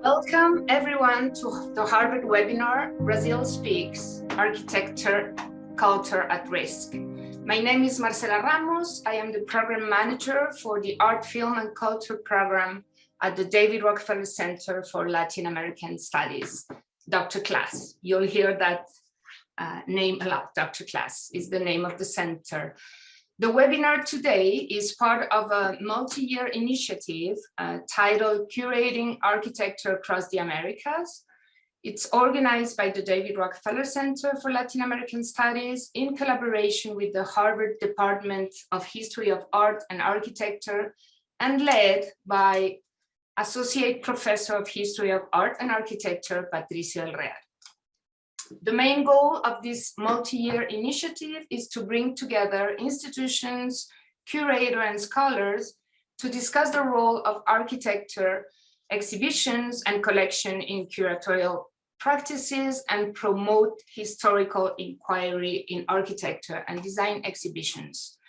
Welcome everyone to the Harvard webinar, Brazil Speaks, Architecture, Culture at Risk. My name is Marcela Ramos. I am the program manager for the Art, Film and Culture program at the David Rockefeller Center for Latin American Studies. Dr. Class, you'll hear that name a lot. Dr. Class is the name of the center. The webinar today is part of a multi-year initiative titled Curating Architecture Across the Americas. It's organized by the David Rockefeller Center for Latin American Studies in collaboration with the Harvard Department of History of Art and Architecture and led by Associate Professor of History of Art and Architecture, Patricio. The main goal of this multi-year initiative is to bring together institutions, curators, and scholars to discuss the role of architecture, exhibitions, and collection in curatorial practices and promote historical inquiry in architecture and design exhibitions.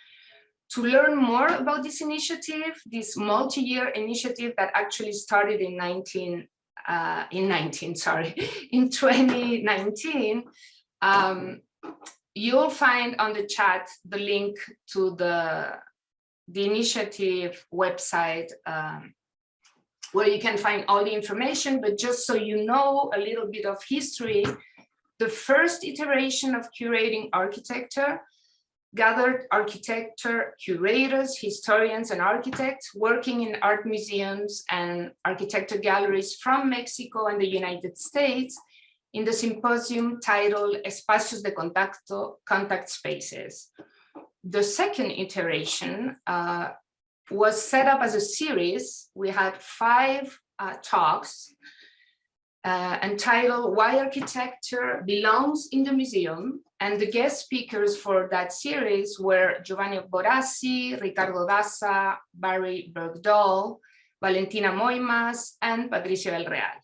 To learn more about this initiative, this multi-year initiative that actually started in 2019, you'll find on the chat the link to the initiative website where you can find all the information. But just so you know a little bit of history, the first iteration of curating architecture gathered architecture curators, historians, and architects working in art museums and architecture galleries from Mexico and the United States in the symposium titled Espacios de Contacto, Contact Spaces. The second iteration was set up as a series. We had 5 talks entitled Why Architecture Belongs in the Museum. And the guest speakers for that series were Giovanni Borassi, Ricardo Daza, Barry Bergdahl, Valentina Moimas, and Patricio del Real.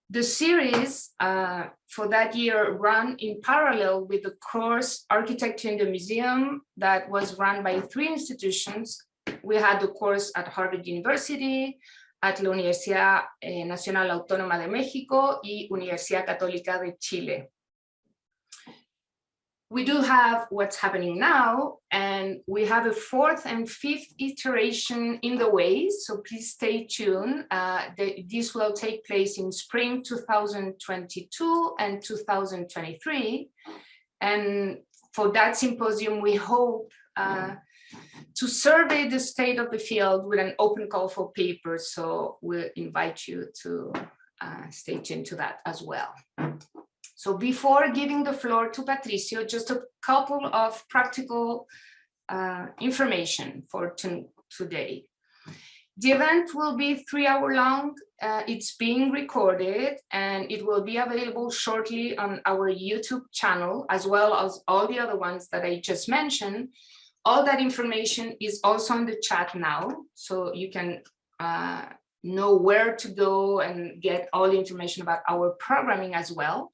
The series for that year ran in parallel with the course Architecture in the Museum that was run by 3 institutions. We had the course at Harvard University, at la Universidad Nacional Autónoma de México y Universidad Católica de Chile. We do have what's happening now, and we have a 4th and 5th iteration in the way, so please stay tuned. This will take place in spring 2022 and 2023. And for that symposium, we hope to survey the state of the field with an open call for papers, so we'll invite you to stay tuned to that as well. So before giving the floor to Patricio, just a couple of practical information for today. The event will be 3 hours long. It's being recorded and it will be available shortly on our YouTube channel, as well as all the other ones that I just mentioned. All that information is also in the chat now, so you can know where to go and get all the information about our programming as well.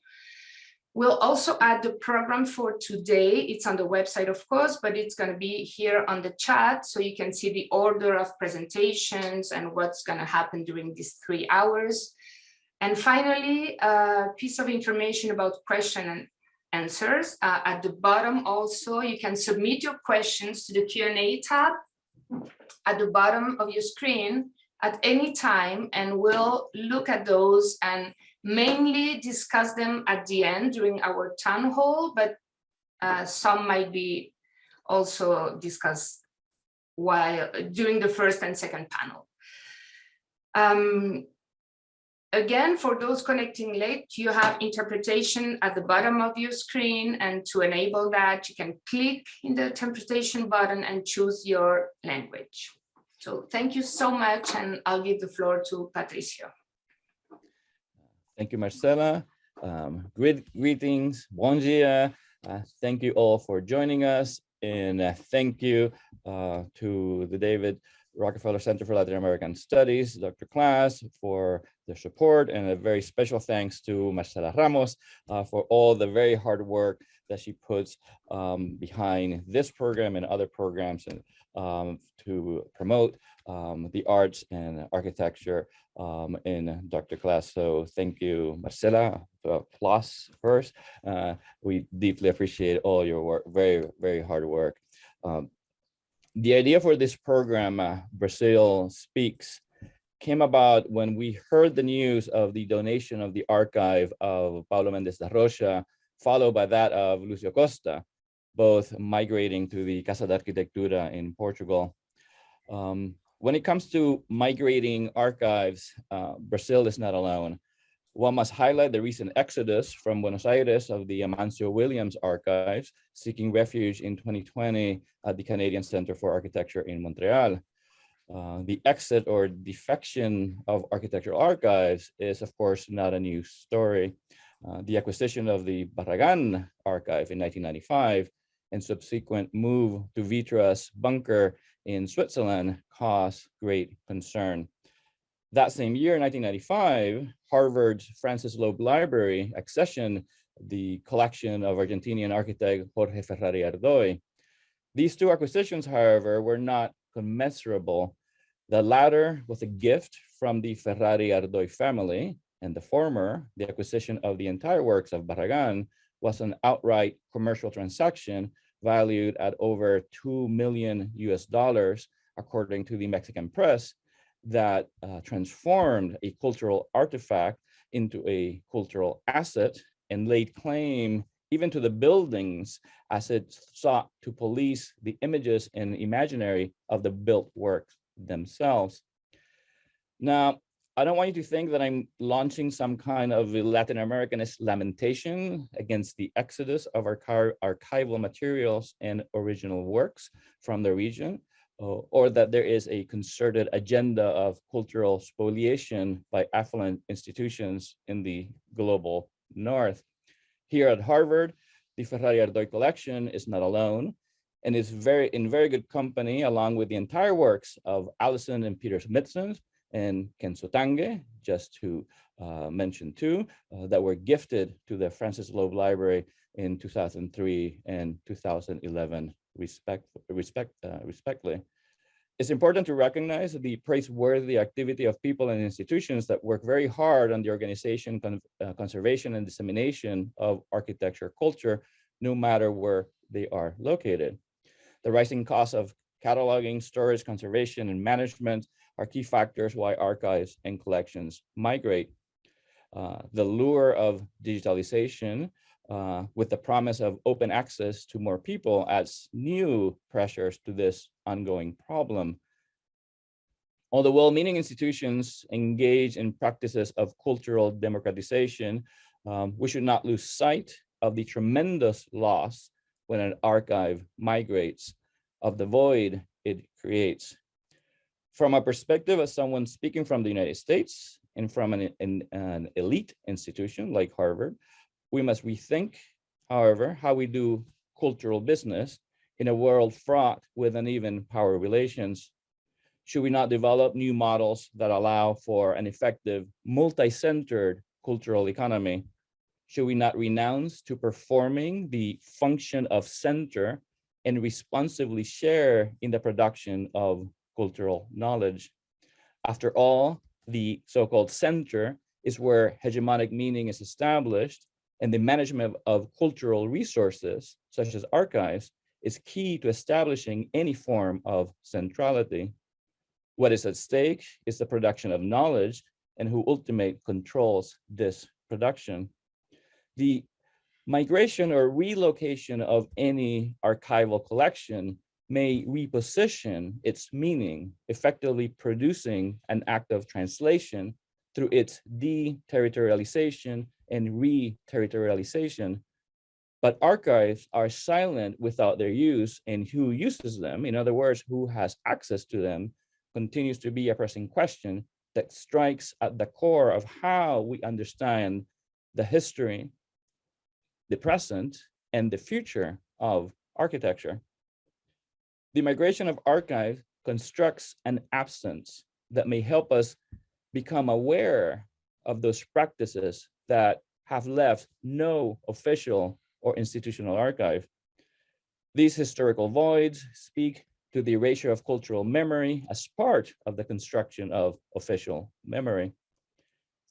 We'll also add the program for today. It's on the website, of course, but it's going to be here on the chat, so you can see the order of presentations and what's going to happen during these 3 hours. And finally, a piece of information about question and answers. At the bottom also, you can submit your questions to the Q&A tab at the bottom of your screen at any time, and we'll look at those and mainly discuss them at the end during our town hall, but some might be also discussed during the first and second panel. Again, for those connecting late, you have interpretation at the bottom of your screen, and to enable that, you can click in the interpretation button and choose your language. So thank you so much, and I'll give the floor to Patricio. Thank you, Marcela. Greetings, bon dia. Thank you all for joining us, and thank you to the David Rockefeller Center for Latin American Studies, Dr. Class, for their support, and a very special thanks to Marcela Ramos for all the very hard work that she puts behind this program and other programs and to promote the arts and architecture in Dr. class. So thank you, Marcela, for applause first. We deeply appreciate all your work, very, very hard work. The idea for this program, Brazil Speaks, came about when we heard the news of the donation of the archive of Paulo Mendes da Rocha, followed by that of Lucio Costa, both migrating to the Casa de Arquitectura in Portugal. When it comes to migrating archives, Brazil is not alone. One must highlight the recent exodus from Buenos Aires of the Amancio Williams archives, seeking refuge in 2020 at the Canadian Center for Architecture in Montreal. The exit or defection of architectural archives is, of course, not a new story. The acquisition of the Barragán archive in 1995 and subsequent move to Vitra's bunker in Switzerland caused great concern. That same year, 1995, Harvard's Francis Loeb Library accessioned the collection of Argentinian architect Jorge Ferrari Ardoy. These two acquisitions, however, were not commensurable. The latter was a gift from the Ferrari Ardoy family, and the former, the acquisition of the entire works of Barragán, was an outright commercial transaction valued at over $2 million US, according to the Mexican press, that transformed a cultural artifact into a cultural asset and laid claim even to the buildings as it sought to police the images and imaginary of the built works themselves. Now, I don't want you to think that I'm launching some kind of Latin Americanist lamentation against the exodus of archival materials and original works from the region, or that there is a concerted agenda of cultural spoliation by affluent institutions in the global north. Here at Harvard, the Ferrari Ardoy collection is not alone and is in very good company along with the entire works of Allison and Peter Smithson and Kenzo Tange, just to mention two, that were gifted to the Francis Loeb Library in 2003 and 2011, respectively. It's important to recognize the praiseworthy activity of people and institutions that work very hard on the organization, conservation, and dissemination of architecture culture, no matter where they are located. The rising costs of cataloging, storage, conservation, and management are key factors why archives and collections migrate. The lure of digitalization with the promise of open access to more people adds new pressures to this ongoing problem. Although well-meaning institutions engage in practices of cultural democratization, we should not lose sight of the tremendous loss when an archive migrates, of the void it creates. From a perspective of someone speaking from the United States and from an elite institution like Harvard, we must rethink, however, how we do cultural business in a world fraught with uneven power relations. Should we not develop new models that allow for an effective, multi-centered cultural economy? Should we not renounce to performing the function of center and responsibly share in the production of cultural knowledge? After all, the so-called center is where hegemonic meaning is established, and the management of cultural resources, such as archives, is key to establishing any form of centrality. What is at stake is the production of knowledge and who ultimately controls this production. The migration or relocation of any archival collection may reposition its meaning, effectively producing an act of translation through its deterritorialization and re-territorialization. But archives are silent without their use, and who uses them, in other words, who has access to them, continues to be a pressing question that strikes at the core of how we understand the history, the present, and the future of architecture. The migration of archives constructs an absence that may help us become aware of those practices that have left no official or institutional archive. These historical voids speak to the erasure of cultural memory as part of the construction of official memory.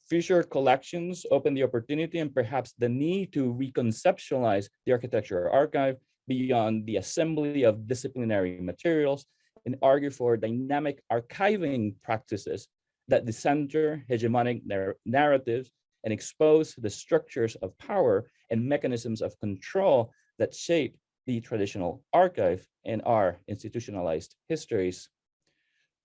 Future collections open the opportunity and perhaps the need to reconceptualize the architecture archive beyond the assembly of disciplinary materials and argue for dynamic archiving practices that decenter hegemonic narratives and expose the structures of power and mechanisms of control that shape the traditional archive and our institutionalized histories.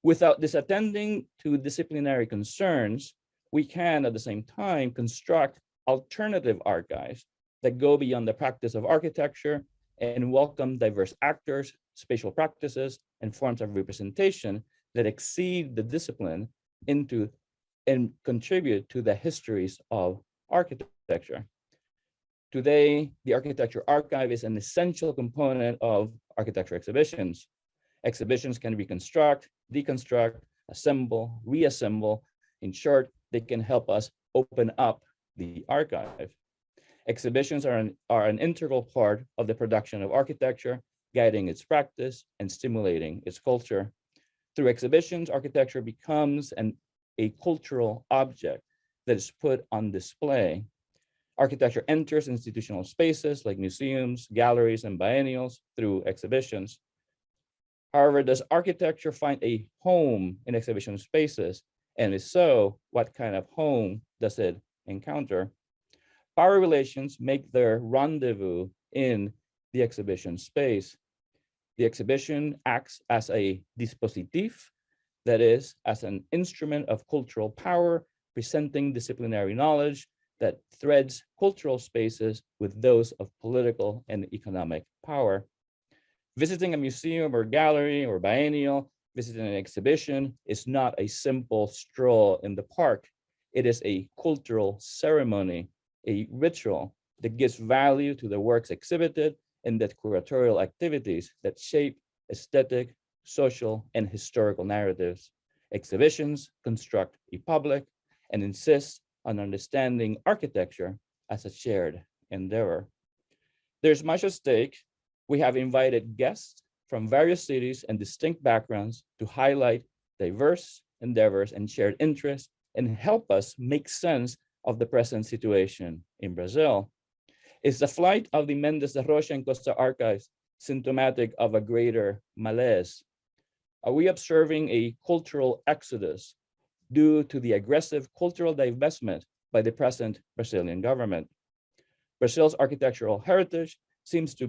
Without disattending to disciplinary concerns, we can at the same time construct alternative archives that go beyond the practice of architecture and welcome diverse actors, spatial practices, and forms of representation that exceed the discipline into and contribute to the histories of architecture. Today, the architecture archive is an essential component of architecture exhibitions. Exhibitions can reconstruct, deconstruct, assemble, reassemble. In short, they can help us open up the archive. Exhibitions are an integral part of the production of architecture, guiding its practice and stimulating its culture. Through exhibitions, architecture becomes a cultural object that is put on display. Architecture enters institutional spaces like museums, galleries, and biennials through exhibitions. However, does architecture find a home in exhibition spaces? And if so, what kind of home does it encounter? Power relations make their rendezvous in the exhibition space. The exhibition acts as a dispositif, that is, as an instrument of cultural power, presenting disciplinary knowledge that threads cultural spaces with those of political and economic power. Visiting a museum or gallery or biennial, visiting an exhibition is not a simple stroll in the park. It is a cultural ceremony, a ritual that gives value to the works exhibited and the curatorial activities that shape aesthetic, social, and historical narratives. Exhibitions construct a public and insist on understanding architecture as a shared endeavor. There's much at stake. We have invited guests from various cities and distinct backgrounds to highlight diverse endeavors and shared interests and help us make sense of the present situation in Brazil. Is the flight of the Mendes de Rocha and Costa archives symptomatic of a greater malaise? Are we observing a cultural exodus due to the aggressive cultural divestment by the present Brazilian government? Brazil's architectural heritage seems to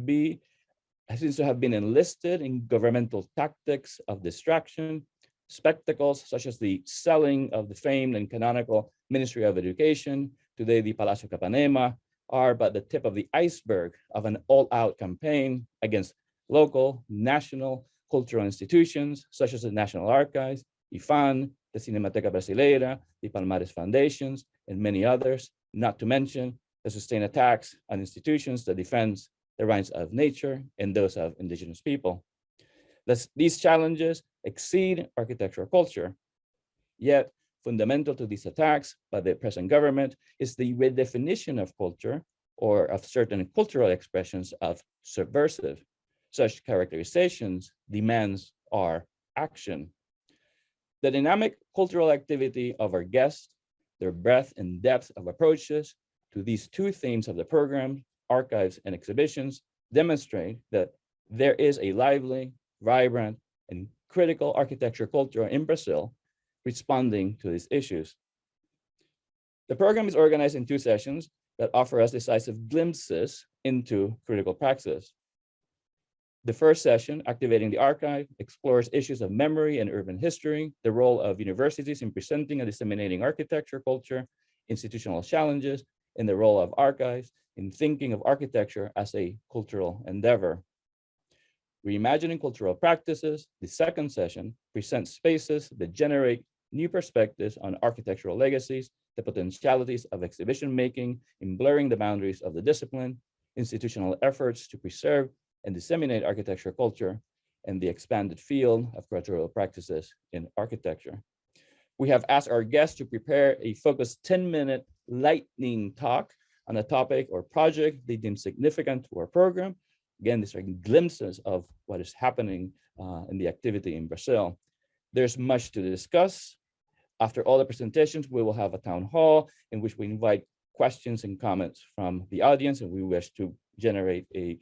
have been enlisted in governmental tactics of distraction. Spectacles such as the selling of the famed and canonical Ministry of Education, today the Palacio Capanema, are but the tip of the iceberg of an all-out campaign against local, national, cultural institutions such as the National Archives, IFAN, the Cinemateca Brasileira, the Palmares Foundations, and many others, not to mention the sustained attacks on institutions that defend the rights of nature and those of indigenous people. These challenges exceed architectural culture, yet fundamental to these attacks by the present government is the redefinition of culture or of certain cultural expressions of subversive. Such characterizations demands our action. The dynamic cultural activity of our guests, their breadth and depth of approaches to these two themes of the program, archives and exhibitions, demonstrate that there is a lively, vibrant, and critical architecture culture in Brazil responding to these issues. The program is organized in two sessions that offer us decisive glimpses into critical praxis. The first session, Activating the Archive, explores issues of memory and urban history, the role of universities in presenting and disseminating architecture culture, institutional challenges, and the role of archives in thinking of architecture as a cultural endeavor. Reimagining cultural practices, the second session, presents spaces that generate new perspectives on architectural legacies, the potentialities of exhibition making in blurring the boundaries of the discipline, institutional efforts to preserve and disseminate architecture culture, and the expanded field of curatorial practices in architecture. We have asked our guests to prepare a focused 10-minute lightning talk on a topic or project they deem significant to our program. Again, these are glimpses of what is happening in the activity in Brazil. There's much to discuss. After all the presentations, we will have a town hall in which we invite questions and comments from the audience, and we wish to generate a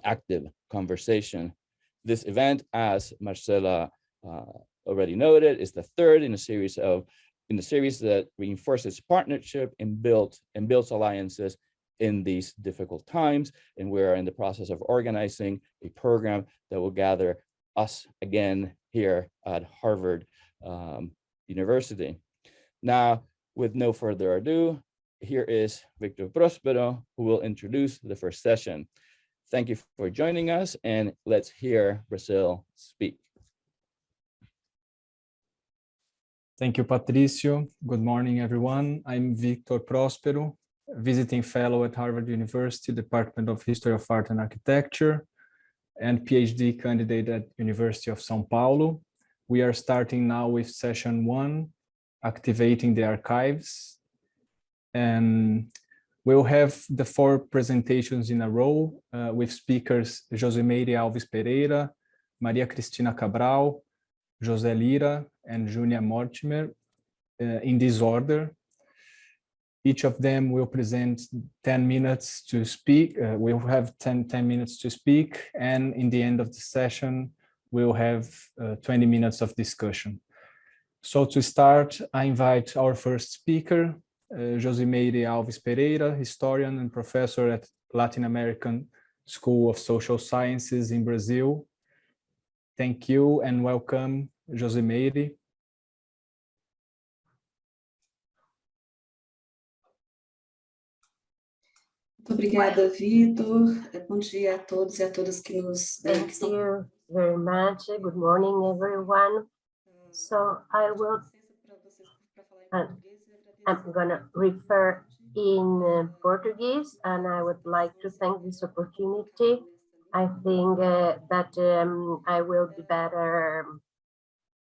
active conversation. This event, as Marcela already noted, is the third in a series that reinforces partnership and builds alliances in these difficult times. And we're in the process of organizing a program that will gather us again here at Harvard University. Now, with no further ado, here is Victor Prospero, who will introduce the first session. Thank you for joining us, and let's hear Brazil speak. Thank you, Patricio. Good morning, everyone. I'm Victor Prospero, visiting fellow at Harvard University, Department of History of Art and Architecture, and PhD candidate at University of São Paulo. We are starting now with session 1, activating the archives. And we'll have the 4 presentations in a row with speakers Josemeire Alves Pereira, Maria Cristina Cabral, José Lira, and Junia Mortimer in this order. Each of them will present 10 minutes to speak. We'll have 10 minutes to speak, and in the end of the session, we'll have 20 minutes of discussion. So to start, I invite our first speaker, Josemeire Alves Pereira, historian and professor at Latin American School of Social Sciences in Brazil. Thank you and welcome, Josemeire. Muito obrigada, Vitor. Bom dia a todos e a todas que nos Thank you very much. Good morning, everyone. So I will, I'm gonna refer in Portuguese, and I would like to thank this opportunity. I think that I will be better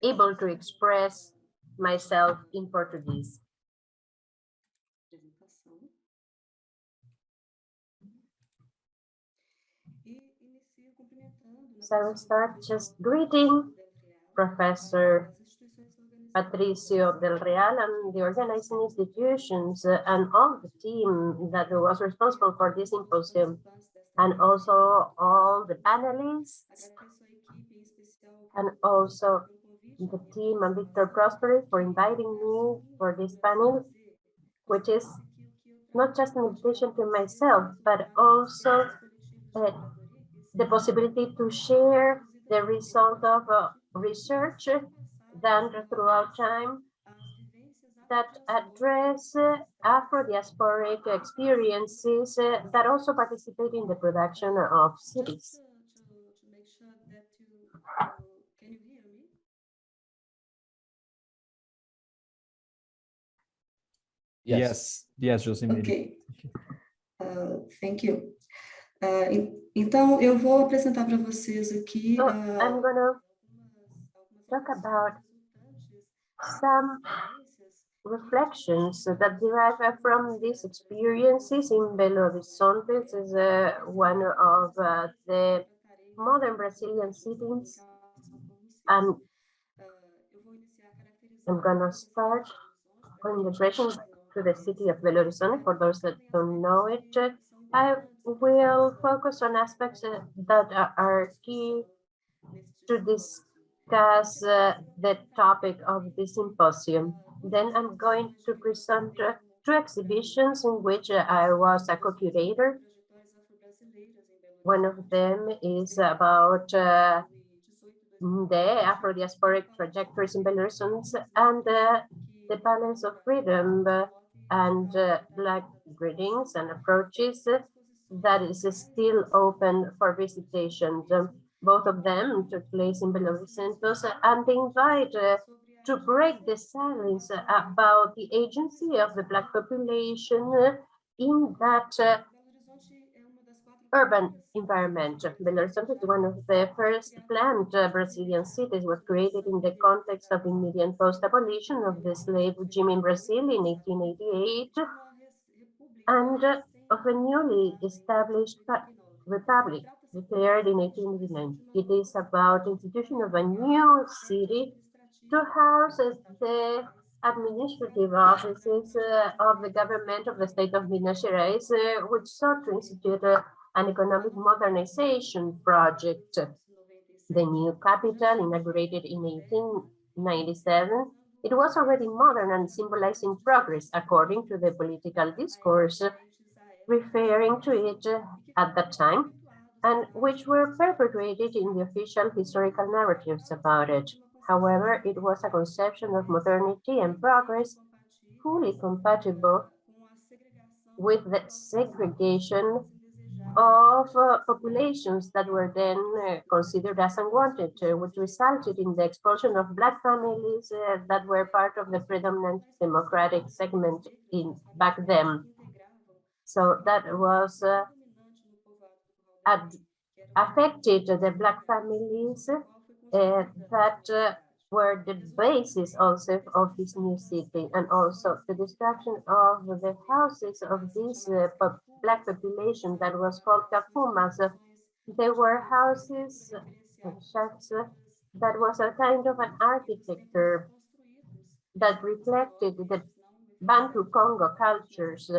able to express myself in Portuguese. So I will start just greeting Professor Patricio del Real and the organizing institutions and all the team that was responsible for this symposium, and also all the panelists, and also the team and Victor Prospero for inviting me for this panel, which is not just an invitation to myself, but also the possibility to share the result of research done throughout time that address Afro-diasporic experiences that also participate in the production of cities. Can you hear me? Yes, Josemeire. Okay. Thank you. Então, eu vou apresentar para vocês aqui. So I'm gonna talk about some reflections that derive from these experiences in Belo Horizonte. This is one of the modern Brazilian cities, and I'm gonna start on the introduction to the city of Belo Horizonte. For those that don't know it, I will focus on aspects that are key to discuss the topic of this symposium. Then I'm going to present 2 exhibitions in which I was a co-curator. One of them is about the Afro-diasporic trajectories in Belo Horizonte and the balance of freedom and Black greetings and approaches that is still open for visitation. Both of them took place in Belo Horizonte, and they invite to break the silence about the agency of the Black population in that urban environment. Belo Horizonte is one of the first planned Brazilian cities, was created in the context of immediate post-abolition of the slave regime in Brazil in 1888, and of a newly established republic. declared in 1889. It is about institution of a new city to house the administrative offices of the government of the state of Minas Gerais, which sought to institute an economic modernization project. The new capital, inaugurated in 1897, it was already modern and symbolizing progress, according to the political discourse referring to it at that time, and which were perpetuated in the official historical narratives about it. However, it was a conception of modernity and progress fully compatible with the segregation of populations that were then considered as unwanted, which resulted in the expulsion of Black families that were part of the predominant democratic segment back then. So that was affected the Black families that were the basis also of this new city, and also the destruction of the houses of this Black population that was called kafumas. They were houses, shacks, that was a kind of an architecture that reflected the Bantu Congo cultures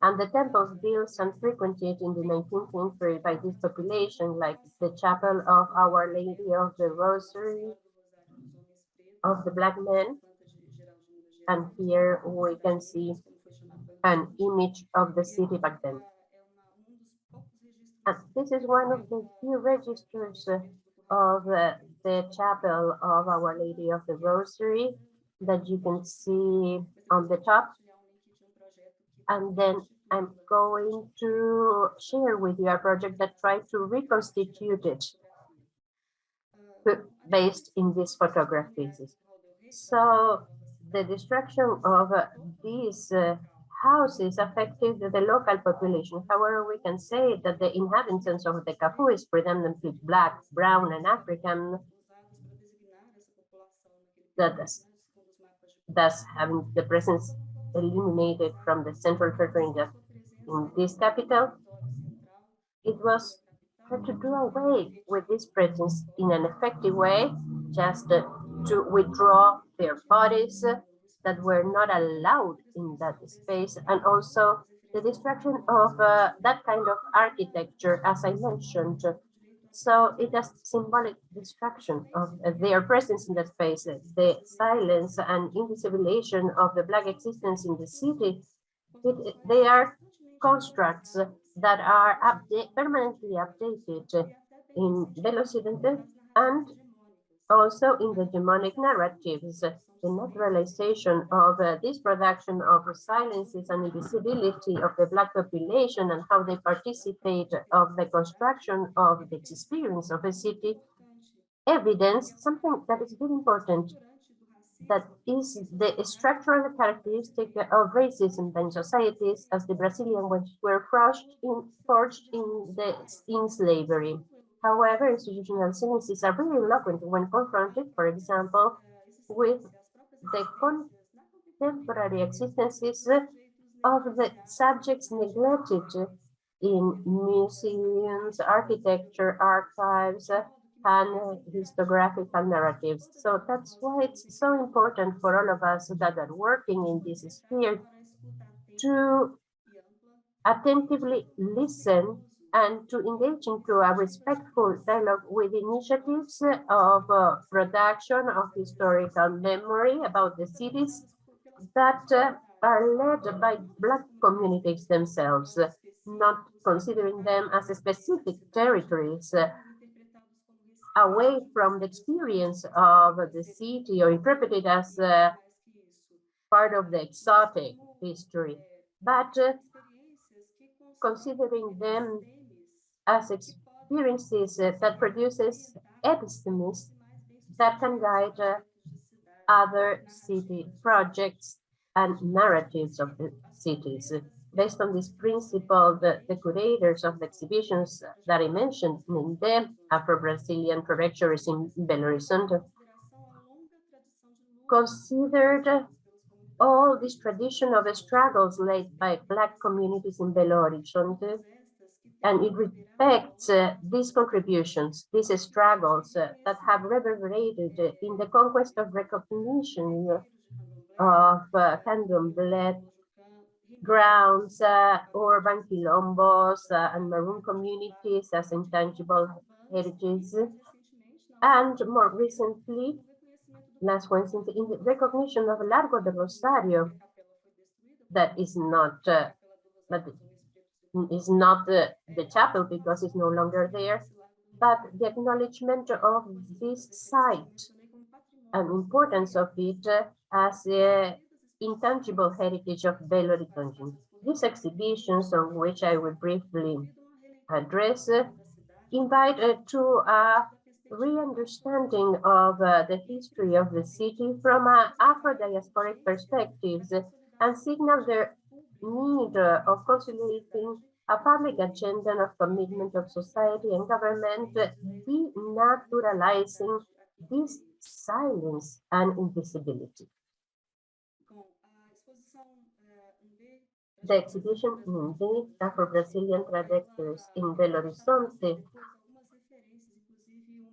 and the temples built and frequented in the 19th century by this population, like the chapel of Our Lady of the Rosary of the Black men. And here we can see an image of the city back then. And this is one of the few registers of the chapel of Our Lady of the Rosary that you can see on the top. And then I'm going to share with you a project that tried to reconstitute it based in these photographies. So the destruction of these houses affected the local population. However, we can say that the inhabitants of the Cafu is predominantly Black, brown, and African, thus having the presence eliminated from the central territory in this capital. It was hard to do away with this presence in an effective way, just to withdraw their bodies that were not allowed in that space, and also the destruction of that kind of architecture, as I mentioned. So it has symbolic destruction of their presence in that space, the silence and invisibilization of the Black existence in the city. They are constructs that are permanently updated in Belo Occidente and also in the demonic narratives. The naturalization of this production of silences and invisibility of the Black population and how they participate of the construction of the experience of a city evidence something that is very important, that is the structural characteristic of racism in societies as the Brazilian ones were forged in slavery. However, institutional silences are very eloquent when confronted, for example, with the contemporary existences of the subjects neglected in museums, architecture, archives, and historiographical narratives. So that's why it's so important for all of us that are working in this sphere to attentively listen and to engage into a respectful dialogue with initiatives of production of historical memory about the cities that are led by Black communities themselves, not considering them as specific territories away from the experience of the city or interpreted as part of the exotic history, but considering them as experiences that produces epistemes that can guide other city projects and narratives of the cities. Based on this principle, the curators of the exhibitions that I mentioned in the Afro-Brazilian Prefectures in Belo Horizonte considered all this tradition of struggles led by Black communities in Belo Horizonte And it respects these contributions, these struggles that have reverberated in the conquest of recognition of candomblé grounds, urban quilombos, and maroon communities as intangible heritage. And more recently, last Wednesday, in the recognition of Largo de Rosario, that is not the chapel because it's no longer there, but the acknowledgement of this site and importance of it as a intangible heritage of Belo Horizonte. These exhibitions, of which I will briefly address, invite to a re-understanding of the history of the city from Afro-diasporic perspectives and signal the need of consolidating a public agenda of commitment of society and government, denaturalizing this silence and invisibility. The exhibition indeed Afro-Brazilian trajectories in Belo Horizonte.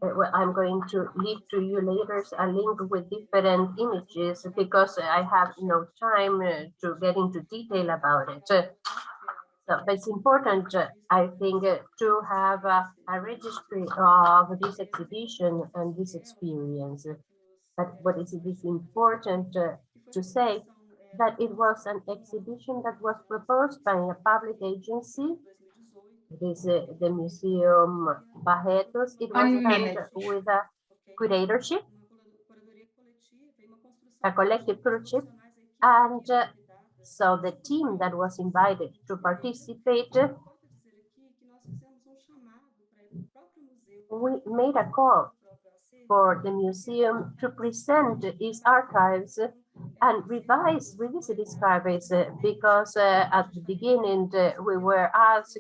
Well, I'm going to leave to you later a link with different images because I have no time to get into detail about it. So, but it's important, I think, to have a registry of this exhibition and this experience. But what is important to say that it was an exhibition that was proposed by a public agency. It is the Museum Barretos. It was done with a curatorship, a collective curatorship, and so the team that was invited to participate, we made a call for the museum to present its archives and revisit its archives because at the beginning we were asked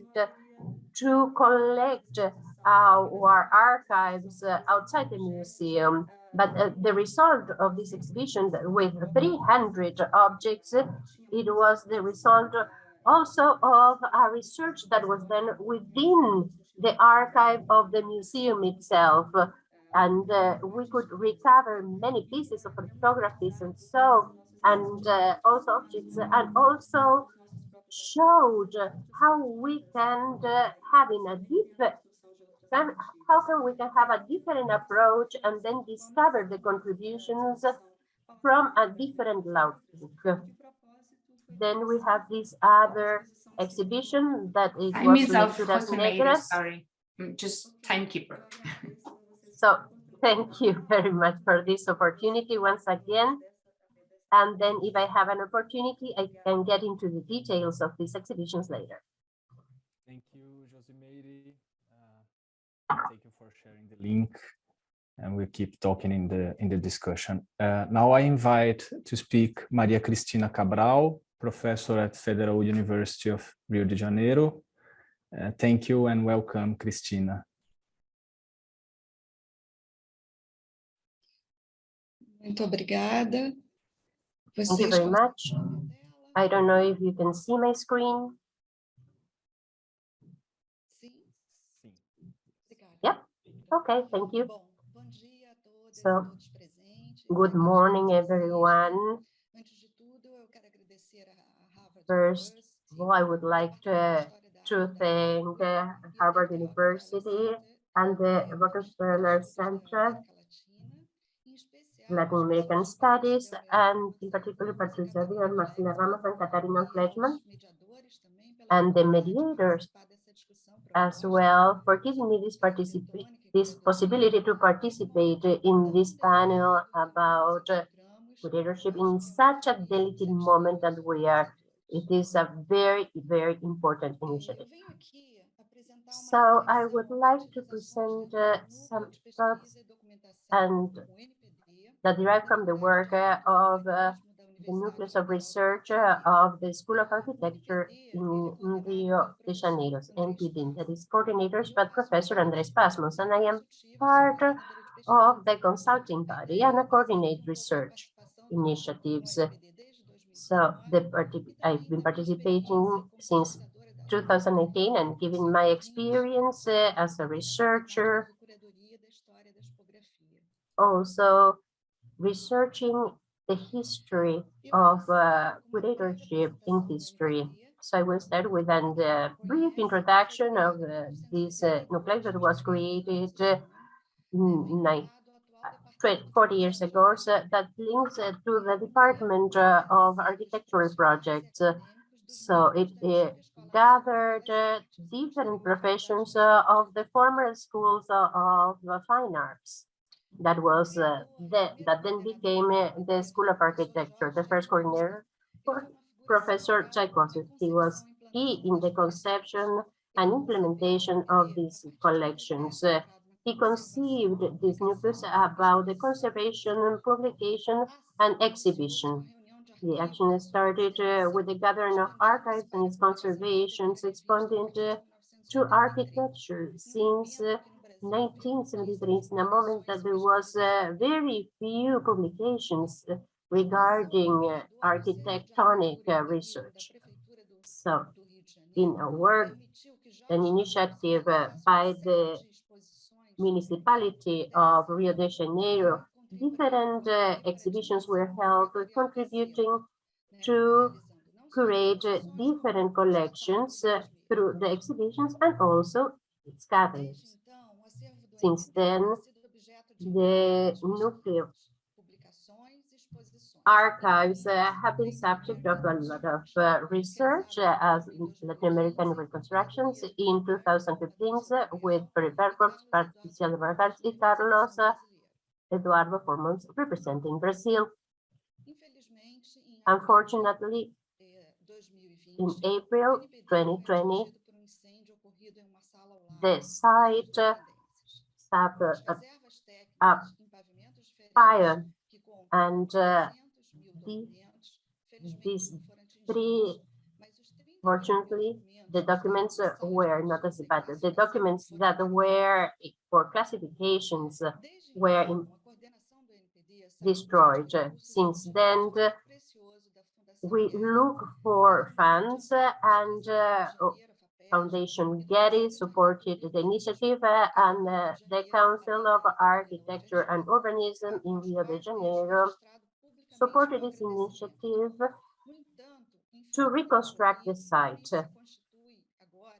to collect our archives outside the museum. But the result of this exhibition with 300 objects, it was the result also of a research that was done within the archive of the museum itself. And we could recover many pieces of photographies and so, and also objects, and also showed how we can have in a different, how can we can have a different approach and then discover the contributions from a different outlook. Then we have this other exhibition that is was Lecturas Negras. Sorry, I'm just timekeeper. So thank you very much for this opportunity once again. And then if I have an opportunity, I can get into the details of these exhibitions later. Thank you, Josemeire. Thank you for sharing the link. And we'll keep talking in the discussion. Now I invite to speak Maria Cristina Cabral, professor at Federal University of Rio de Janeiro. Thank you and welcome, Cristina. Muito obrigada. Thank you very much. I don't know if you can see my screen. Yep. Okay, thank you. So, good morning, everyone. First of all, I would like to thank Harvard University and the Rockefeller Center, Latin American Studies, and in particular Patricio and Martina Ramos and Catarina Flaksman, and the mediators as well for giving me this possibility to participate in this panel about leadership in such a delicate moment that we are. It is a very, very important initiative. So I would like to present some thoughts and that derive from the work of the nucleus of research of the School of Architecture in Rio de Janeiro, NPD, that is coordinators by Professor Andrés Pasmos, and I am part of the consulting body and I coordinate research initiatives. So I've been participating since 2018, and given my experience as a researcher, also researching the history of curatorship in history. So I will start with a brief introduction of this nucleus that was created 40 years ago, so that links to the Department of Architectural Projects. So it gathered different professions of the former schools of fine arts. That was that then became the School of Architecture. The first coordinator was Professor Tchaikovsky. He was key in the conception and implementation of these collections. He conceived this nucleus about the conservation, publication, and exhibition. The action started with the gathering of archives and its conservations, expanding to architecture since 1973, in a moment that there was very few publications regarding architectonic research. So, in a work, an initiative by the municipality of Rio de Janeiro, different exhibitions were held, contributing to create different collections through the exhibitions and also its gatherings. Since then, the nuclear archives have been subject of a lot of research as Latin American reconstructions in 2015 with Pereira, Patricio, and Carlos Eduardo Formons representing Brazil. Unfortunately, in April 2020, the site suffered a fire, and these three, fortunately, the documents were not as bad. The documents that were for classifications were destroyed. Since then, we look for funds, and Foundation Getty supported the initiative, and the Council of Architecture and Urbanism in Rio de Janeiro supported this initiative to reconstruct the site.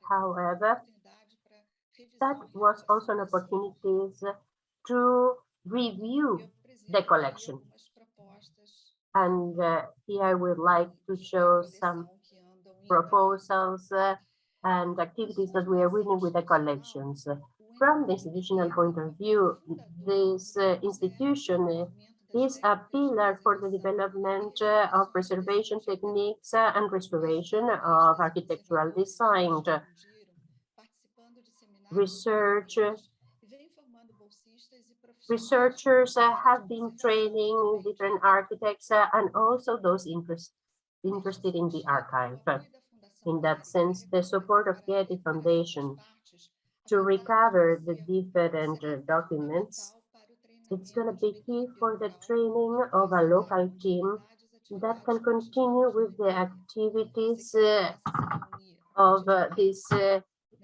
However, that was also an opportunity to review the collection. And here I would like to show some proposals and activities that we are reading with the collections. From the institutional point of view, this institution is a pillar for the development of preservation techniques and restoration of architectural design. Researchers have been training different architects and also those interested in the archive. In that sense, the support of Getty Foundation to recover the different documents, it's going to be key for the training of a local team that can continue with the activities of this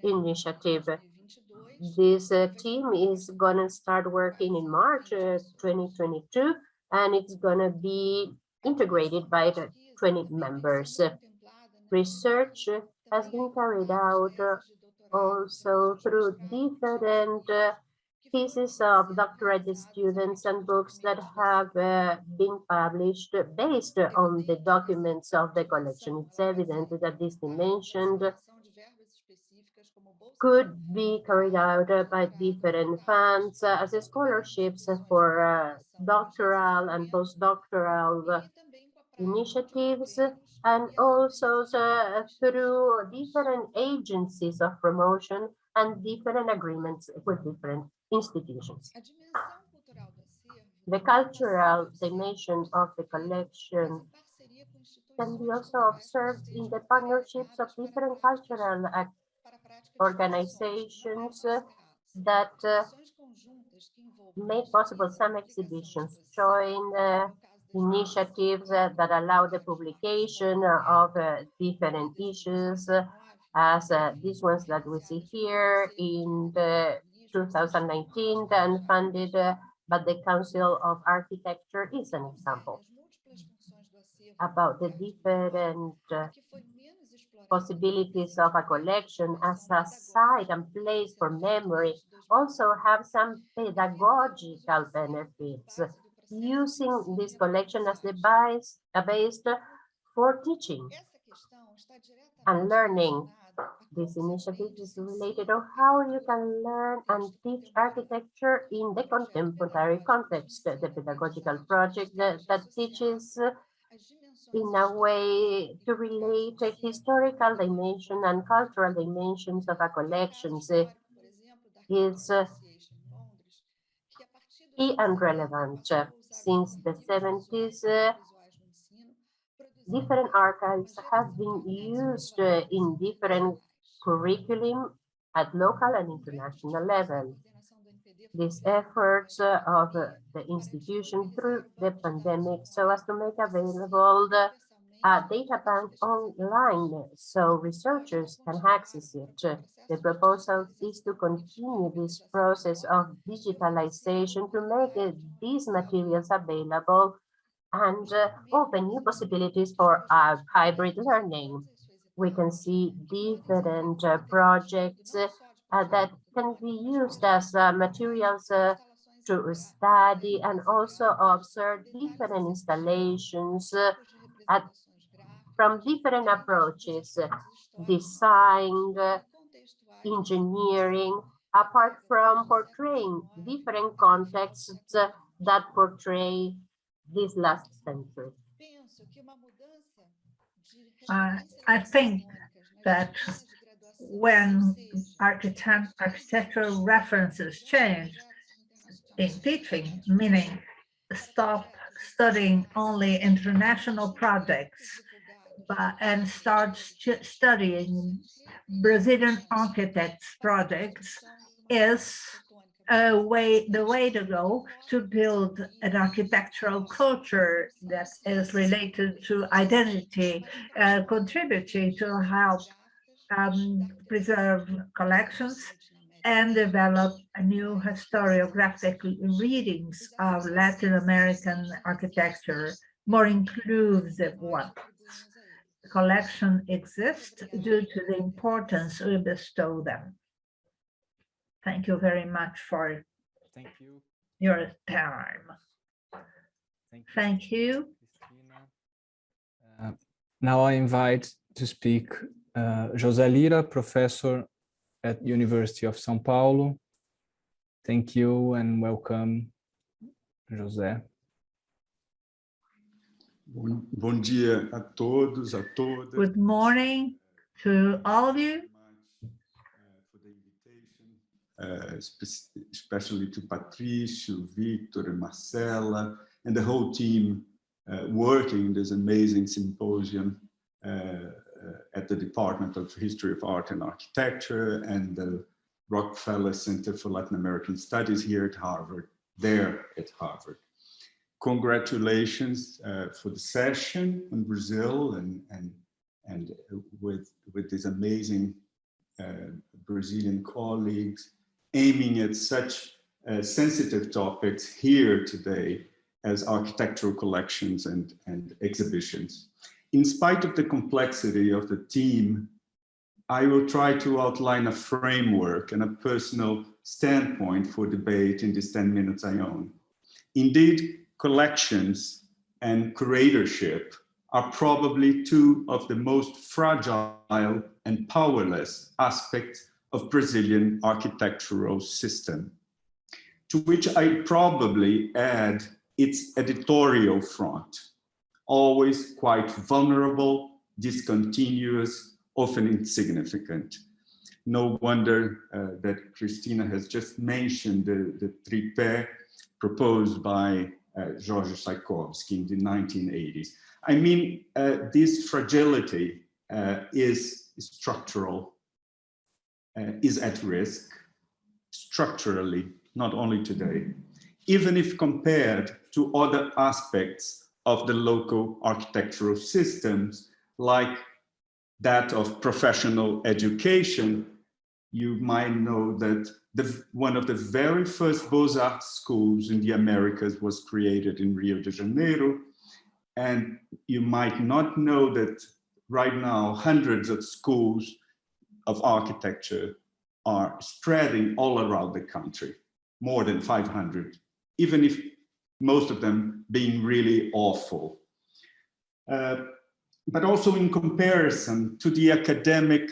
initiative. This team is going to start working in March 2022, and it's going to be integrated by the 20 members. Research has been carried out also through different pieces of doctorate students and books that have been published based on the documents of the collection. It's evident that this dimension could be carried out by different funds as scholarships for doctoral and postdoctoral initiatives, and also through different agencies of promotion and different agreements with different institutions. The cultural dimension of the collection can be also observed in the partnerships of different cultural organizations that make possible some exhibitions showing initiatives that allow the publication of different issues as these ones that we see here in the 2019 and funded by the Council of Architecture is an example about the different possibilities of a collection as a site and place for memory also have some pedagogical benefits, using this collection as the base for teaching and learning. This initiative is related to how you can learn and teach architecture in the contemporary context. The pedagogical project that teaches in a way to relate a historical dimension and cultural dimensions of a collection is key and relevant. Since the 70s, different archives have been used in different curriculum at local and international level. These efforts of the institution through the pandemic so as to make available a data bank online so researchers can access it. The proposal is to continue this process of digitalization to make these materials available and open new possibilities for hybrid learning. We can see different projects that can be used as materials to study and also observe different installations from different approaches, design, engineering, apart from portraying different contexts that portray this last century. I think that when architectural references change in teaching, meaning stop studying only international projects and start studying Brazilian architects' projects, is the way to go to build an architectural culture that is related to identity, contributing to help preserve collections and develop a new historiographic readings of Latin American architecture, more inclusive ones. The collection exists due to the importance we bestow them. Thank you very much for your time. Thank you. Now I invite to speak José Lira, professor at University of São Paulo. Thank you and welcome, José. Bom dia a todos, a todas. Good morning to all of you. For the invitation, especially to Patricio, Victor, and Marcela, and the whole team working this amazing symposium at the Department of History of Art and Architecture and the Rockefeller Center for Latin American Studies here at Harvard, there at Harvard. Congratulations for the session in Brazil and with these amazing Brazilian colleagues aiming at such sensitive topics here today as architectural collections and exhibitions. In spite of the complexity of the team, I will try to outline a framework and a personal standpoint for debate in these 10 minutes I own. Indeed, collections and curatorship are probably two of the most fragile and powerless aspects of Brazilian architectural system, to which I probably add its editorial front, always quite vulnerable, discontinuous, often insignificant. No wonder that Cristina has just mentioned the tripé proposed by George Tchaikovsky in the 1980s. I mean, this fragility is structural, is at risk structurally, not only today, even if compared to other aspects of the local architectural systems, like that of professional education, you might know that one of the very first Beaux-Arts schools in the Americas was created in Rio de Janeiro. And you might not know that right now, hundreds of schools of architecture are spreading all around the country, more than 500, even if most of them being really awful. But also in comparison to the academic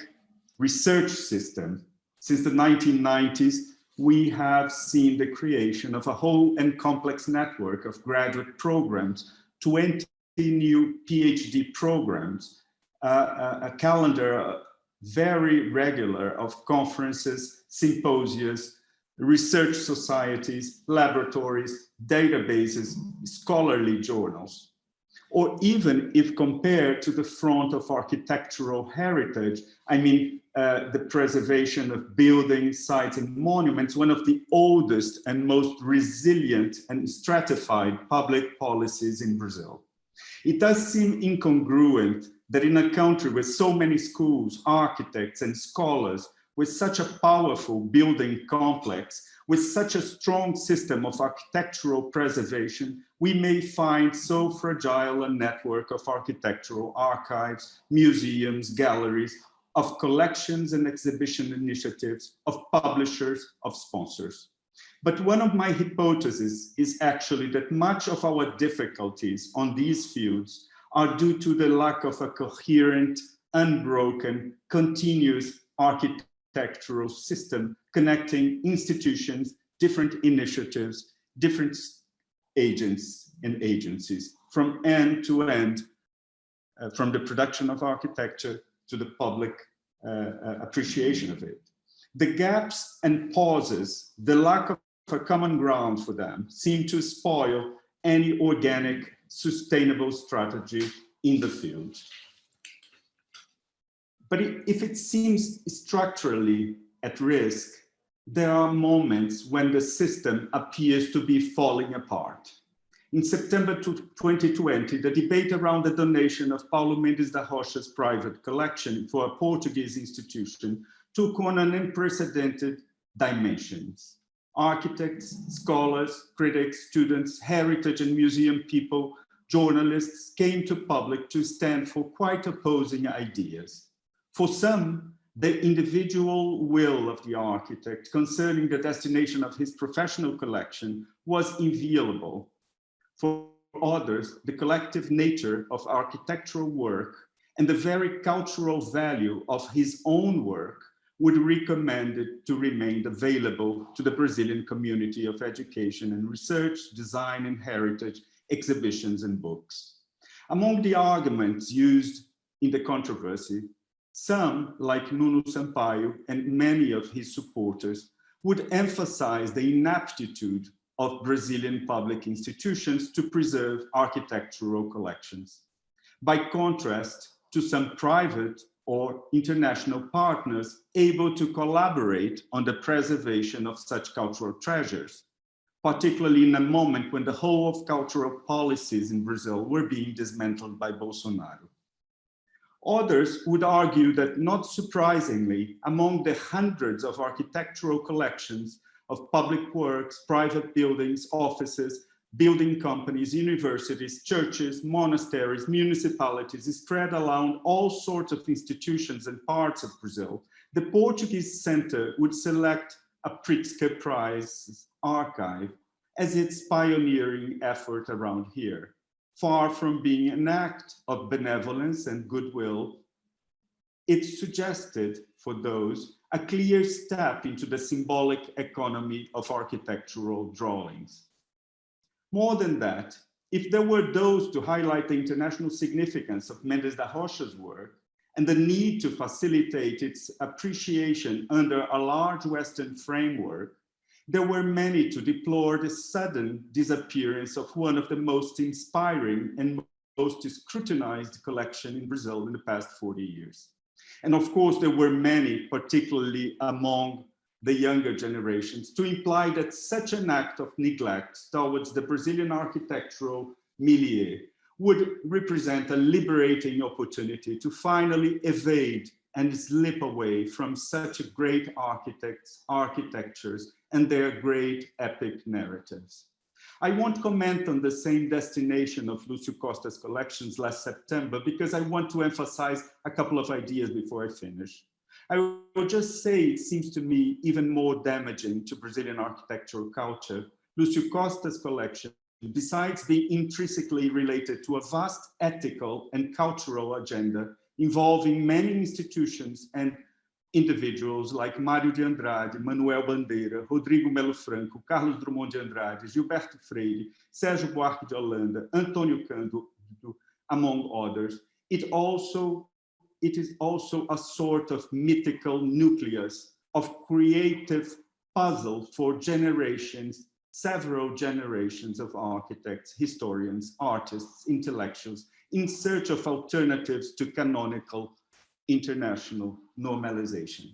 research system, since the 1990s, we have seen the creation of a whole and complex network of graduate programs, 20 new PhD programs, a calendar very regular of conferences, symposias, research societies, laboratories, databases, scholarly journals. Or even if compared to the front of architectural heritage, I mean, the preservation of buildings, sites, and monuments, one of the oldest and most resilient and stratified public policies in Brazil. It does seem incongruent that in a country with so many schools, architects, and scholars, with such a powerful building complex, with such a strong system of architectural preservation, we may find so fragile a network of architectural archives, museums, galleries, of collections and exhibition initiatives, of publishers, of sponsors. But one of my hypotheses is actually that much of our difficulties on these fields are due to the lack of a coherent, unbroken, continuous architectural system connecting institutions, different initiatives, different agents and agencies from end to end, from the production of architecture to the public appreciation of it. The gaps and pauses, the lack of a common ground for them seem to spoil any organic, sustainable strategy in the field. But if it seems structurally at risk, there are moments when the system appears to be falling apart. In September 2020, the debate around the donation of Paulo Mendes da Rocha's private collection for a Portuguese institution took on an unprecedented dimensions. Architects, scholars, critics, students, heritage and museum people, journalists came to public to stand for quite opposing ideas. For some, the individual will of the architect concerning the destination of his professional collection was inviolable. For others, the collective nature of architectural work and the very cultural value of his own work would recommend it to remain available to the Brazilian community of education and research, design and heritage, exhibitions and books. Among the arguments used in the controversy, some, like Nuno Sampaio and many of his supporters, would emphasize the inaptitude of Brazilian public institutions to preserve architectural collections. By contrast to some private or international partners able to collaborate on the preservation of such cultural treasures, particularly in a moment when the whole of cultural policies in Brazil were being dismantled by Bolsonaro. Others would argue that, not surprisingly, among the hundreds of architectural collections of public works, private buildings, offices, building companies, universities, churches, monasteries, municipalities spread around all sorts of institutions and parts of Brazil, the Portuguese Center would select a Pritzker Prize archive as its pioneering effort around here. Far from being an act of benevolence and goodwill, it suggested for those a clear step into the symbolic economy of architectural drawings. More than that, if there were those to highlight the international significance of Mendes da Rocha's work and the need to facilitate its appreciation under a large Western framework, there were many to deplore the sudden disappearance of one of the most inspiring and most scrutinized collection in Brazil in the past 40 years. And of course, there were many, particularly among the younger generations, to imply that such an act of neglect towards the Brazilian architectural milieu would represent a liberating opportunity to finally evade and slip away from such great architectures and their great epic narratives. I won't comment on the same destination of Lúcio Costa's collections last September because I want to emphasize a couple of ideas before I finish. I will just say it seems to me even more damaging to Brazilian architectural culture. Lúcio Costa's collection, besides being intrinsically related to a vast ethical and cultural agenda involving many institutions and individuals like Mário de Andrade, Manuel Bandeira, Rodrigo Melo Franco, Carlos Drummond de Andrade, Gilberto Freire, Sérgio Buarque de Holanda, Antônio Cândido, among others, it is also a sort of mythical nucleus of creative puzzle for generations, several generations of architects, historians, artists, intellectuals, in search of alternatives to canonical international normalization.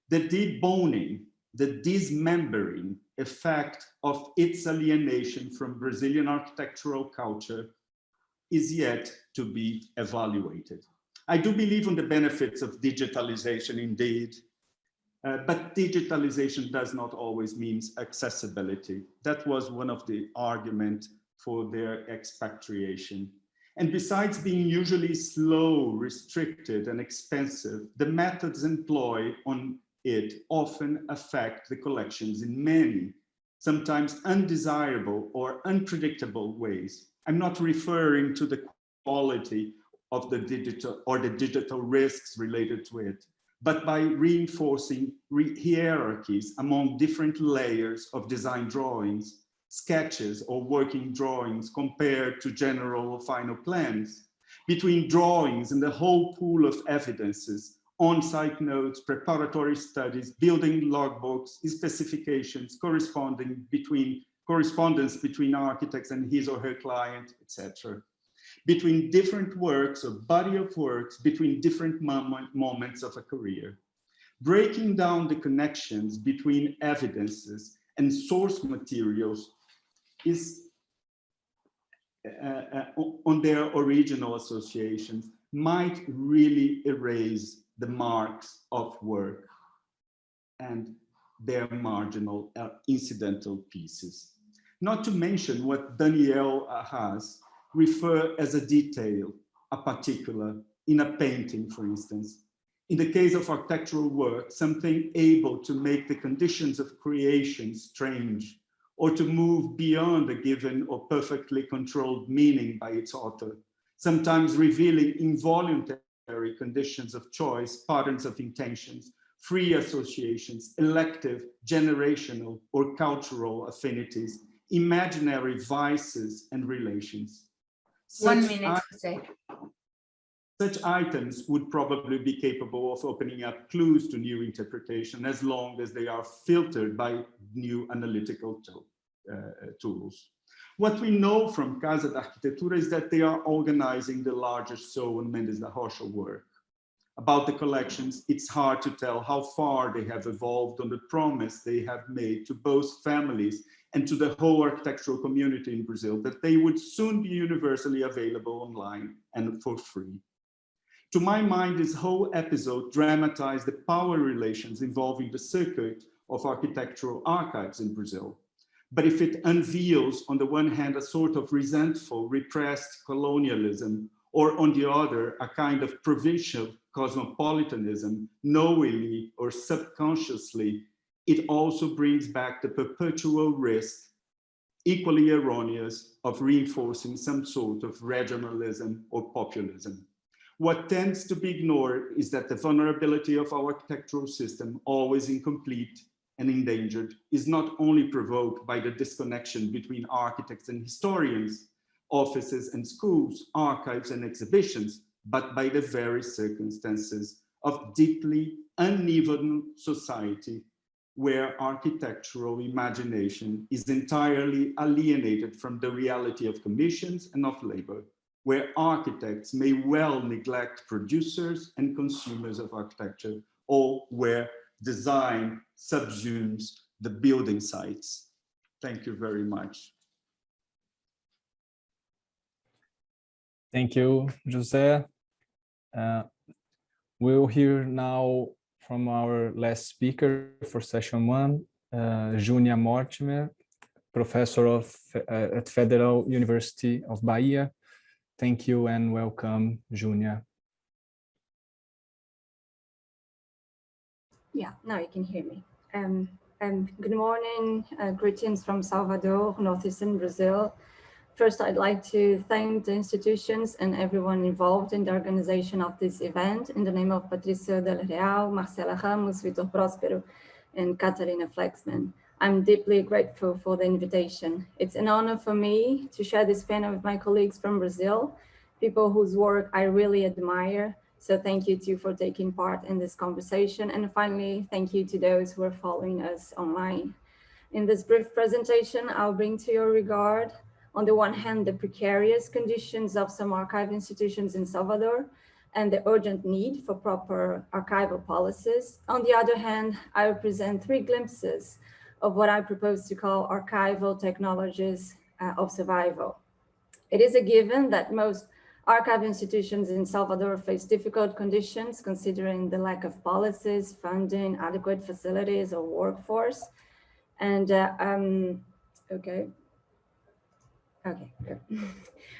The deboning, the dismembering effect of its alienation from Brazilian architectural culture is yet to be evaluated. I do believe in the benefits of digitalization indeed, but digitalization does not always mean accessibility. That was one of the arguments for their expatriation. And besides being usually slow, restricted, and expensive, the methods employed on it often affect the collections in many, sometimes undesirable or unpredictable ways. I'm not referring to the quality of the digital or the digital risks related to it, but by reinforcing hierarchies among different layers of design drawings, sketches or working drawings compared to general or final plans, between drawings and the whole pool of evidences, on-site notes, preparatory studies, building logbooks, specifications, correspondence between architects and his or her client, etc. Between different works or body of works, between different moments of a career. Breaking down the connections between evidences and source materials is on their original associations might really erase the marks of work and their marginal incidental pieces. Not to mention what Daniel has refer as a detail, a particular, in a painting, for instance. In the case of architectural work, something able to make the conditions of creation strange, or to move beyond a given or perfectly controlled meaning by its author, sometimes revealing involuntary conditions of choice, patterns of intentions, free associations, elective, generational, or cultural affinities, imaginary vices and relations. 1 minute, José. Such items would probably be capable of opening up clues to new interpretation as long as they are filtered by new analytical tools. What we know from Casa da Arquitetura is that they are organizing the larger Sou and Mendes da Rocha work. About the collections, it's hard to tell how far they have evolved on the promise they have made to both families and to the whole architectural community in Brazil that they would soon be universally available online and for free. To my mind, this whole episode dramatized the power relations involving the circuit of architectural archives in Brazil. But if it unveils, on the one hand, a sort of resentful, repressed colonialism, or on the other, a kind of provincial cosmopolitanism, knowingly or subconsciously, it also brings back the perpetual risk, equally erroneous, of reinforcing some sort of regionalism or populism. What tends to be ignored is that the vulnerability of our architectural system, always incomplete and endangered, is not only provoked by the disconnection between architects and historians, offices and schools, archives and exhibitions, but by the very circumstances of deeply uneven society where architectural imagination is entirely alienated from the reality of commissions and of labor, where architects may well neglect producers and consumers of architecture, or where design subsumes the building sites. Thank you very much. Thank you, José. We'll hear now from our last speaker for session one, Junia Mortimer, professor at Federal University of Bahia. Thank you and welcome, Junia. Yeah, now you can hear me. Good morning, greetings from Salvador, northeastern Brazil. First, I'd like to thank the institutions and everyone involved in the organization of this event in the name of Patricio Del Real, Marcela Ramos, Vitor Prospero, and Catarina Flaksman. I'm deeply grateful for the invitation. It's an honor for me to share this panel with my colleagues from Brazil, people whose work I really admire. So thank you too for taking part in this conversation. And finally, thank you to those who are following us online. In this brief presentation, I'll bring to your regard, on the one hand, the precarious conditions of some archive institutions in Salvador and the urgent need for proper archival policies. On the other hand, I will present three glimpses of what I propose to call archival technologies of survival. It is a given that most archive institutions in Salvador face difficult conditions considering the lack of policies, funding, adequate facilities, or workforce. And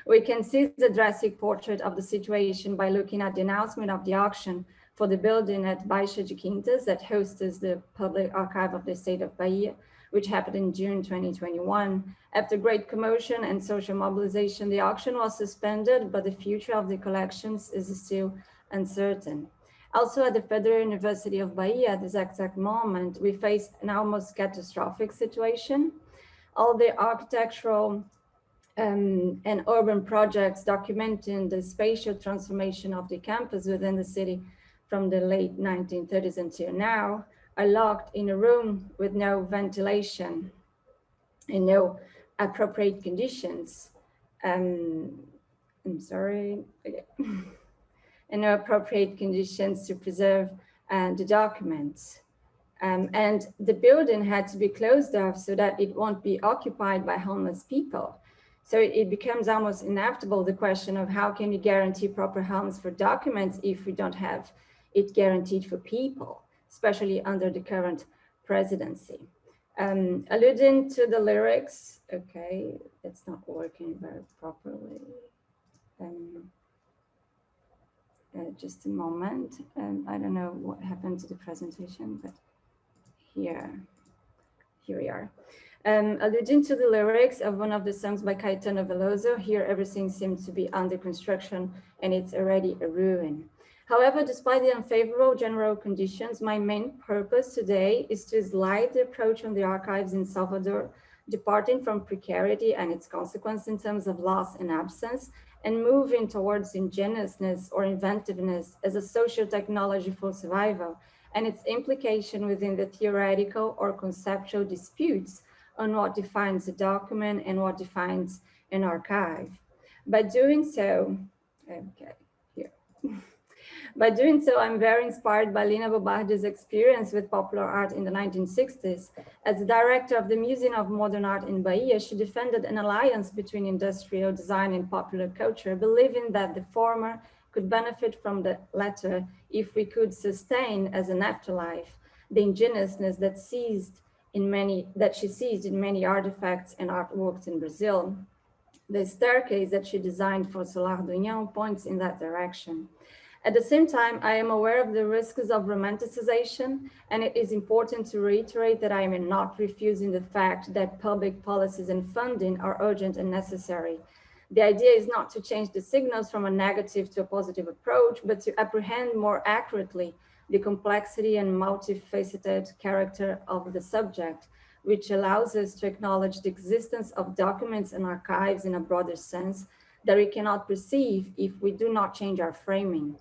we can see the drastic portrait of the situation by looking at the announcement of the auction for the building at Baixa de Quintas that hosts the Public Archive of the State of Bahia, which happened in June 2021. After great commotion and social mobilization, the auction was suspended, but the future of the collections is still uncertain. Also at the Federal University of Bahia, at this exact moment, we face an almost catastrophic situation. All the architectural and urban projects documenting the spatial transformation of the campus within the city from the late 1930s until now are locked in a room with no ventilation and no appropriate conditions. I'm sorry. Okay. And no appropriate conditions to preserve the documents. And the building had to be closed off so that it won't be occupied by homeless people. So it becomes almost inevitable, the question of how can you guarantee proper homes for documents if we don't have it guaranteed for people, especially under the current presidency. Alluding to the lyrics, okay, it's not working very properly. Just a moment. I don't know what happened to the presentation, but here we are. Alluding to the lyrics of one of the songs by Caetano Veloso, here everything seems to be under construction and it's already a ruin. However, despite the unfavorable general conditions, my main purpose today is to slide the approach on the archives in Salvador, departing from precarity and its consequence in terms of loss and absence, and moving towards ingenuousness or inventiveness as a social technology for survival, and its implication within the theoretical or conceptual disputes on what defines a document and what defines an archive. By doing so, By doing so, I'm very inspired by Lina Bobardi's experience with popular art in the 1960s. As the director of the Museum of Modern Art in Bahia, she defended an alliance between industrial design and popular culture, believing that the former could benefit from the latter if we could sustain as an afterlife the ingenuousness that she seized in many artifacts and artworks in Brazil. The staircase that she designed for Solar do União points in that direction. At the same time, I am aware of the risks of romanticization, and it is important to reiterate that I am not refusing the fact that public policies and funding are urgent and necessary. The idea is not to change the signals from a negative to a positive approach, but to apprehend more accurately the complexity and multifaceted character of the subject, which allows us to acknowledge the existence of documents and archives in a broader sense that we cannot perceive if we do not change our framing.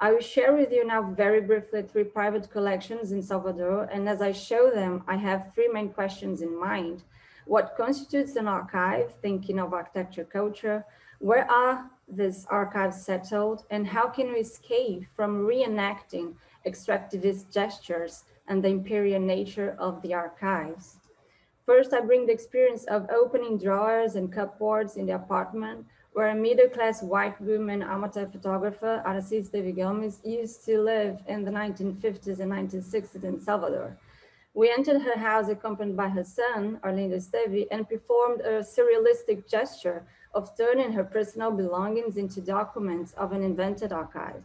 I will share with you now very briefly 3 private collections in Salvador, and as I show them, I have 3 main questions in mind. What constitutes an archive, thinking of architecture culture? Where are these archives settled? And how can we escape from reenacting extractivist gestures and the imperial nature of the archives? First, I bring the experience of opening drawers and cupboards in the apartment where a middle-class white woman amateur photographer, Aracis de Gomes, used to live in the 1950s and 1960s in Salvador. We entered her house accompanied by her son, Arlindo Esteve, and performed a surrealistic gesture of turning her personal belongings into documents of an invented archive.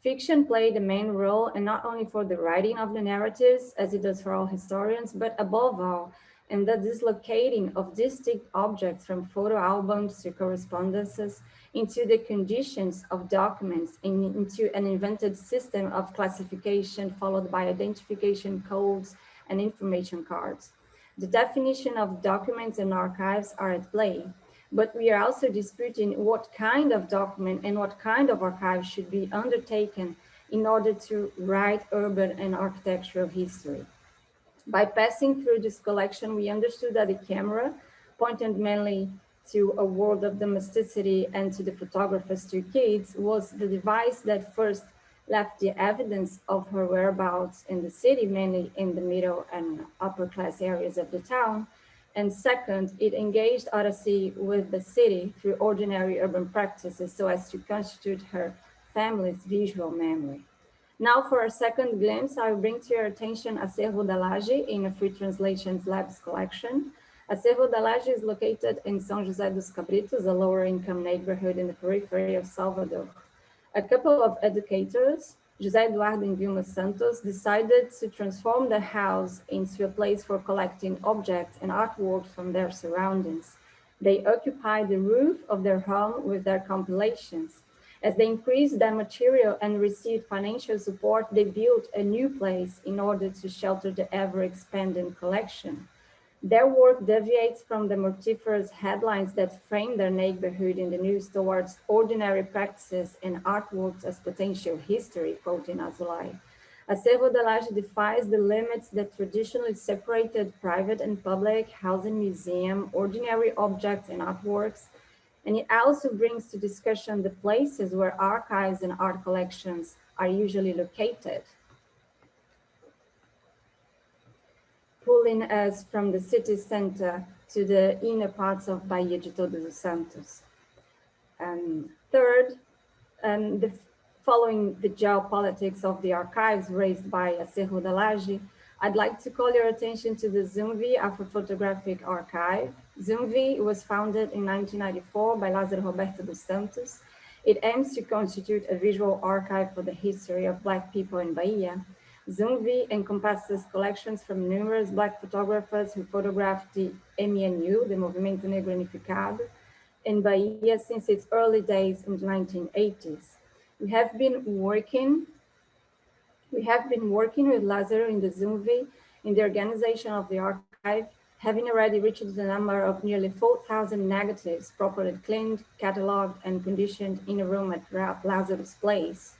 Fiction played a main role, and not only for the writing of the narratives, as it does for all historians, but above all, in the dislocating of distinct objects from photo albums to correspondences into the conditions of documents and into an invented system of classification followed by identification codes and information cards. The definition of documents and archives are at play, but we are also disputing what kind of document and what kind of archive should be undertaken in order to write urban and architectural history. By passing through this collection, we understood that the camera, pointed mainly to a world of domesticity and to the photographer's two kids, was the device that first left the evidence of her whereabouts in the city, mainly in the middle and upper class areas of the town. And second, it engaged Araci with the city through ordinary urban practices so as to constitute her family's visual memory. Now for our second glimpse, I will bring to your attention Acervo da Laje in a Free Translations Labs collection. Acervo da Laje is located in São José dos Cabritos, a lower income neighborhood in the periphery of Salvador. A couple of educators, José Eduardo and Vilma Santos, decided to transform the house into a place for collecting objects and artworks from their surroundings. They occupied the roof of their home with their compilations. As they increased their material and received financial support, they built a new place in order to shelter the ever-expanding collection. Their work deviates from the mortiferous headlines that frame their neighborhood in the news towards ordinary practices and artworks as potential history, quoting Azulay. Acervo da Laje defies the limits that traditionally separated private and public, house and museum, ordinary objects and artworks, and it also brings to discussion the places where archives and art collections are usually located, pulling us from the city center to the inner parts of Bahia de Todos os Santos. And third, following the geopolitics of the archives raised by Acervo da Laje, I'd like to call your attention to the ZUMVI Afrophotographic Archive. ZUMVI was founded in 1994 by Lázaro Roberto dos Santos. It aims to constitute a visual archive for the history of Black people in Bahia. ZUMVI encompasses collections from numerous Black photographers who photographed the MNU, the Movimento Negro Unificado, in Bahia since its early days in the 1980s. We have been working with Lázaro in the ZUMVI in the organization of the archive, having already reached the number of nearly 4,000 negatives properly cleaned, catalogued, and conditioned in a room at Lázaro's place.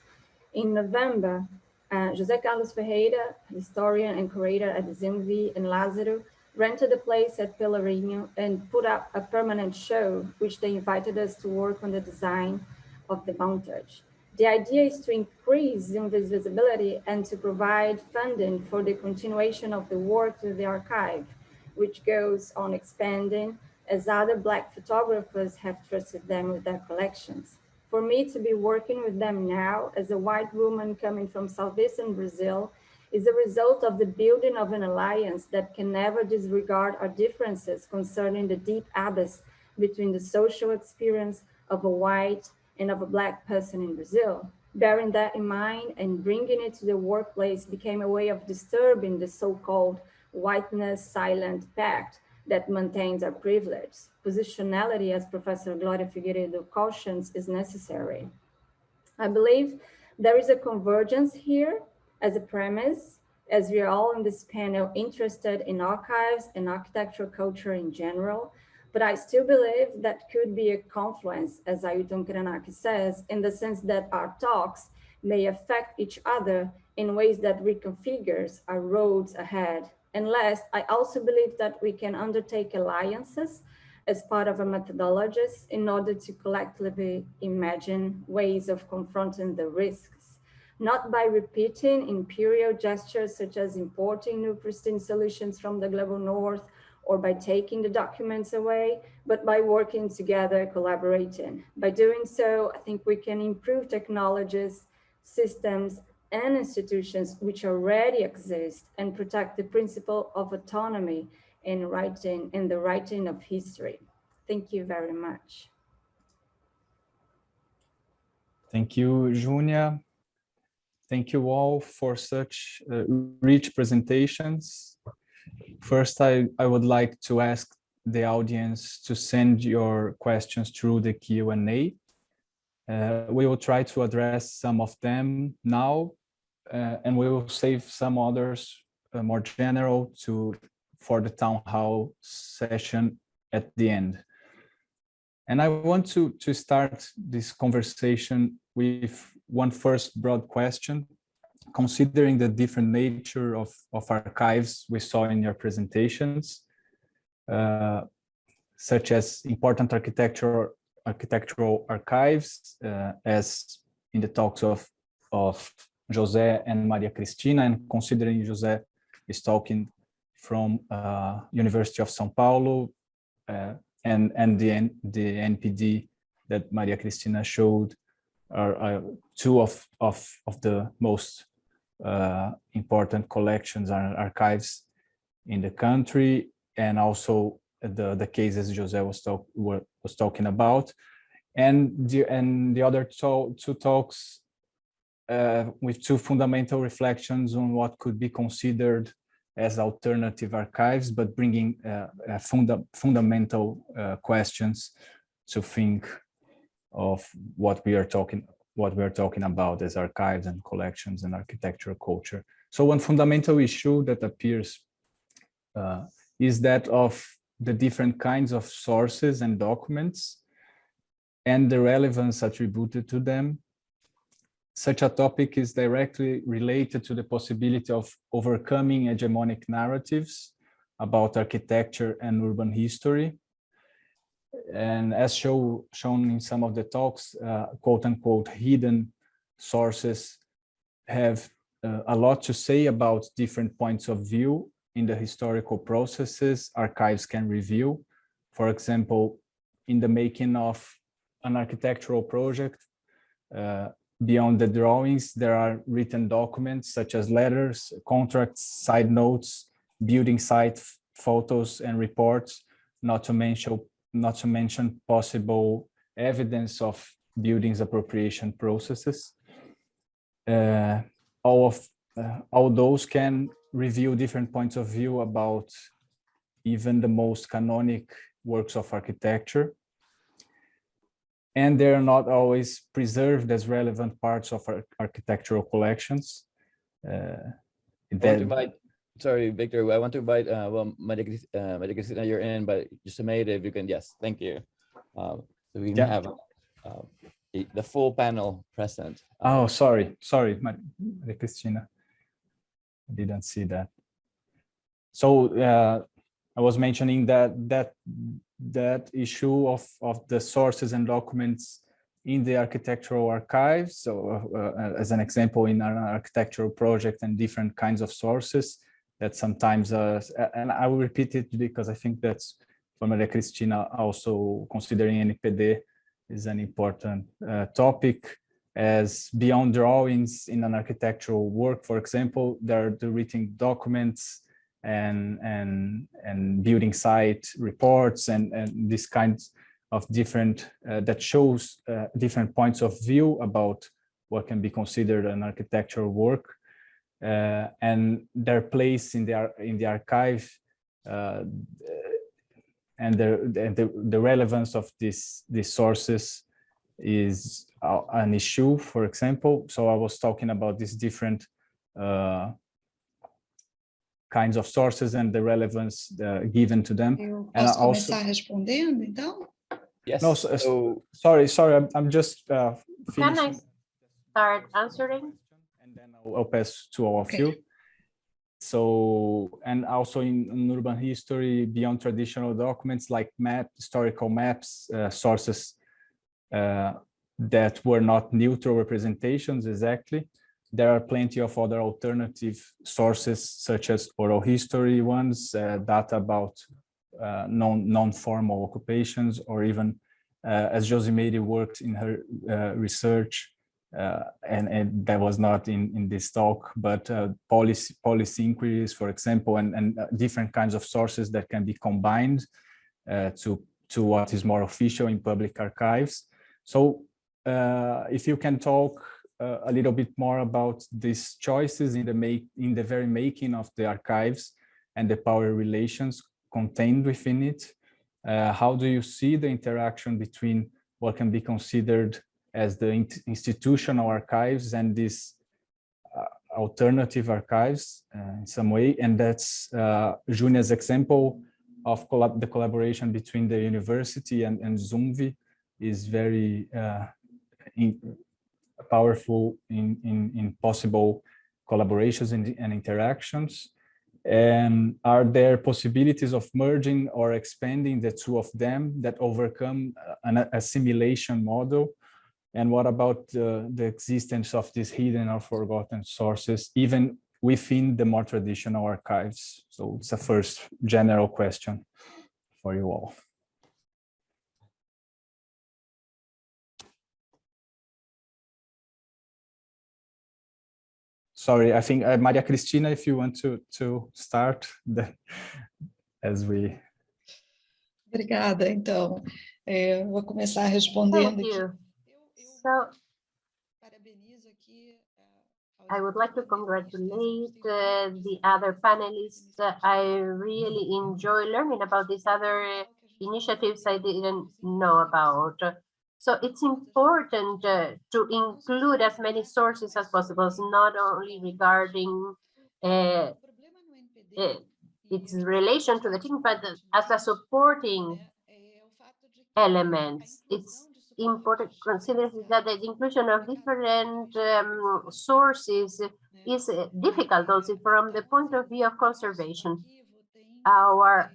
In November, José Carlos Ferreira, historian and curator at the ZUMVI, and Lázaro rented a place at Pelourinho and put up a permanent show, which they invited us to work on the design of the montage. The idea is to increase ZUMVI's visibility and to provide funding for the continuation of the work with the archive, which goes on expanding as other Black photographers have trusted them with their collections. For me to be working with them now as a white woman coming from southeastern Brazil is a result of the building of an alliance that can never disregard our differences concerning the deep abyss between the social experience of a white and of a Black person in Brazil. Bearing that in mind and bringing it to the workplace became a way of disturbing the so-called whiteness silent pact that maintains our privilege. Positionality, as Professor Gloria Figueiredo cautions, is necessary. I believe there is a convergence here as a premise, as we are all in this panel interested in archives and architectural culture in general, but I still believe that could be a confluence, as Ailton Krenak says, in the sense that our talks may affect each other in ways that reconfigures our roads ahead. And last, I also believe that we can undertake alliances as part of a methodologies in order to collectively imagine ways of confronting the risks, not by repeating imperial gestures such as importing new pristine solutions from the global north or by taking the documents away, but by working together, collaborating. By doing so, I think we can improve technologies, systems, and institutions which already exist and protect the principle of autonomy in the writing of history. Thank you very much. Thank you, Junia. Thank you all for such rich presentations. First, I would like to ask the audience to send your questions through the Q&A. We will try to address some of them now, and we will save some others more general for the town hall session at the end. And I want to start this conversation with one first broad question, considering the different nature of archives we saw in your presentations, such as important architectural archives, as in the talks of José and Maria Cristina, and considering José is talking from University of São Paulo, and the NPD that Maria Cristina showed are two of the most important collections and archives in the country, and also the cases José was talking about, and the other two talks with two fundamental reflections on what could be considered as alternative archives, but bringing fundamental questions to think of what we are talking about as archives and collections and architectural culture. So one fundamental issue that appears is that of the different kinds of sources and documents and the relevance attributed to them. Such a topic is directly related to the possibility of overcoming hegemonic narratives about architecture and urban history. And as shown in some of the talks, quote unquote, hidden sources have a lot to say about different points of view in the historical processes archives can reveal. For example, in the making of an architectural project, beyond the drawings, there are written documents such as letters, contracts, side notes, building site photos and reports, not to mention possible evidence of buildings appropriation processes. All those can reveal different points of view about even the most canonic works of architecture. And they're not always preserved as relevant parts of architectural collections. Sorry, Victor, I want to invite, well, Maria Cristina, you're in, but Josemeire, if you can, yes, thank you. So we can have the full panel present. Oh, sorry, Maria Cristina. I didn't see that. So I was mentioning that issue of the sources and documents in the architectural archives. So as an example, in an architectural project and different kinds of sources that sometimes, and I will repeat it because I think that's for Maria Cristina also considering NPD is an important topic, as beyond drawings in an architectural work, for example, there are the written documents and building site reports and these kinds of different that shows different points of view about what can be considered an architectural work, and their place in the archive, and the relevance of these sources is an issue, for example. So I was talking about these different kinds of sources and the relevance given to them. Eu And posso also, começar respondendo, então? Yes. no, sorry, I'm just Can I finishing. start answering? And then I'll pass to all of Okay. you. So, and also in urban history, beyond traditional documents like historical maps, sources that were not neutral representations exactly, there are plenty of other alternative sources, such as oral history ones, data about non-formal occupations, or even as Josemeire worked in her research, and that was not in this talk, but policy inquiries, for example, and different kinds of sources that can be combined to what is more official in public archives. So if you can talk a little bit more about these choices in the very making of the archives and the power relations contained within it. How do you see the interaction between what can be considered as the institutional archives and these alternative archives in some way? And that's Junia's example of the collaboration between the university and ZUMVI is very powerful in possible collaborations and interactions. And are there possibilities of merging or expanding the two of them that overcome an assimilation model? And what about the existence of these hidden or forgotten sources, even within the more traditional archives? So it's a first general question for you all. Sorry, I think Maria Cristina, if you want to start as we. Obrigada. Então, vou começar respondendo. Thank you. So, I would like to congratulate the other panelists. I really enjoy learning about these other initiatives I didn't know about. So it's important to include as many sources as possible, not only regarding its relation to the team, but as a supporting elements. It's important to consider that the inclusion of different sources is difficult also from the point of view of conservation. Our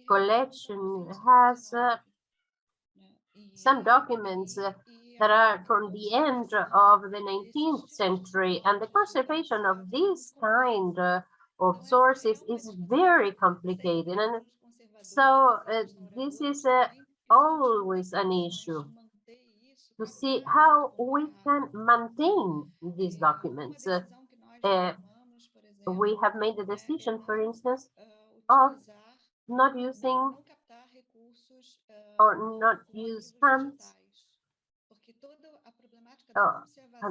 collection has some documents that are from the end of the 19th century, and the conservation of this kind of sources is very complicated. And so this is always an issue to see how we can maintain these documents. We have made the decision, for instance, of not using or not use funds,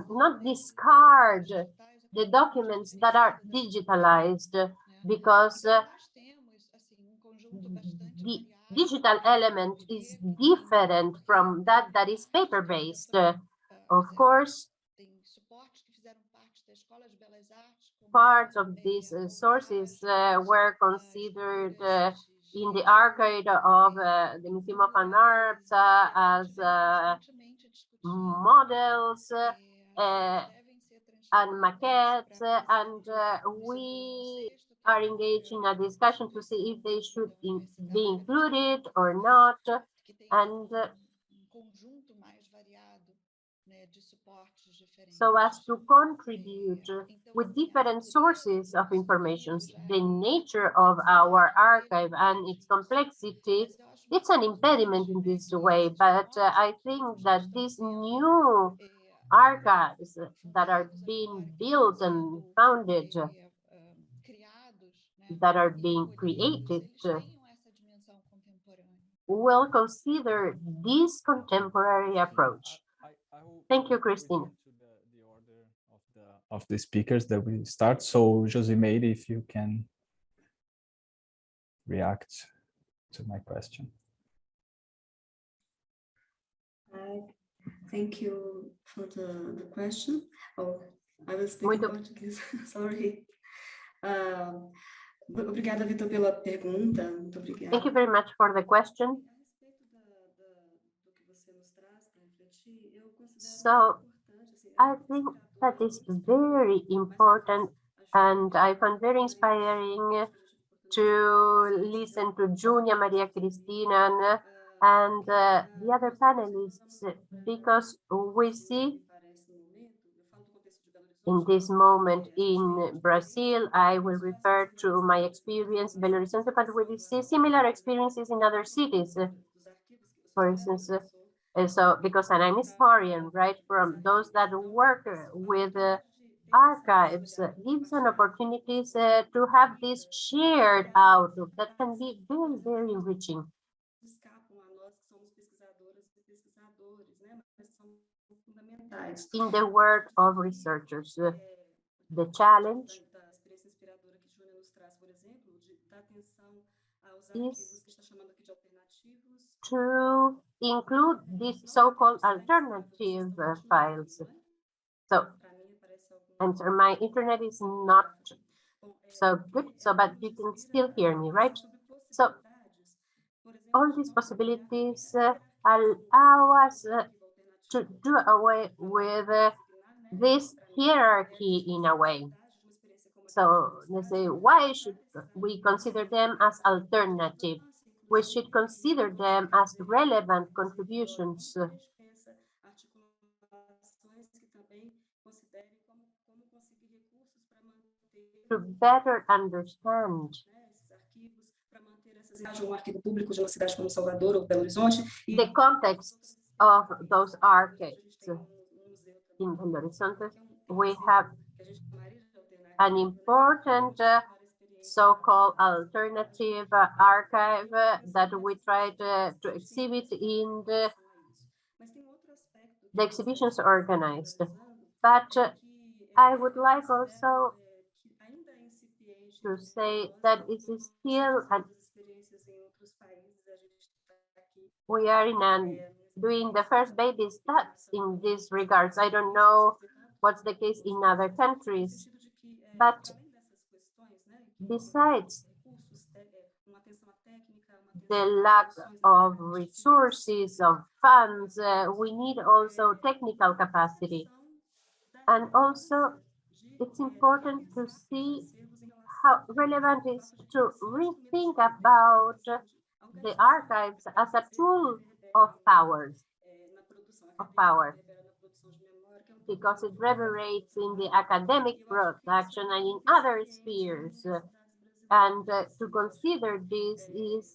not discard the documents that are digitalized, because the digital element is different from that is paper-based. Of course, parts of these sources were considered in the archive of the Museum of Fine Arts as models and maquettes, and we are engaged in a discussion to see if they should be included or not, and so as to contribute with different sources of information. The nature of our archive and its complexity, it's an impediment in this way, but I think that these new archives that are being built and founded, that are being created, will consider this contemporary approach. Thank you, Cristina. The order of the speakers that we start. So Josemeire, if you can react to my question. Thank you for the question. Oh, I will speak in Portuguese. Sorry. Obrigada, Vitor, pela pergunta. Muito obrigada. Thank you very much for the question. So I think that is very important, and I found very inspiring to listen to Junia, Maria Cristina, and the other panelists, because we see In this moment in Brazil, I will refer to my experience in Belo Horizonte, but we see similar experiences in other cities. For instance, so because I'm a historian, right, from those that work with archives, gives an opportunities to have this shared outlook that can be very, very enriching. In the work of researchers, the challenge is to include these so-called alternative files. So, and my internet is not so good, but you can still hear me, right? So, all these possibilities allow us to do away with this hierarchy in a way. So they say, why should we consider them as alternative? We should consider them as relevant contributions to better understand the context of those archives. In Belo Horizonte, we have an important so-called alternative archive that we tried to exhibit in the exhibitions organized. But I would like also to say that it is still we are doing the first baby steps in these regards. I don't know what's the case in other countries, but besides the lack of resources, of funds, we need also technical capacity. And also, it's important to see how relevant it is to rethink about the archives as a tool of power, because it reverberates in the academic production and in other spheres. And to consider this is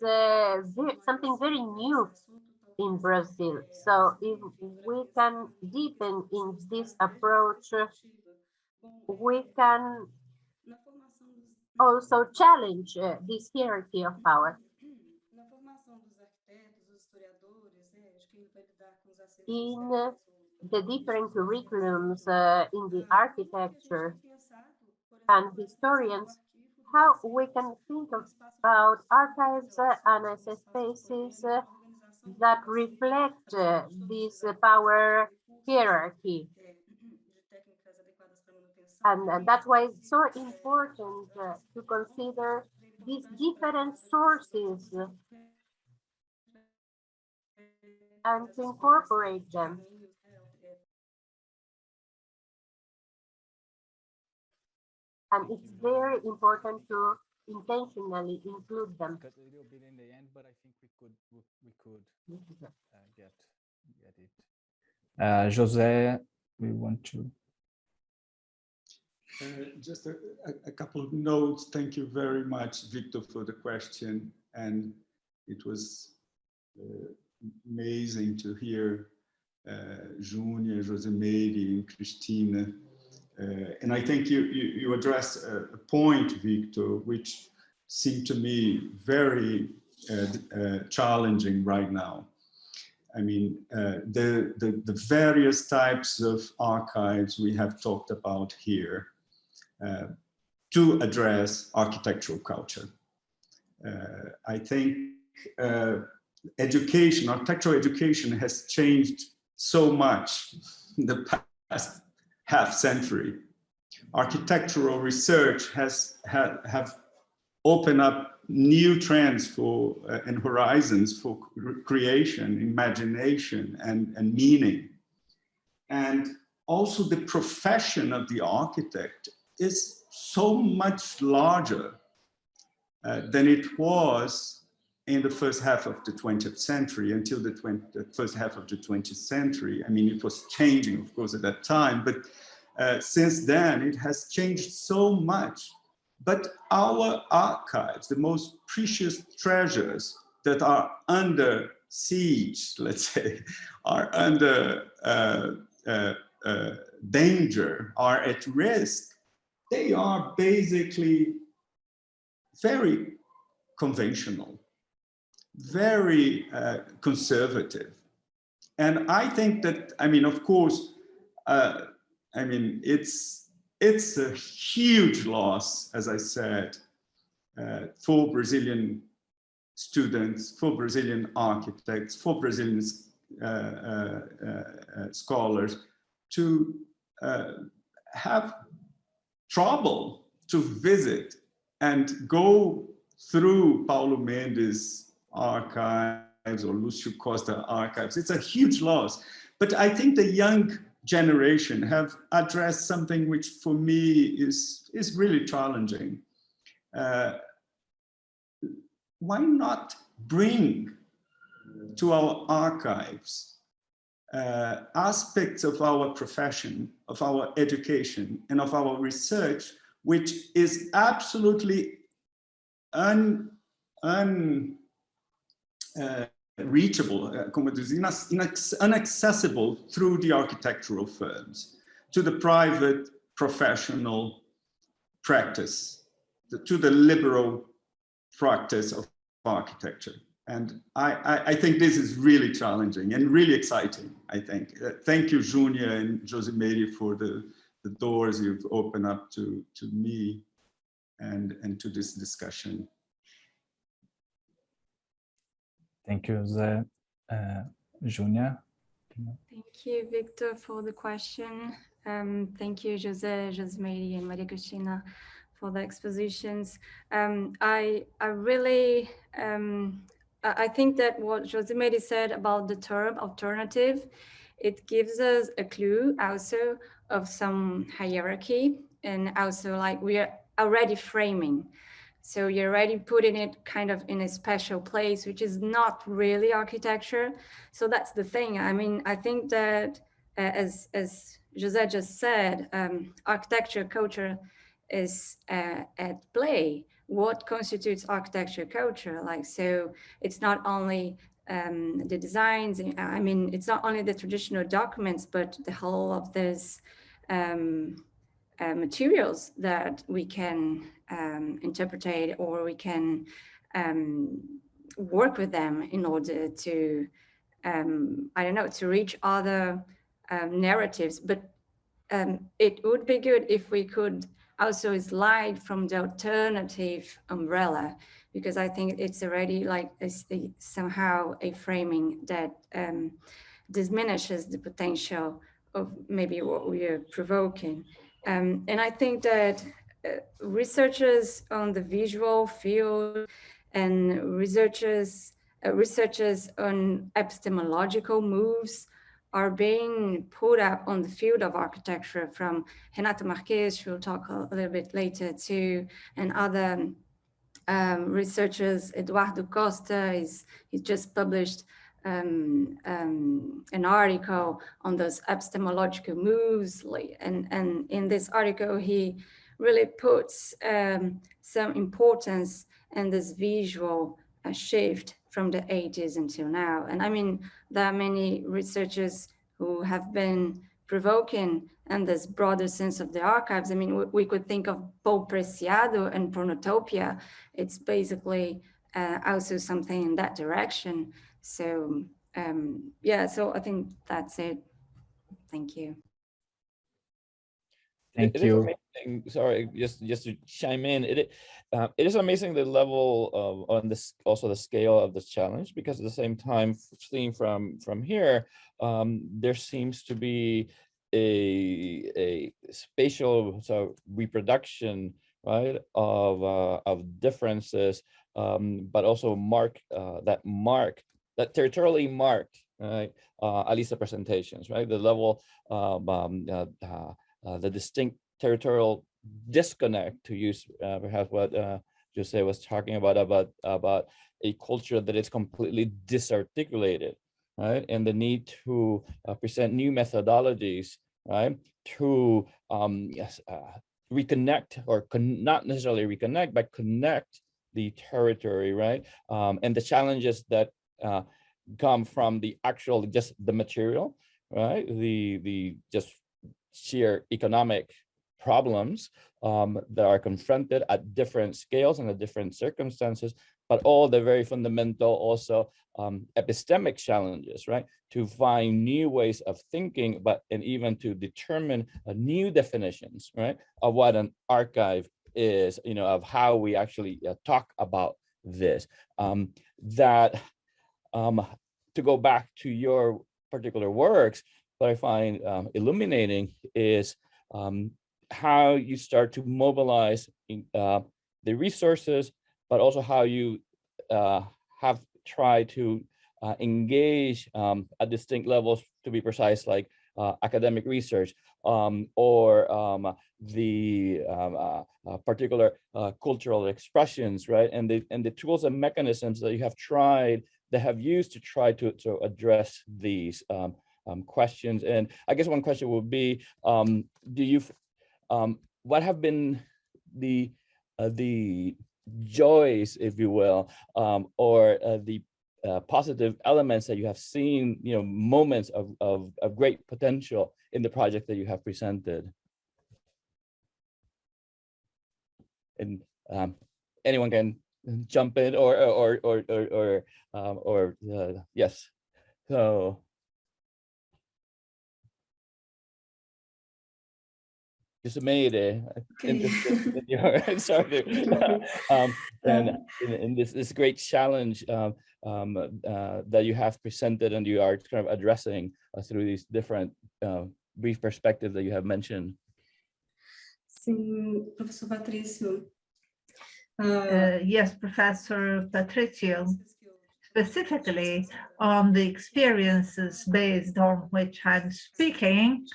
something very new in Brazil. So if we can deepen in this approach, we can also challenge this hierarchy of power. In the different curriculums in the architecture and historians, how we can think about archives and as spaces that reflect this power hierarchy. And that's why it's so important to consider these different sources and to incorporate them. And it's very important to intentionally include them. Cut a little bit in the end, but I think we could get it. José, we want to. Just a couple of notes. Thank you very much, Victor, for the question. And it was amazing to hear Junia, Josemeire, and Cristina. And I think you addressed a point, Victor, which seemed to me very challenging right now. I mean, the various types of archives we have talked about here to address architectural culture. I think architectural education has changed so much in the past half century. Architectural research have opened up new trends for and horizons for creation, imagination, and meaning. And also the profession of the architect is so much larger than it was in the first half of the 20th century until the first half of the 20th century. I mean, it was changing, of course, at that time, but since then, it has changed so much. But our archives, the most precious treasures that are under siege, let's say, are under danger, are at risk, they are basically very conventional, very conservative. And I think that, I mean, of course, I mean, it's a huge loss, as I said, for Brazilian students, for Brazilian architects, for Brazilian scholars to have trouble to visit and go through Paulo Mendes archives or Lúcio Costa archives. It's a huge loss. But I think the young generation have addressed something which for me is really challenging. Why not bring to our archives aspects of our profession, of our education, and of our research, which is absolutely reachable, inaccessible through the architectural firms, to the private professional practice, to the liberal practice of architecture. And I think this is really challenging and really exciting, I think. Thank you, Junia and Josemeire, for the doors you've opened up to me and to this discussion. Thank you, José. Junia? Thank you, Victor, for the question. Thank you, José, Josemeire, and Maria Cristina for the expositions. I really, I think that what Josemeire said about the term alternative, it gives us a clue also of some hierarchy, and also like we are already framing. So you're already putting it kind of in a special place, which is not really architecture. So that's the thing. I mean, I think that as José just said, architecture culture is at play. What constitutes architecture culture? Like, so it's not only the designs, I mean, it's not only the traditional documents, but the whole of this materials that we can interpret, or we can work with them in order to, I don't know, to reach other narratives. But it would be good if we could also slide from the alternative umbrella, because I think it's already like somehow a framing that diminishes the potential of maybe what we are provoking. And I think that researchers on the visual field and researchers on epistemological moves are being put up on the field of architecture, from Renata Marquez, who will talk a little bit later, to and other researchers. Eduardo Costa he's just published an article on those epistemological moves, and in this article he really puts some importance in this visual shift from the 80s until now. And I mean, there are many researchers who have been provoking in this broader sense of the archives. I mean, we could think of Paul Preciado and Pronotopia. It's basically also something in that direction. So yeah, so I think that's it. Thank you. Thank It you. is amazing. Sorry, just to chime in. It is amazing the level of on this, also the scale of this challenge, because at the same time, seeing from here, there seems to be a spatial reproduction, right, of differences, but also that territorially marked, right, at least the presentations, right, the level the distinct territorial disconnect, to use perhaps what José was talking about a culture that is completely disarticulated, right? And the need to present new methodologies, right? To yes, reconnect, or not necessarily reconnect, but connect the territory, right? And the challenges that come from the actual, just the material, right? The just sheer economic problems that are confronted at different scales and at different circumstances, but all the very fundamental also epistemic challenges, right? To find new ways of thinking, and even to determine new definitions, right? Of what an archive is, of how we actually talk about this. To go back to your particular works, what I find illuminating is how you start to mobilize the resources, but also how you have tried to engage at distinct levels, to be precise, like academic research, or the particular cultural expressions, right? And the tools and mechanisms that you have tried, that have used to try to address these questions. And I guess one question would be, what have been the joys, if you will, or the positive elements that you have seen, moments of great potential in the project that you have presented? And anyone can jump in, or yes. So Josemeire, interested in your sorry, and in this great challenge that you have presented and you are kind of addressing through these different brief perspectives that you have mentioned. Sim, Professor Patricio. Yes, Professor Patricio, specifically on the experiences based on which I'm speaking,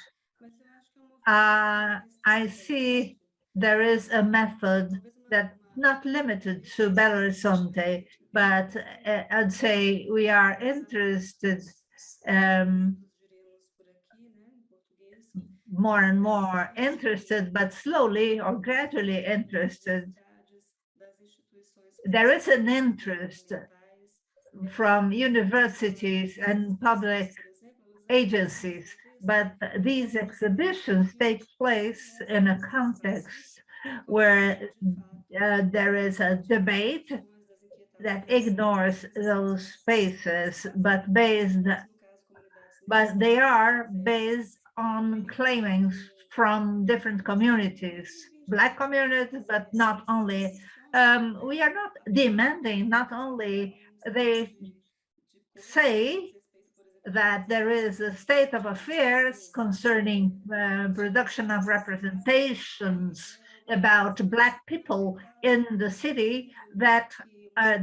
I see there is a method that's not limited to Belo Horizonte, but I'd say we are interested more and more interested, but slowly or gradually interested. There is an interest from universities and public agencies, but these exhibitions take place in a context where there is a debate that ignores those spaces, but they are based on claimings from different communities, Black communities, but not only. We are not demanding, not only they say that there is a state of affairs concerning production of representations about Black people in the city, that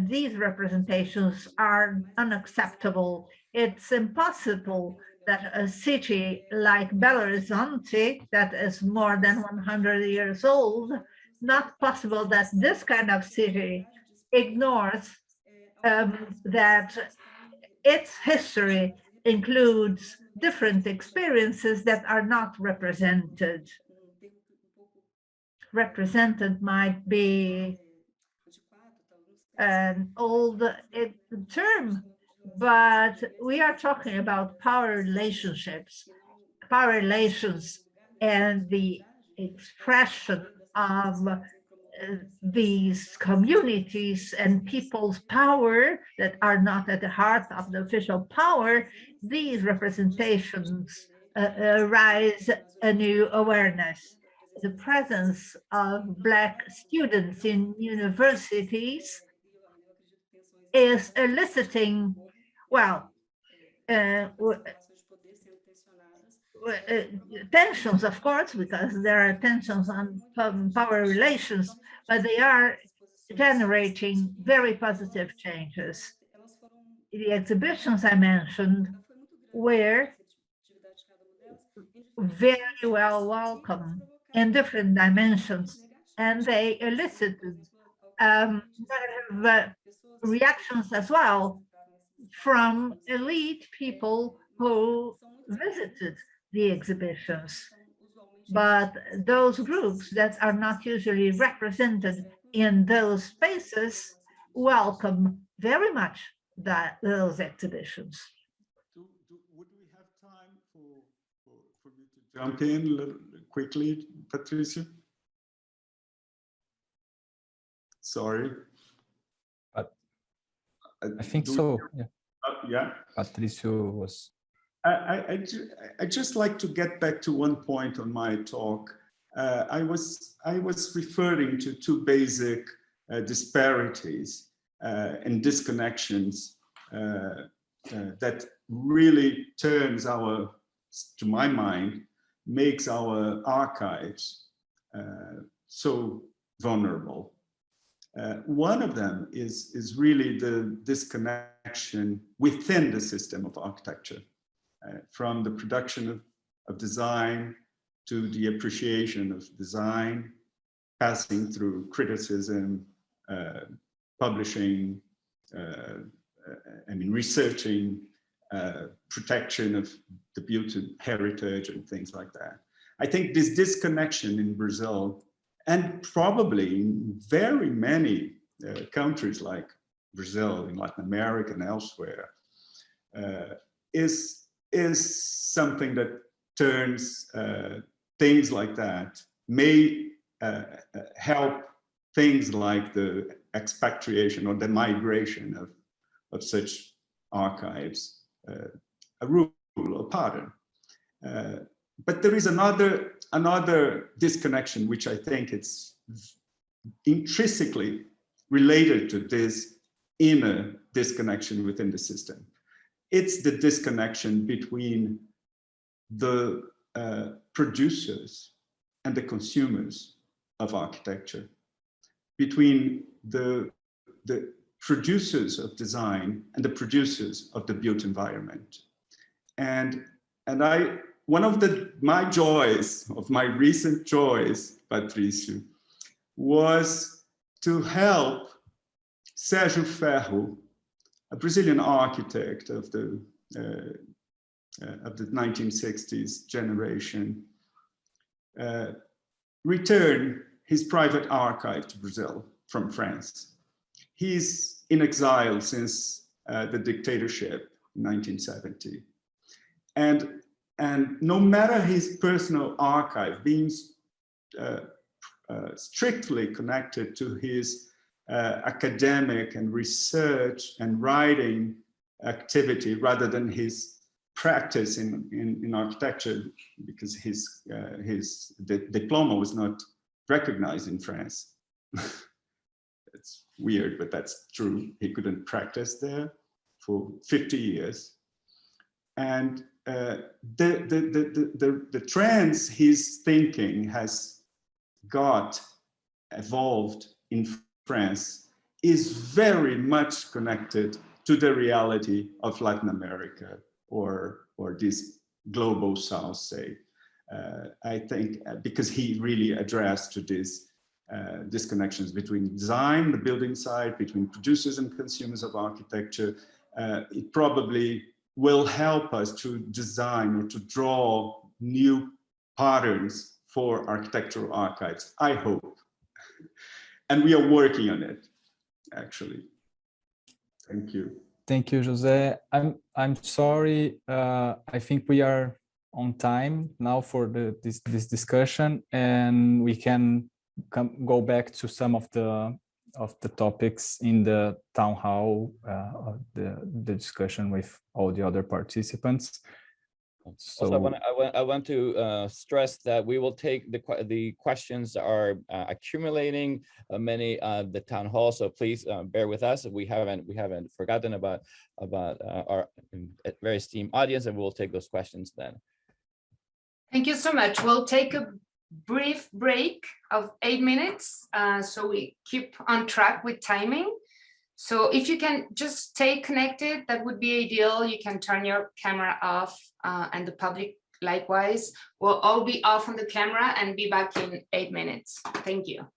these representations are unacceptable. It's impossible that a city like Belo Horizonte, that is more than 100 years old, not possible that this kind of city ignores that its history includes different experiences that are not represented. Represented might be an old term, but we are talking about power relationships, power relations, and the expression of these communities and people's power that are not at the heart of the official power. These representations raise a new awareness. The presence of Black students in universities is eliciting, well, tensions, of course, because there are tensions on power relations, but they are generating very positive changes. The exhibitions I mentioned were very well welcome in different dimensions, and they elicited negative reactions as well from elite people who visited the exhibitions. But those groups that are not usually represented in those spaces welcome very much those exhibitions. Would we have time for me to jump in quickly, Patricio? Sorry. I think so. Yeah. Yeah. Patricio was. I just like to get back to one point on my talk. I was referring to two basic disparities and disconnections that really turns to my mind, makes our archives so vulnerable. One of them is really the disconnection within the system of architecture, from the production of design to the appreciation of design, passing through criticism, publishing, researching, protection of the beauty heritage and things like that. I think this disconnection in Brazil, and probably in very many countries like Brazil, in Latin America and elsewhere, is something that turns things like that, may help things like the expatriation or the migration of such archives, a rule, a pattern. But there is another disconnection, which I think it's intrinsically related to this inner disconnection within the system. It's the disconnection between the producers and the consumers of architecture, between the producers of design and the producers of the built environment. And one of my recent joys, Patricio, was to help Sérgio Ferro, a Brazilian architect of the 1960s generation, return his private archive to Brazil from France. He's in exile since the dictatorship in 1970. And no matter his personal archive being strictly connected to his academic and research and writing activity rather than his practice in architecture, because his diploma was not recognized in France. It's weird, but that's true. He couldn't practice there for 50 years. And the trends his thinking has evolved in France is very much connected to the reality of Latin America or this global South, say. I think because he really addressed to these disconnections between design, the building side, between producers and consumers of architecture. It probably will help us to design or to draw new patterns for architectural archives, I hope. And we are working on it, actually. Thank you. Thank you, José. I'm sorry. I think we are on time now for this discussion, and we can go back to some of the topics in the town hall, the discussion with all the other participants. So also, I want to stress that we will take the questions that are accumulating many the town hall. So please bear with us. We haven't forgotten about our very esteemed audience, and we'll take those questions then. Thank you so much. We'll take a brief break of 8 minutes, so we keep on track with timing. So if you can just stay connected, that would be ideal. You can turn your camera off, and the public likewise. We'll all be off on the camera and be back in 8 minutes. Thank you.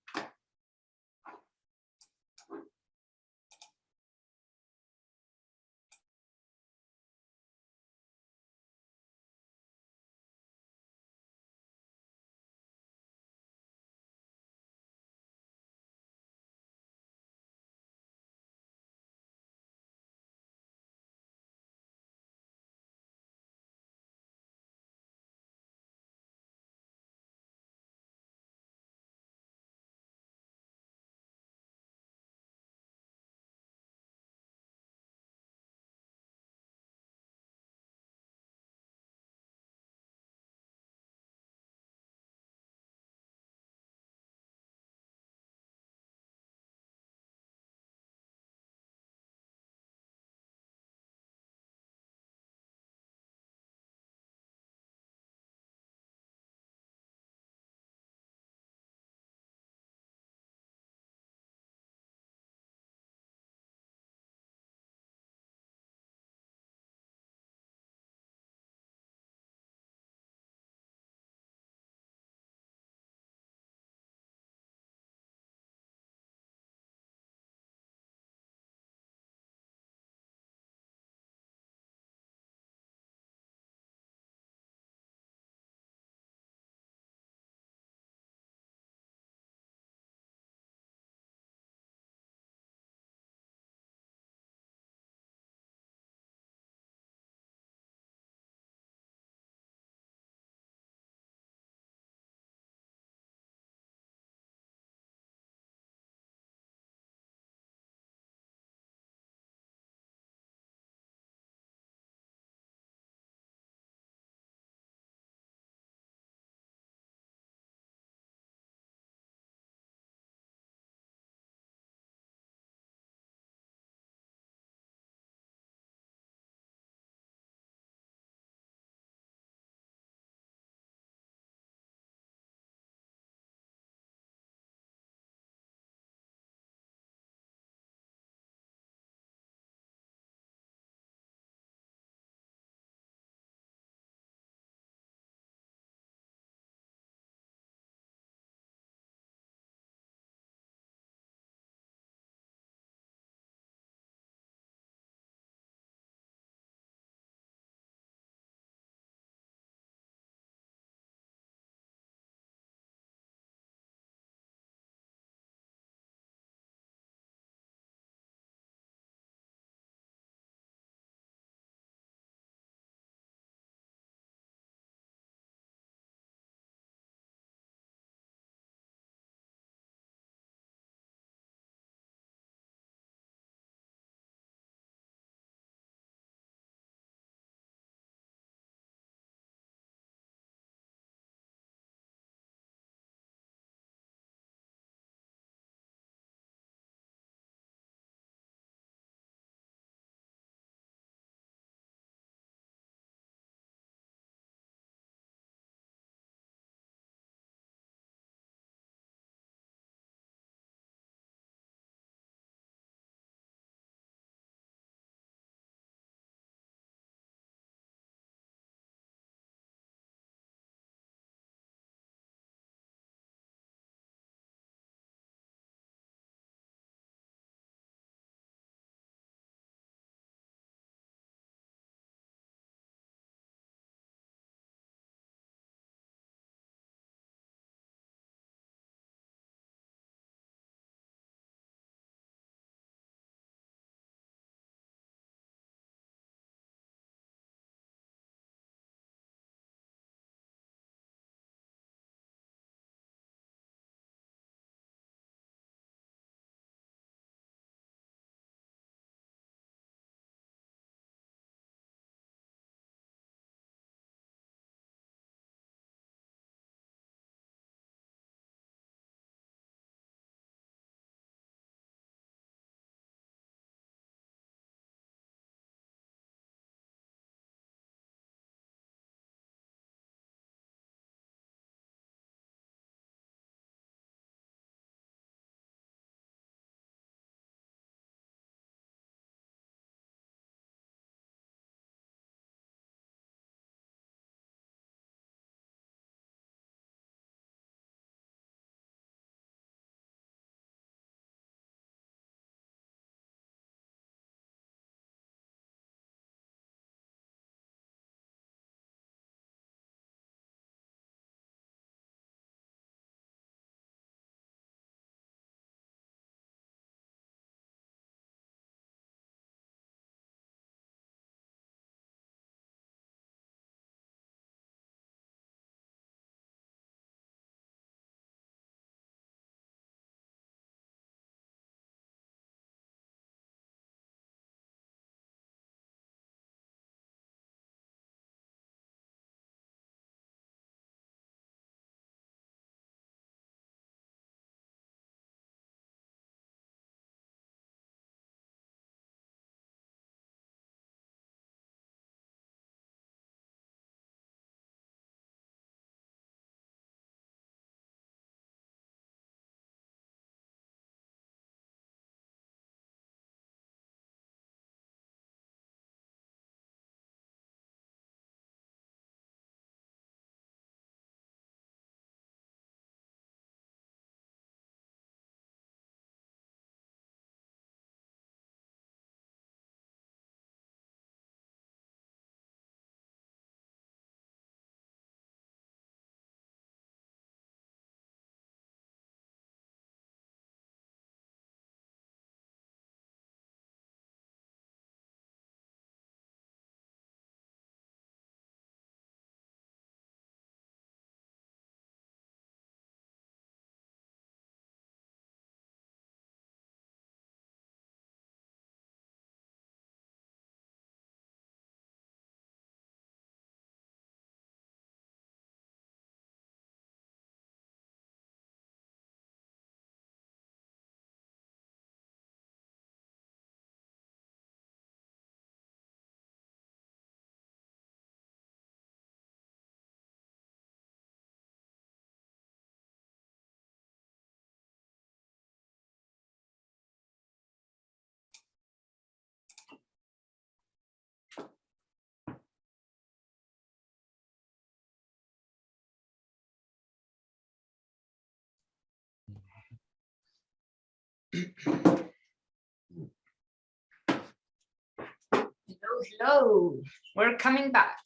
Hello, we're coming back.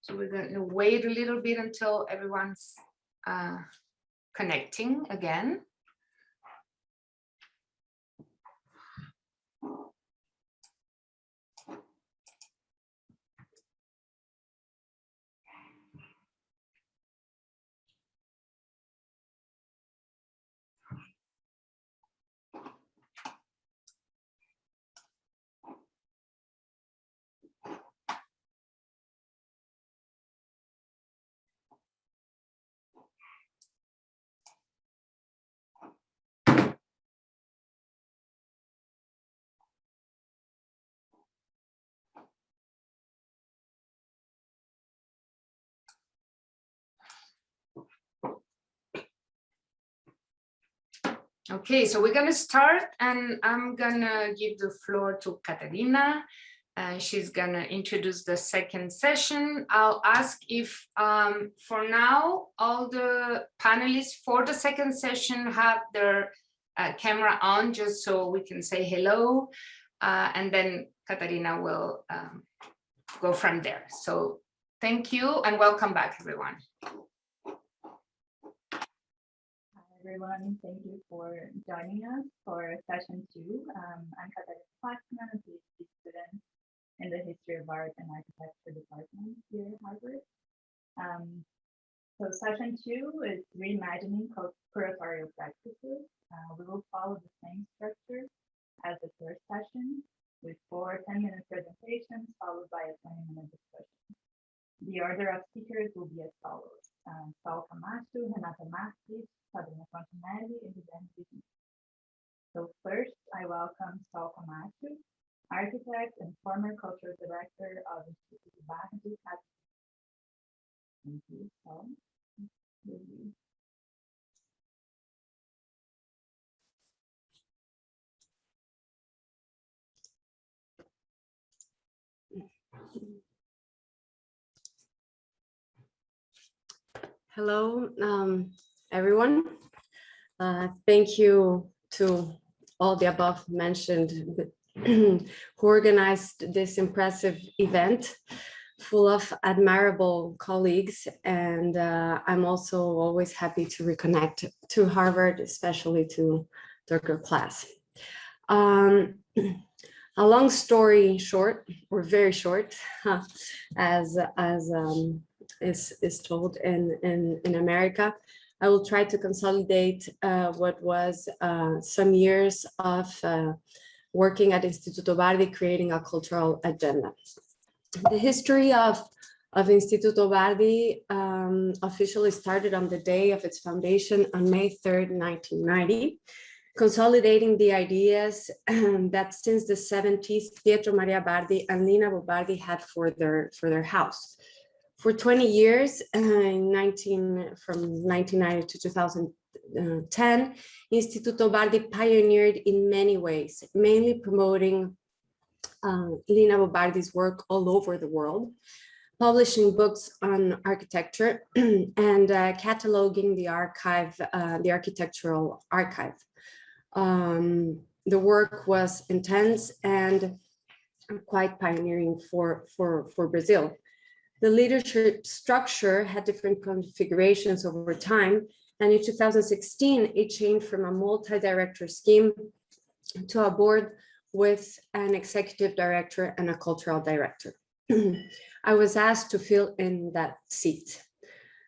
So we're going to wait a little bit until everyone's connecting again. Okay, so we're gonna start, and I'm gonna give the floor to Catarina. She's gonna introduce the second session. I'll ask if for now, all the panelists for the second session have their camera on, just so we can say hello. And then Catarina will go from there. So thank you and welcome back, everyone. Everyone, thank you for joining us for session 2. I'm Catarina Flaksman, a PhD student in the History of Art and Architecture department here at Harvard. So session 2 is reimagining curatorial practices. We will follow the same structure as the first session, with 4 10-minute presentations followed by a 20-minute discussion. The order of speakers will be as follows: Camacho, Renata, Sabrina, Fontenele, and Guilherme. So first, I welcome Camacho, architect and former cultural director of Instituto Bardi. Thank you, Saul. Hello, everyone. Thank you to all the above mentioned who organized this impressive event full of admirable colleagues. And I'm also always happy to reconnect to Harvard, especially to Dr. class. A long story short, or very short, as is told in America, I will try to consolidate what was some years of working at Instituto Bardi, creating a cultural agenda. The history of Instituto Bardi officially started on the day of its foundation on May 3rd, 1990, consolidating the ideas that since the 70s, Pietro Maria Bardi and Lina Bardi had for their house. For 20 years, from 1990 to 2010, Instituto Bardi pioneered in many ways, mainly promoting Lina Bardi's work all over the world, publishing books on architecture and cataloging the archive, the architectural archive. The work was intense and quite pioneering for Brazil. The leadership structure had different configurations over time, and in 2016, it changed from a multi-director scheme to a board with an executive director and a cultural director. I was asked to fill in that seat.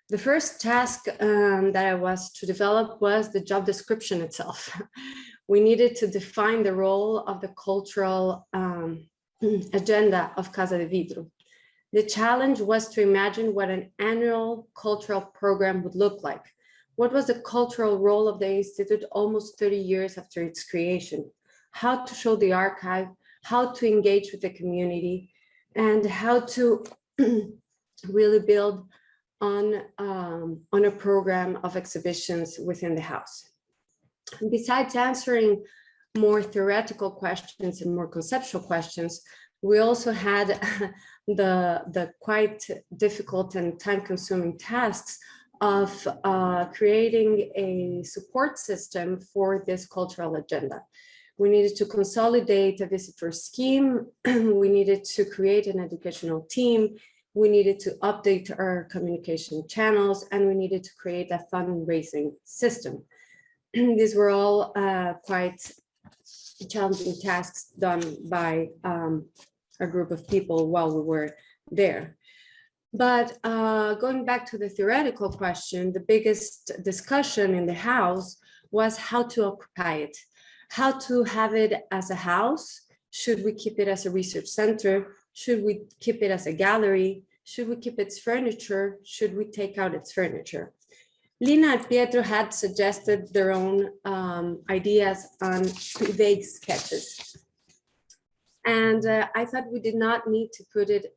The first task that I was to develop was the job description itself. We needed to define the role of the cultural agenda of Casa de Vidro. The challenge was to imagine what an annual cultural program would look like. What was the cultural role of the Institute almost 30 years after its creation? How to show the archive, how to engage with the community, and how to really build on a program of exhibitions within the house. And besides answering more theoretical questions and more conceptual questions, we also had the quite difficult and time-consuming tasks of creating a support system for this cultural agenda. We needed to consolidate a visitor scheme. We needed to create an educational team. We needed to update our communication channels, and we needed to create a fundraising system. These were all quite challenging tasks done by a group of people while we were there. But going back to the theoretical question, the biggest discussion in the house was how to occupy it, how to have it as a house. Should we keep it as a research center? Should we keep it as a gallery? Should we keep its furniture? Should we take out its furniture? Lina and Pietro had suggested their own ideas on vague sketches. And I thought we did not need to put it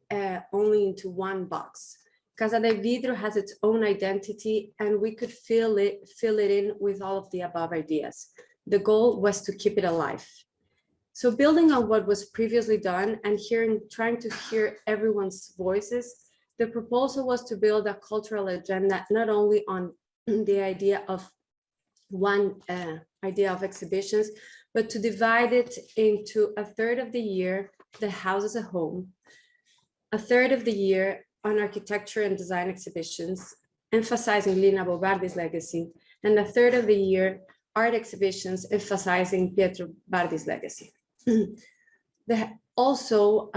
only into one box. Casa de Vidro has its own identity, and we could fill it in with all of the above ideas. The goal was to keep it alive. So building on what was previously done and trying to hear everyone's voices, the proposal was to build a cultural agenda, not only on the idea of one idea of exhibitions, but to divide it into a third of the year, the house as a home, a third of the year on architecture and design exhibitions, emphasizing Lina Bardi's legacy, and a third of the year, art exhibitions emphasizing Pietro Bardi's legacy. Also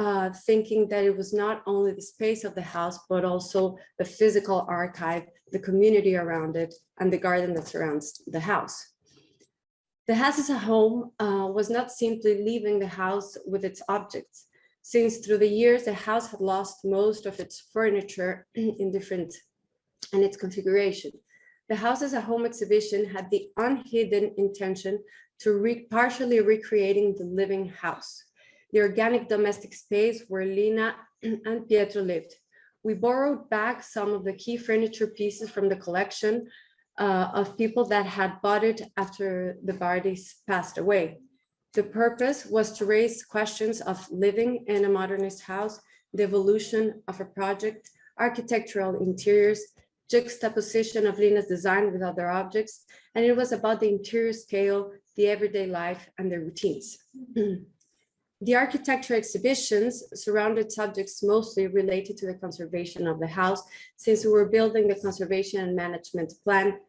thinking that it was not only the space of the house, but also the physical archive, the community around it, and the garden that surrounds the house. The house as a home was not simply leaving the house with its objects, since through the years, the house had lost most of its furniture and its configuration. The house as a home exhibition had the unhidden intention to partially recreating the living house, the organic domestic space where Lina and Pietro lived. We borrowed back some of the key furniture pieces from the collection of people that had bought it after the Bardis passed away. The purpose was to raise questions of living in a modernist house, the evolution of a project, architectural interiors, juxtaposition of Lina's design with other objects, and it was about the interior scale, the everyday life, and the routines. The architecture exhibitions surrounded subjects mostly related to the conservation of the house, since we were building the conservation and management plan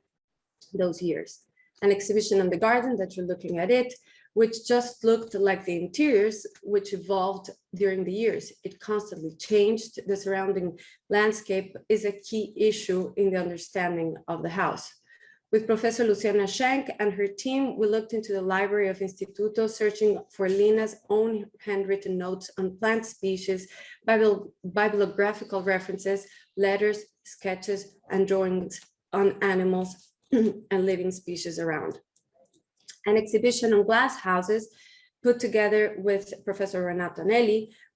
those years. An exhibition on the garden that you're looking at it, which just looked like the interiors, which evolved during the years. It constantly changed. The surrounding landscape is a key issue in the understanding of the house. With Professor Luciana Schenk and her team, we looked into the library of Instituto, searching for Lina's own handwritten notes on plant species, bibliographical references, letters, sketches, and drawings on animals and living species around. An exhibition on glass houses put together with Professor Renata,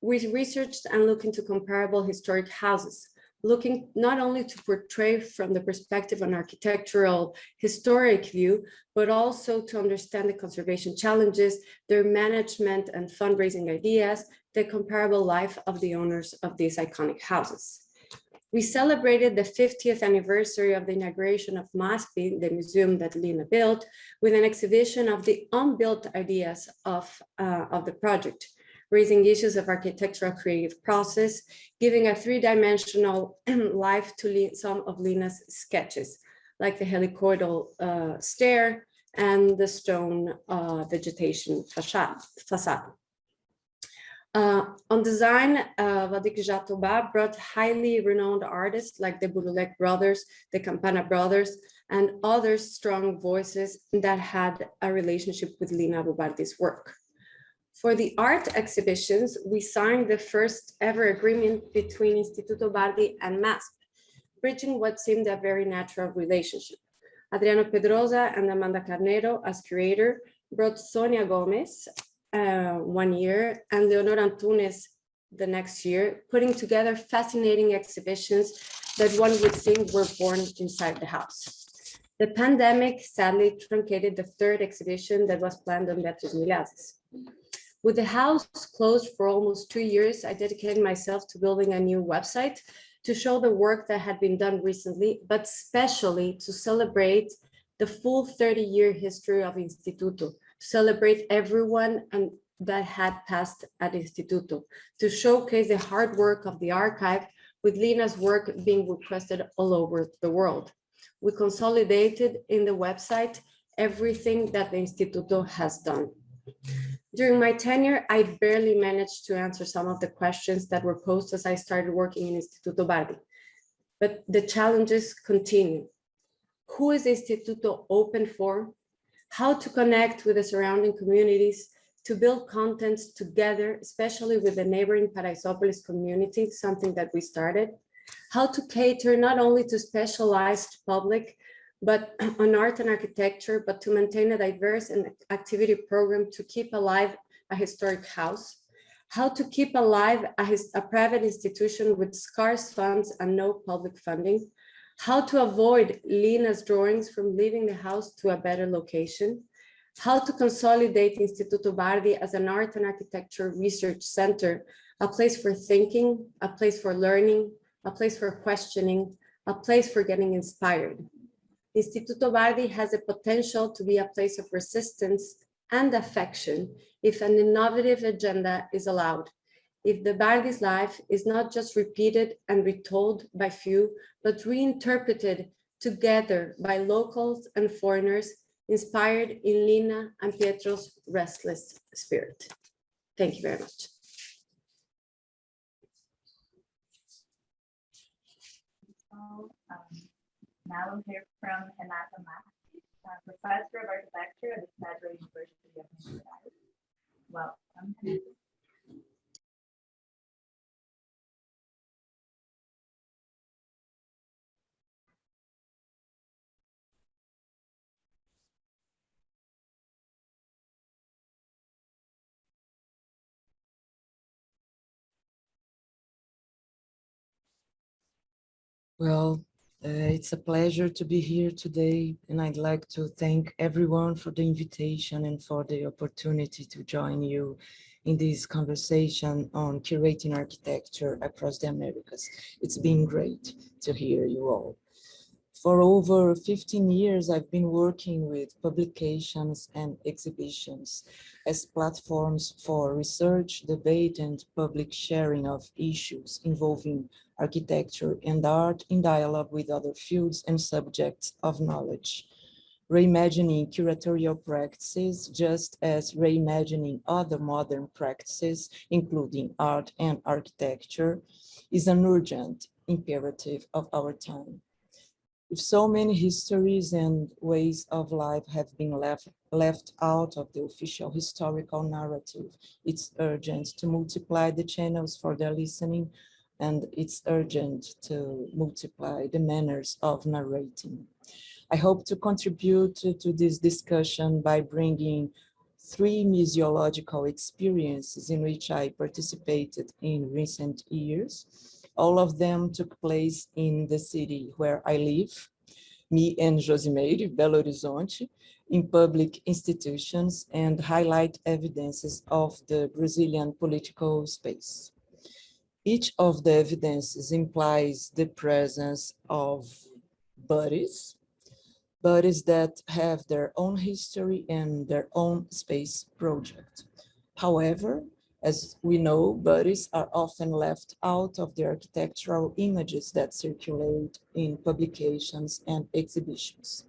we researched and looked into comparable historic houses, looking not only to portray from the perspective of an architectural historic view, but also to understand the conservation challenges, their management and fundraising ideas, the comparable life of the owners of these iconic houses. We celebrated the 50th anniversary of the inauguration of MASPI, the museum that Lina built, with an exhibition of the unbuilt ideas of the project, raising issues of architectural creative process, giving a three-dimensional life to some of Lina's sketches, like the helicoidal stair and the stone vegetation facade. On design, Vadik Jatoba brought highly renowned artists like the Burulek brothers, the Campana brothers, and other strong voices that had a relationship with Lina Bardi's work. For the art exhibitions, we signed the first ever agreement between Instituto Bardi and MASP, bridging what seemed a very natural relationship. Adriano Pedrosa and Amanda Carneiro as curator brought Sonia Gomez, 1 year, and Leonor Antunes the next year, putting together fascinating exhibitions that one would think were born inside the house. The pandemic sadly truncated the third exhibition that was planned on Beatriz Milhazes. With the house closed for almost 2 years, I dedicated myself to building a new website to show the work that had been done recently, but especially to celebrate the full 30-year history of Instituto, to celebrate everyone and that had passed at Instituto, to showcase the hard work of the archive, with Lina's work being requested all over the world. We consolidated in the website everything that the Instituto has done. During my tenure, I barely managed to answer some of the questions that were posed as I started working in Instituto Bardi, but the challenges continue. Who is Instituto open for? How to connect with the surrounding communities, to build contents together, especially with the neighboring Paraisópolis community, something that we started. How to cater not only to specialized public, but on art and architecture, but to maintain a diverse and activity program to keep alive a historic house. How to keep alive a private institution with scarce funds and no public funding. How to avoid Lina's drawings from leaving the house to a better location. How to consolidate Instituto Bardi as an art and architecture research center, a place for thinking, a place for learning, a place for questioning, a place for getting inspired. Instituto Bardi has a potential to be a place of resistance and affection if an innovative agenda is allowed. If the Bardi's life is not just repeated and retold by few, but reinterpreted together by locals and foreigners, inspired in Lina and Pietro's restless spirit. Thank you very much. So, now we'll hear from Renata, professor of architecture at the Federal University of Minas. Welcome. Well, it's a pleasure to be here today, and I'd like to thank everyone for the invitation and for the opportunity to join you in this conversation on curating architecture across the Americas. It's been great to hear you all. For over 15 years, I've been working with publications and exhibitions as platforms for research, debate, and public sharing of issues involving architecture and art in dialogue with other fields and subjects of knowledge. Reimagining curatorial practices, just as reimagining other modern practices, including art and architecture, is an urgent imperative of our time. If so many histories and ways of life have been left out of the official historical narrative, it's urgent to multiply the channels for their listening, and it's urgent to multiply the manners of narrating. I hope to contribute to this discussion by bringing 3 museological experiences in which I participated in recent years. All of them took place in the city where I live, me and Josemeire, Belo Horizonte, in public institutions, and highlight evidences of the Brazilian political space. Each of the evidences implies the presence of bodies that have their own history and their own space project. However, as we know, bodies are often left out of the architectural images that circulate in publications and exhibitions.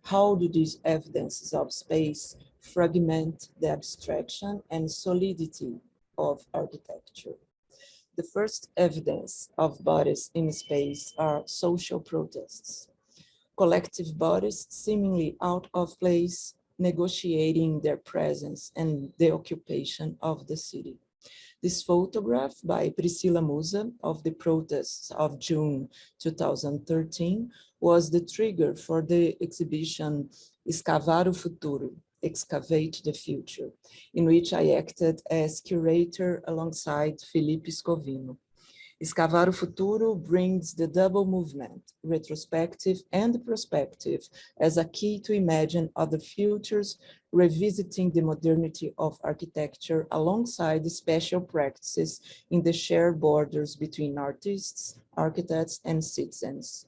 How do these evidences of space fragment the abstraction and solidity of architecture? The first evidence of bodies in space are social protests. Collective bodies seemingly out of place, negotiating their presence and the occupation of the city. This photograph by Priscila Musa of the protests of June 2013 was the trigger for the exhibition Escavar o Futuro, Excavate the Future, in which I acted as curator alongside Felipe Scovino. Escavar o Futuro brings the double movement, retrospective and prospective, as a key to imagine other futures, revisiting the modernity of architecture alongside the special practices in the shared borders between artists, architects, and citizens.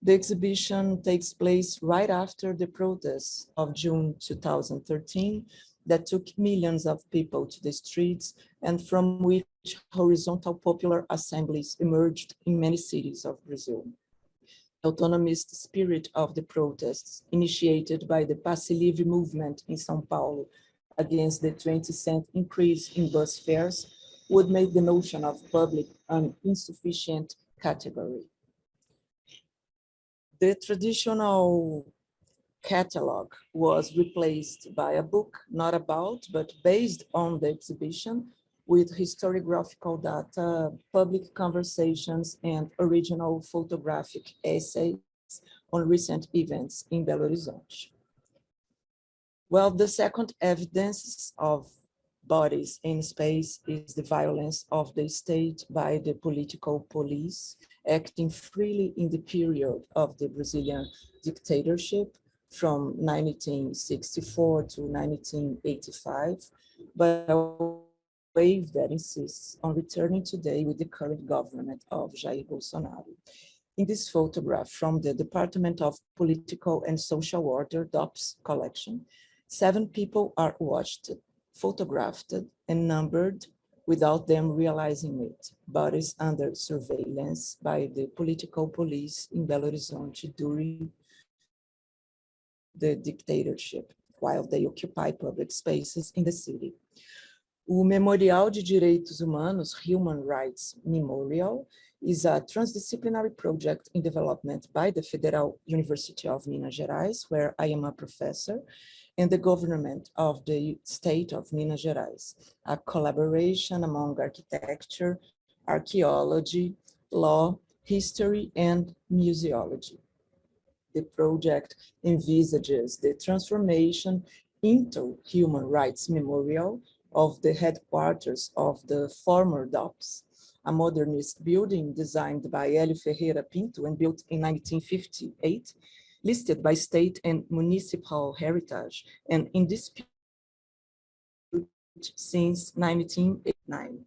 The exhibition takes place right after the protests of June 2013 that took millions of people to the streets and from which horizontal popular assemblies emerged in many cities of Brazil. The autonomist spirit of the protests, initiated by the Passe Livre movement in São Paulo against the 20-cent increase in bus fares, would make the notion of public an insufficient category. The traditional catalog was replaced by a book not about, but based on the exhibition, with historiographical data, public conversations, and original photographic essays on recent events in Belo Horizonte. Well, the second evidence of bodies in space is the violence of the state by the political police, acting freely in the period of the Brazilian dictatorship from 1964 to 1985, but a wave that insists on returning today with the current government of Jair Bolsonaro. In this photograph from the Department of Political and Social Order, DOPS collection, 7 people are watched, photographed, and numbered without them realizing it, bodies under surveillance by the political police in Belo Horizonte during the dictatorship, while they occupy public spaces in the city. O Memorial de Direitos Humanos, Human Rights Memorial, is a transdisciplinary project in development by the Federal University of Minas Gerais, where I am a professor, and the government of the state of Minas Gerais, a collaboration among architecture, archaeology, law, history, and museology. The project envisages the transformation into Human Rights Memorial of the headquarters of the former DOPS, a modernist building designed by Hélio Ferreira Pinto and built in 1958, listed by state and municipal heritage, and in dispute since 1989.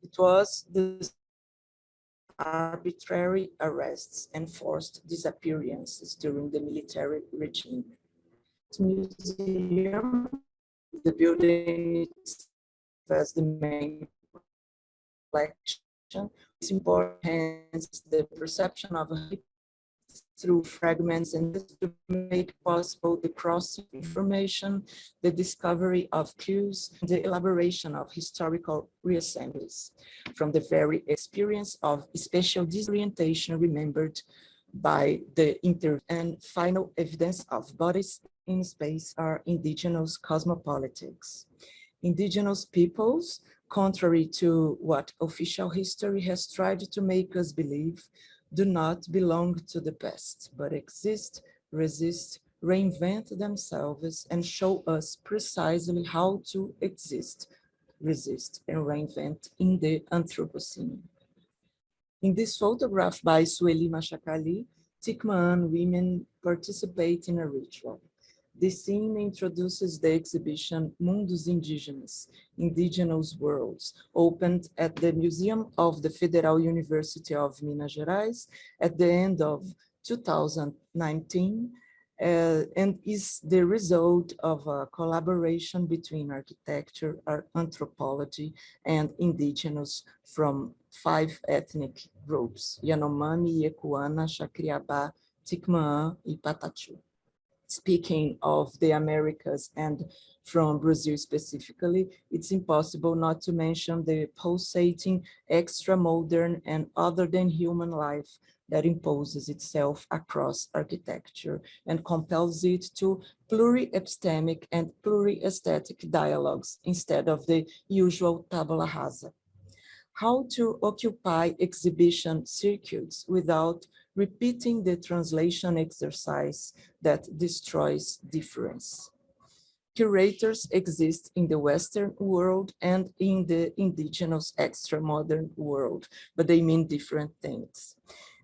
It was the arbitrary arrests and forced disappearances during the military regime. Museum, the building as the main collection, it's important the perception of a through fragments and to make possible the crossing information, the discovery of clues, and the elaboration of historical reassemblies from the very experience of spatial disorientation remembered by the and final evidence of bodies in space are indigenous cosmopolitics. Indigenous peoples, contrary to what official history has tried to make us believe, do not belong to the past, but exist, resist, reinvent themselves, and show us precisely how to exist, resist, and reinvent in the Anthropocene. In this photograph by Sueli Machacali, Tikmaan women participate in a ritual. This scene introduces the exhibition Mundos Indígenas, Indigenous Worlds, opened at the Museum of the Federal University of Minas Gerais at the end of 2019, and is the result of a collaboration between architecture, anthropology, and indigenous from 5 ethnic groups, Yanomami, Yekuana, Chacriabá, Tikmaan, and Patachu. Speaking of the Americas and from Brazil specifically, it's impossible not to mention the pulsating, extra-modern and other-than-human life that imposes itself across architecture and compels it to pluri-epistemic and pluri-aesthetic dialogues instead of the usual tabula rasa. How to occupy exhibition circuits without repeating the translation exercise that destroys difference. Curators exist in the Western world and in the indigenous extra-modern world, but they mean different things.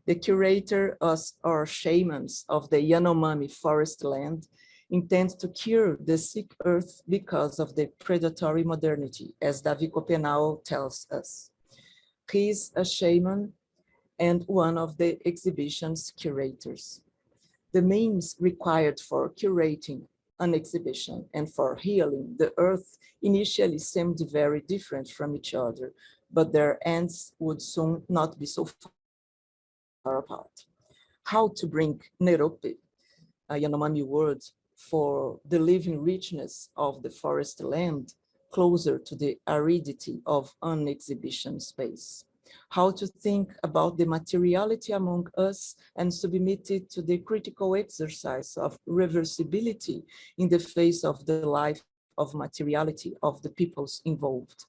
The curator or shamans of the Yanomami forest land intend to cure the sick earth because of the predatory modernity, as Davi Copenau tells us. He is a shaman and one of the exhibition's curators. The means required for curating an exhibition and for healing the earth initially seemed very different from each other, but their ends would soon not be so far apart. How to bring Nerope, a Yanomami word for the living richness of the forest land, closer to the aridity of an exhibition space. How to think about the materiality among us and submit it to the critical exercise of reversibility in the face of the life of materiality of the peoples involved.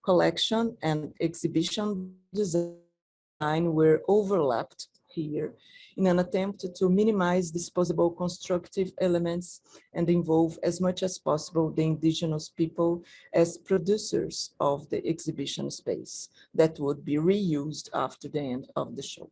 Collection and exhibition design were overlapped here in an attempt to minimize disposable constructive elements and involve as much as possible the indigenous people as producers of the exhibition space that would be reused after the end of the show.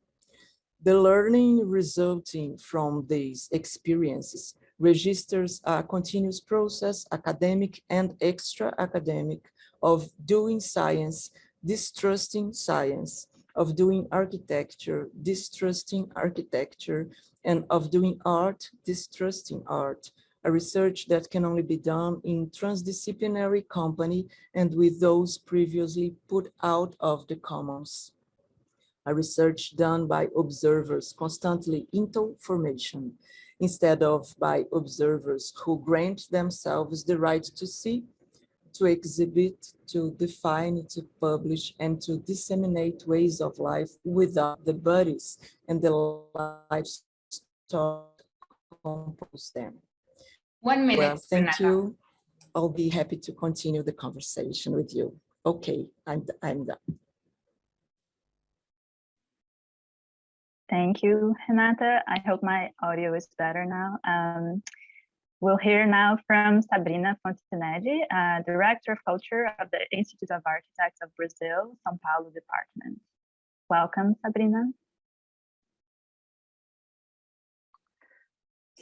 The learning resulting from these experiences registers a continuous process, academic and extra-academic, of doing science, distrusting science, of doing architecture, distrusting architecture, and of doing art, distrusting art, a research that can only be done in transdisciplinary company and with those previously put out of the commons. A research done by observers constantly into formation, instead of by observers who grant themselves the right to see, to exhibit, to define, to publish, and to disseminate ways of life without the bodies and the lives to compose them. 1 minute, Well, thank Renata. you. I'll be happy to continue the conversation with you. Okay, I'm done. Thank you, Renata. I hope my audio is better now. We'll hear now from Sabrina Fontenele, Director of Culture of the Institute of Architects of Brazil, São Paulo Department. Welcome, Sabrina.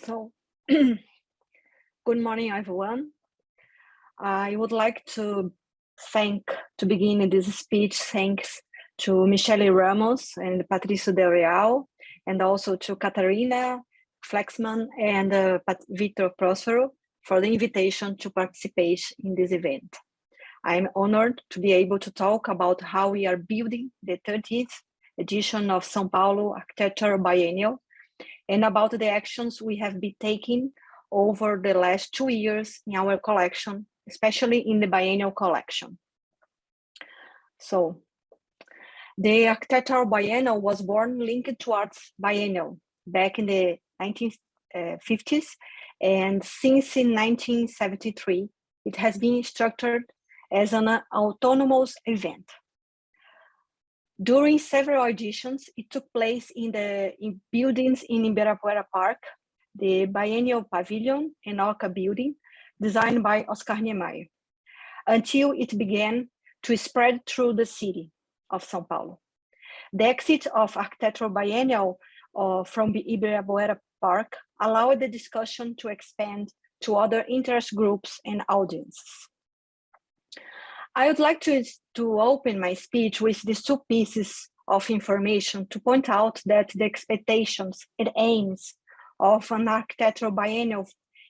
So, good morning, everyone. I would like to begin this speech, thanks to Michele Ramos and Patricio Del Real, and also to Catarina, Flaksman, and Victor Prospero for the invitation to participate in this event. I'm honored to be able to talk about how we are building the 30th edition of São Paulo Architecture Biennial and about the actions we have been taking over the last 2 years in our collection, especially in the biennial collection. So, the Architectural Biennial was born linked to Arts Biennial back in the 1950s, and since in 1973, it has been structured as an autonomous event. During several editions, it took place in buildings in Ibirapuera Park, the Biennial Pavilion and Orca Building, designed by Oscar Niemeyer, until it began to spread through the city of São Paulo. The exit of Architectural Biennial from the Ibirapuera Park allowed the discussion to expand to other interest groups and audiences. I would like to open my speech with these 2 pieces of information to point out that the expectations and aims of an architectural biennial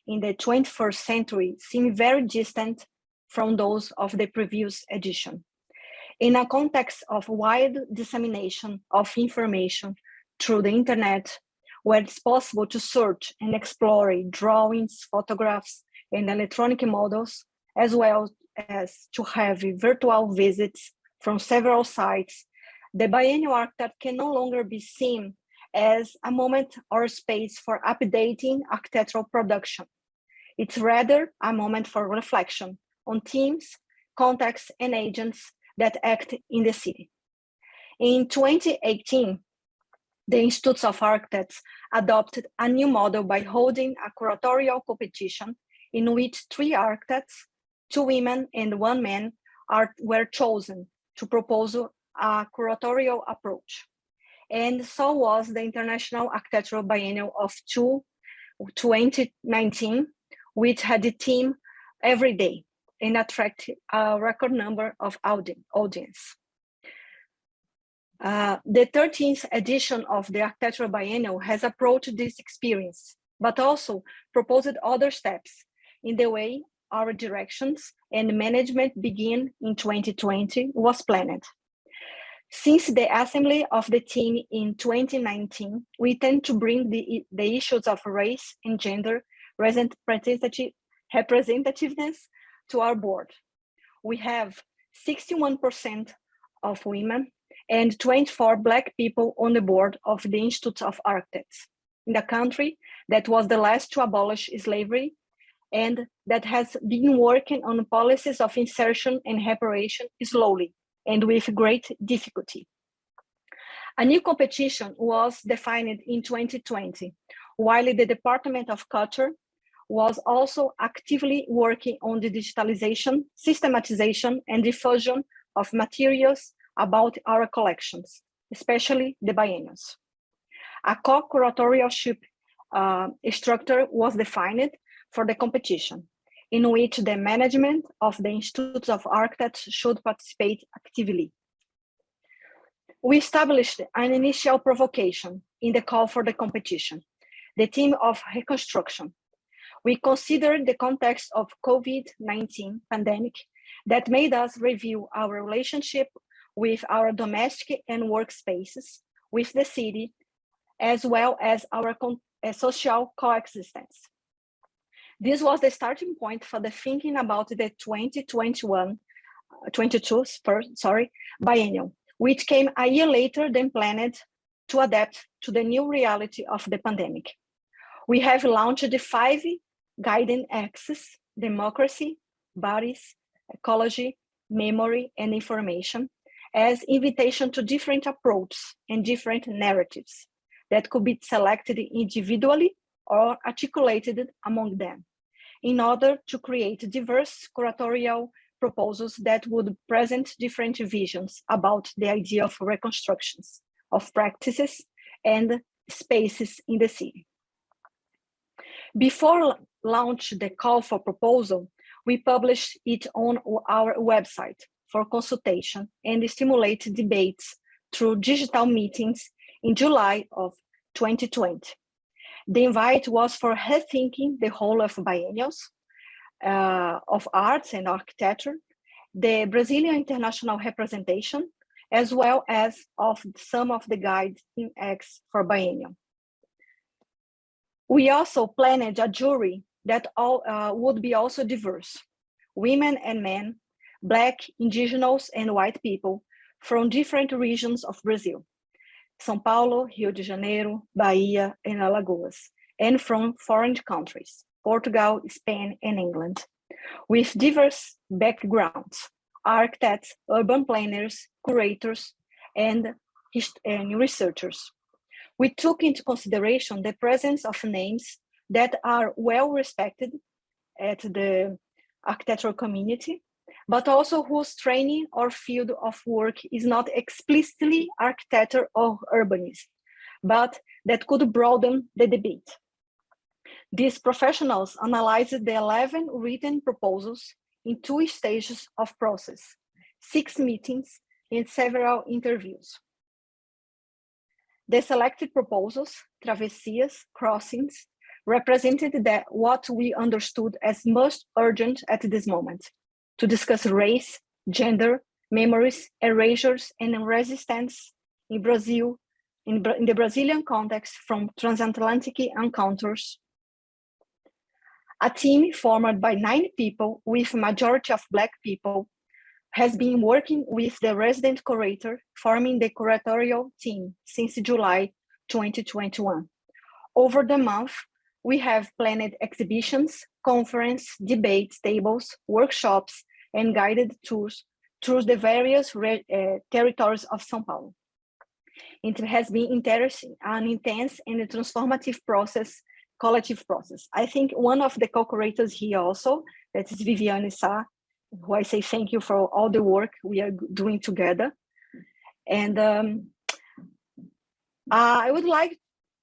in the 21st century seem very distant from those of the previous edition. In a context of wide dissemination of information through the internet, where it's possible to search and explore drawings, photographs, and electronic models, as well as to have virtual visits from several sites, the biennial architect can no longer be seen as a moment or space for updating architectural production. It's rather a moment for reflection on themes, contexts, and agents that act in the city. In 2018, the Institute of Architects adopted a new model by holding a curatorial competition in which 3 architects, 2 women and 1 man were chosen to propose a curatorial approach. And so was the International Architectural Biennial of 2019, which had a theme every day and attracted a record number of audience. The 13th edition of the Architectural Biennial has approached this experience, but also proposed other steps in the way our directions and management begin in 2020 was planned. Since the assembly of the team in 2019, we tend to bring the issues of race and gender representativeness to our board. We have 61% of women and 24 Black people on the board of the Institute of Architects, in a country that was the last to abolish slavery and that has been working on policies of insertion and reparation slowly and with great difficulty. A new competition was defined in 2020, while the Department of Culture was also actively working on the digitalization, systematization, and diffusion of materials about our collections, especially the biennials. A co-curatorialship structure was defined for the competition, in which the management of the Institute of Architects should participate actively. We established an initial provocation in the call for the competition, the theme of reconstruction. We considered the context of COVID-19 pandemic that made us review our relationship with our domestic and workspaces, with the city, as well as our social coexistence. This was the starting point for the thinking about the 2022 biennial, which came a year later than planned to adapt to the new reality of the pandemic. We have launched the 5 guiding axes: democracy, bodies, ecology, memory, and information, as invitation to different approaches and different narratives that could be selected individually or articulated among them, in order to create diverse curatorial proposals that would present different visions about the idea of reconstructions, of practices and spaces in the city. Before launch the call for proposal, we published it on our website for consultation and stimulate debates through digital meetings in July of 2020. The invite was for rethinking the whole of biennials, of arts and architecture, the Brazilian international representation, as well as of some of the guides in X for biennial. We also planned a jury that would be also diverse: women and men, Black, indigenous, and white people from different regions of Brazil: São Paulo, Rio de Janeiro, Bahia, and Alagoas, and from foreign countries, Portugal, Spain, and England, with diverse backgrounds: architects, urban planners, curators, and researchers. We took into consideration the presence of names that are well respected at the architectural community, but also whose training or field of work is not explicitly architecture or urbanism, but that could broaden the debate. These professionals analyzed the 11 written proposals in 2 stages of process, 6 meetings, and several interviews. The selected proposals, travessias, crossings, represented what we understood as most urgent at this moment: to discuss race, gender, memories, erasures, and resistance in Brazil, in the Brazilian context from transatlantic encounters. A team formed by 9 people, with a majority of Black people, has been working with the resident curator, forming the curatorial team since July 2021. Over the month, we have planned exhibitions, conference, debates, tables, workshops, and guided tours through the various territories of São Paulo. It has been interesting, an intense and transformative process collective process. I think one of the co-curators here also, that is Viviane Sá, who I say thank you for all the work we are doing together. And I would like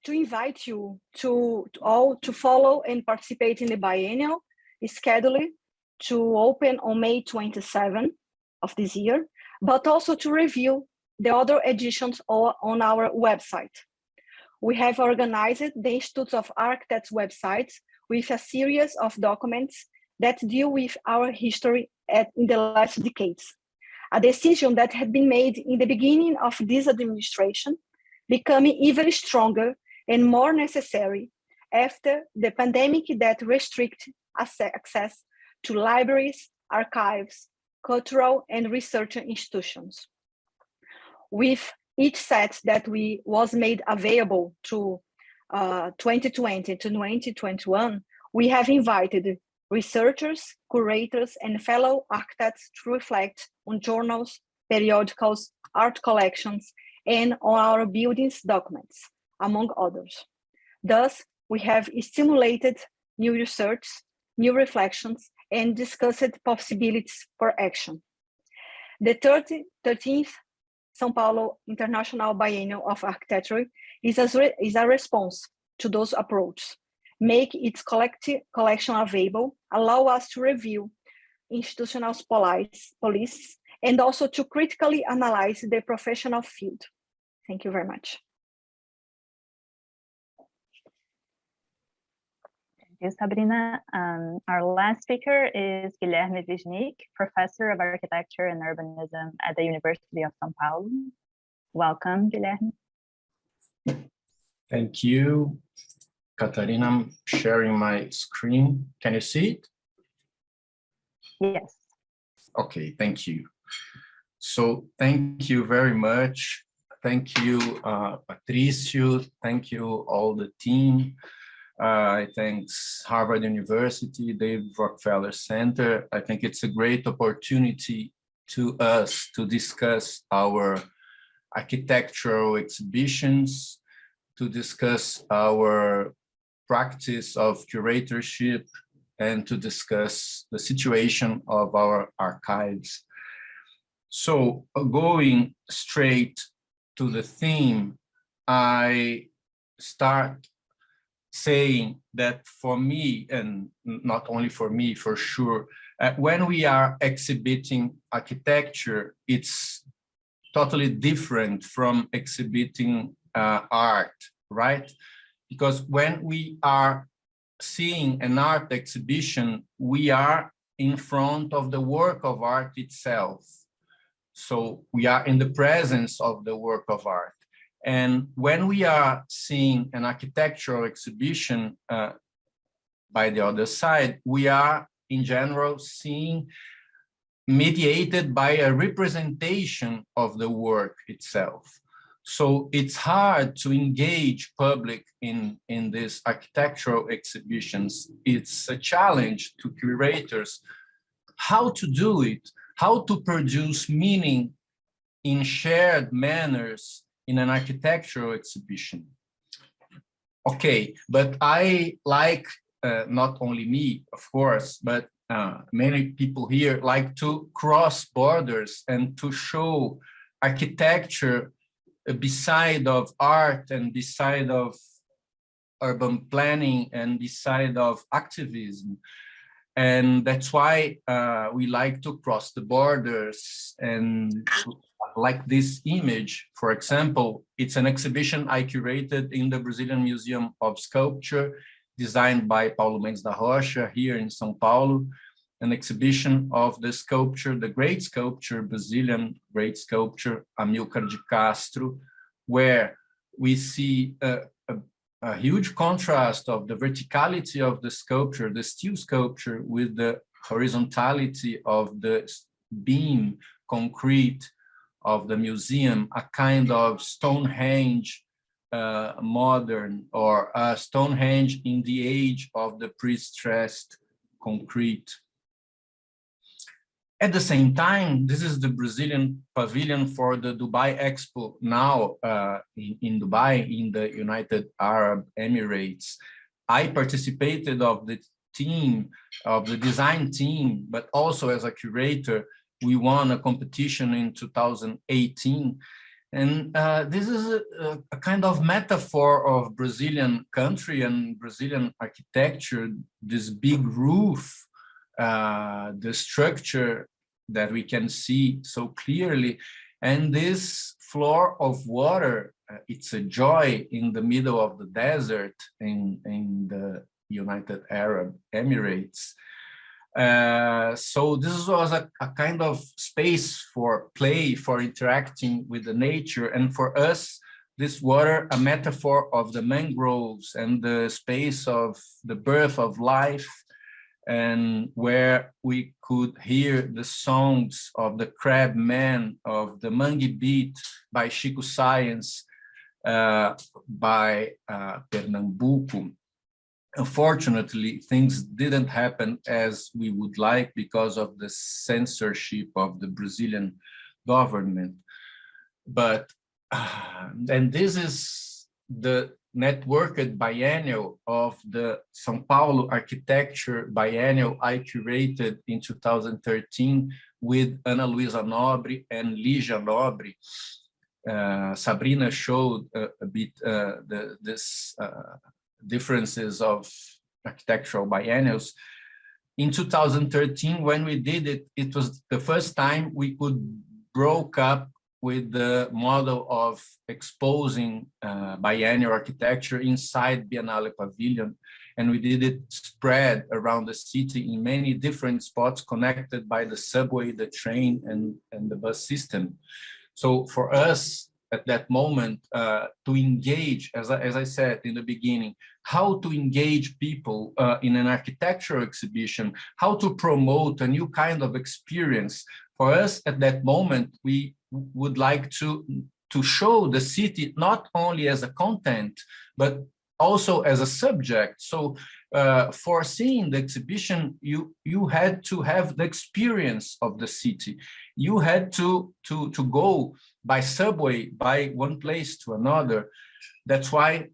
to invite you to all to follow and participate in the biennial scheduled to open on May 27 of this year, but also to review the other editions on our website. We have organized the Institute of Architects websites with a series of documents that deal with our history in the last decades. A decision that had been made in the beginning of this administration, becoming even stronger and more necessary after the pandemic that restricted access to libraries, archives, cultural and research institutions. With each set that was made available to 2020 to 2021, we have invited researchers, curators, and fellow architects to reflect on journals, periodicals, art collections, and on our buildings documents, among others. Thus, we have stimulated new research, new reflections, and discussed possibilities for action. The 13th São Paulo International Biennial of Architecture is a response to those approaches. Make its collection available, allow us to review institutional policies, and also to critically analyze the professional field. Thank you very much. Thank you, Sabrina. Our last speaker is Guilherme Wisnik, Professor of Architecture and Urbanism at the University of São Paulo. Welcome, Guilherme. Thank you, Catarina. I'm sharing my screen. Can you see it? Yes. Okay, thank you. So thank you very much. Thank you, Patricio. Thank you, all the team. Thanks Harvard University, David Rockefeller Center. I think it's a great opportunity to us to discuss our architectural exhibitions, to discuss our practice of curatorship, and to discuss the situation of our archives. So going straight to the theme, I start saying that for me, and not only for me, for sure, when we are exhibiting architecture, it's totally different from exhibiting art, right? Because when we are seeing an art exhibition, we are in front of the work of art itself. So we are in the presence of the work of art. And when we are seeing an architectural exhibition by the other side, we are in general seeing mediated by a representation of the work itself. So it's hard to engage public in these architectural exhibitions. It's a challenge to curators how to do it, how to produce meaning in shared manners in an architectural exhibition. Okay, but I like, not only me, of course, but many people here like to cross borders and to show architecture beside of art and beside of urban planning and beside of activism. And that's why we like to cross the borders. And like this image, for example, it's an exhibition I curated in the Brazilian Museum of Sculpture, designed by Paulo Mendes da Rocha here in São Paulo, an exhibition of the sculpture, the great sculpture, Brazilian great sculpture, Amilcar de Castro, where we see a huge contrast of the verticality of the sculpture, the steel sculpture, with the horizontality of the beam concrete of the museum, a kind of Stonehenge modern, or a Stonehenge in the age of the pre-stressed concrete. At the same time, this is the Brazilian pavilion for the Dubai Expo now in Dubai, in the United Arab Emirates. I participated of the team, of the design team, but also as a curator, we won a competition in 2018. And this is a kind of metaphor of Brazilian country and Brazilian architecture, this big roof, the structure that we can see so clearly, and this floor of water, it's a joy in the middle of the desert in the United Arab Emirates. So this was a kind of space for play, for interacting with the nature, and for us, this water, a metaphor of the mangroves and the space of the birth of life, and where we could hear the songs of the Crab Man, of the Mangue Beat by Chico Science, by Pernambuco. Unfortunately, things didn't happen as we would like because of the censorship of the Brazilian government. But, and this is the networked biennial of the São Paulo Architecture Biennial I curated in 2013 with Ana Luisa Nobre and Lígia Nobre. Sabrina showed a bit this differences of architectural biennials. In 2013, when we did it, it was the first time we could broke up with the model of exposing biennial architecture inside Biennale Pavilion. And we did it spread around the city in many different spots connected by the subway, the train, and the bus system. So for us, at that moment, to engage, as I said in the beginning, how to engage people in an architectural exhibition, how to promote a new kind of experience. For us, at that moment, we would like to show the city not only as a content, but also as a subject. So for seeing the exhibition, you had to have the experience of the city. You had to go by subway, by one place to another. That's why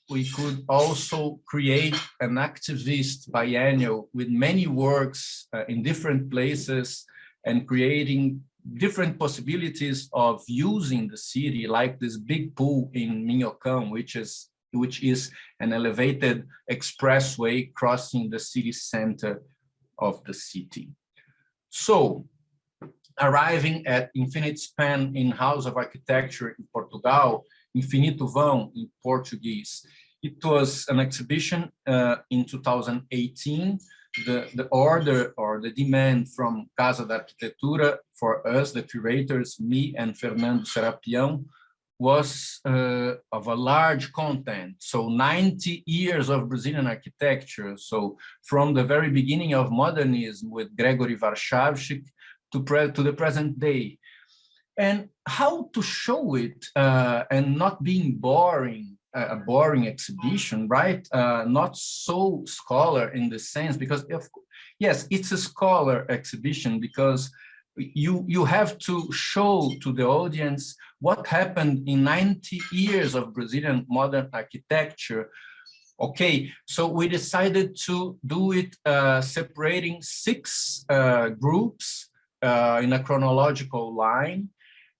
we could also create an activist biennial with many works in different places and creating different possibilities of using the city, like this big pool in Minhocão, which is an elevated expressway crossing the city center of the city. So, arriving at Infinite Span in House of Architecture in Portugal, Infinito Vão in Portuguese, it was an exhibition in 2018. The order or the demand from Casa da Arquitetura for us, the curators, me and Fernando Serapião, was of a large content. So 90 years of Brazilian architecture. So from the very beginning of modernism with Gregory Warszawski to the present day. And how to show it and not being boring, a boring exhibition, right? Not so scholar in the sense, because yes, it's a scholar exhibition because you have to show to the audience what happened in 90 years of Brazilian modern architecture. Okay, so we decided to do it separating 6 groups in a chronological line,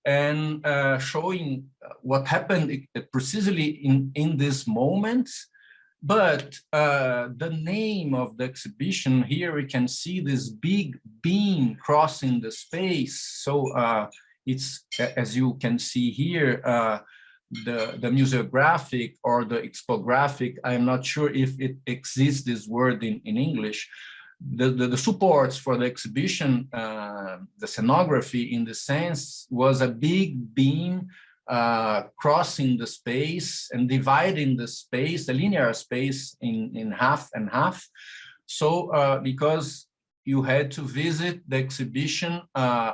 and showing what happened precisely in this moment. But the name of the exhibition, here we can see this big beam crossing the space. So it's, as you can see here, the museographic or the expographic, I'm not sure if it exists, this word in English. The supports for the exhibition, the scenography in the sense was a big beam crossing the space and dividing the space, the linear space in half and half. So because you had to visit the exhibition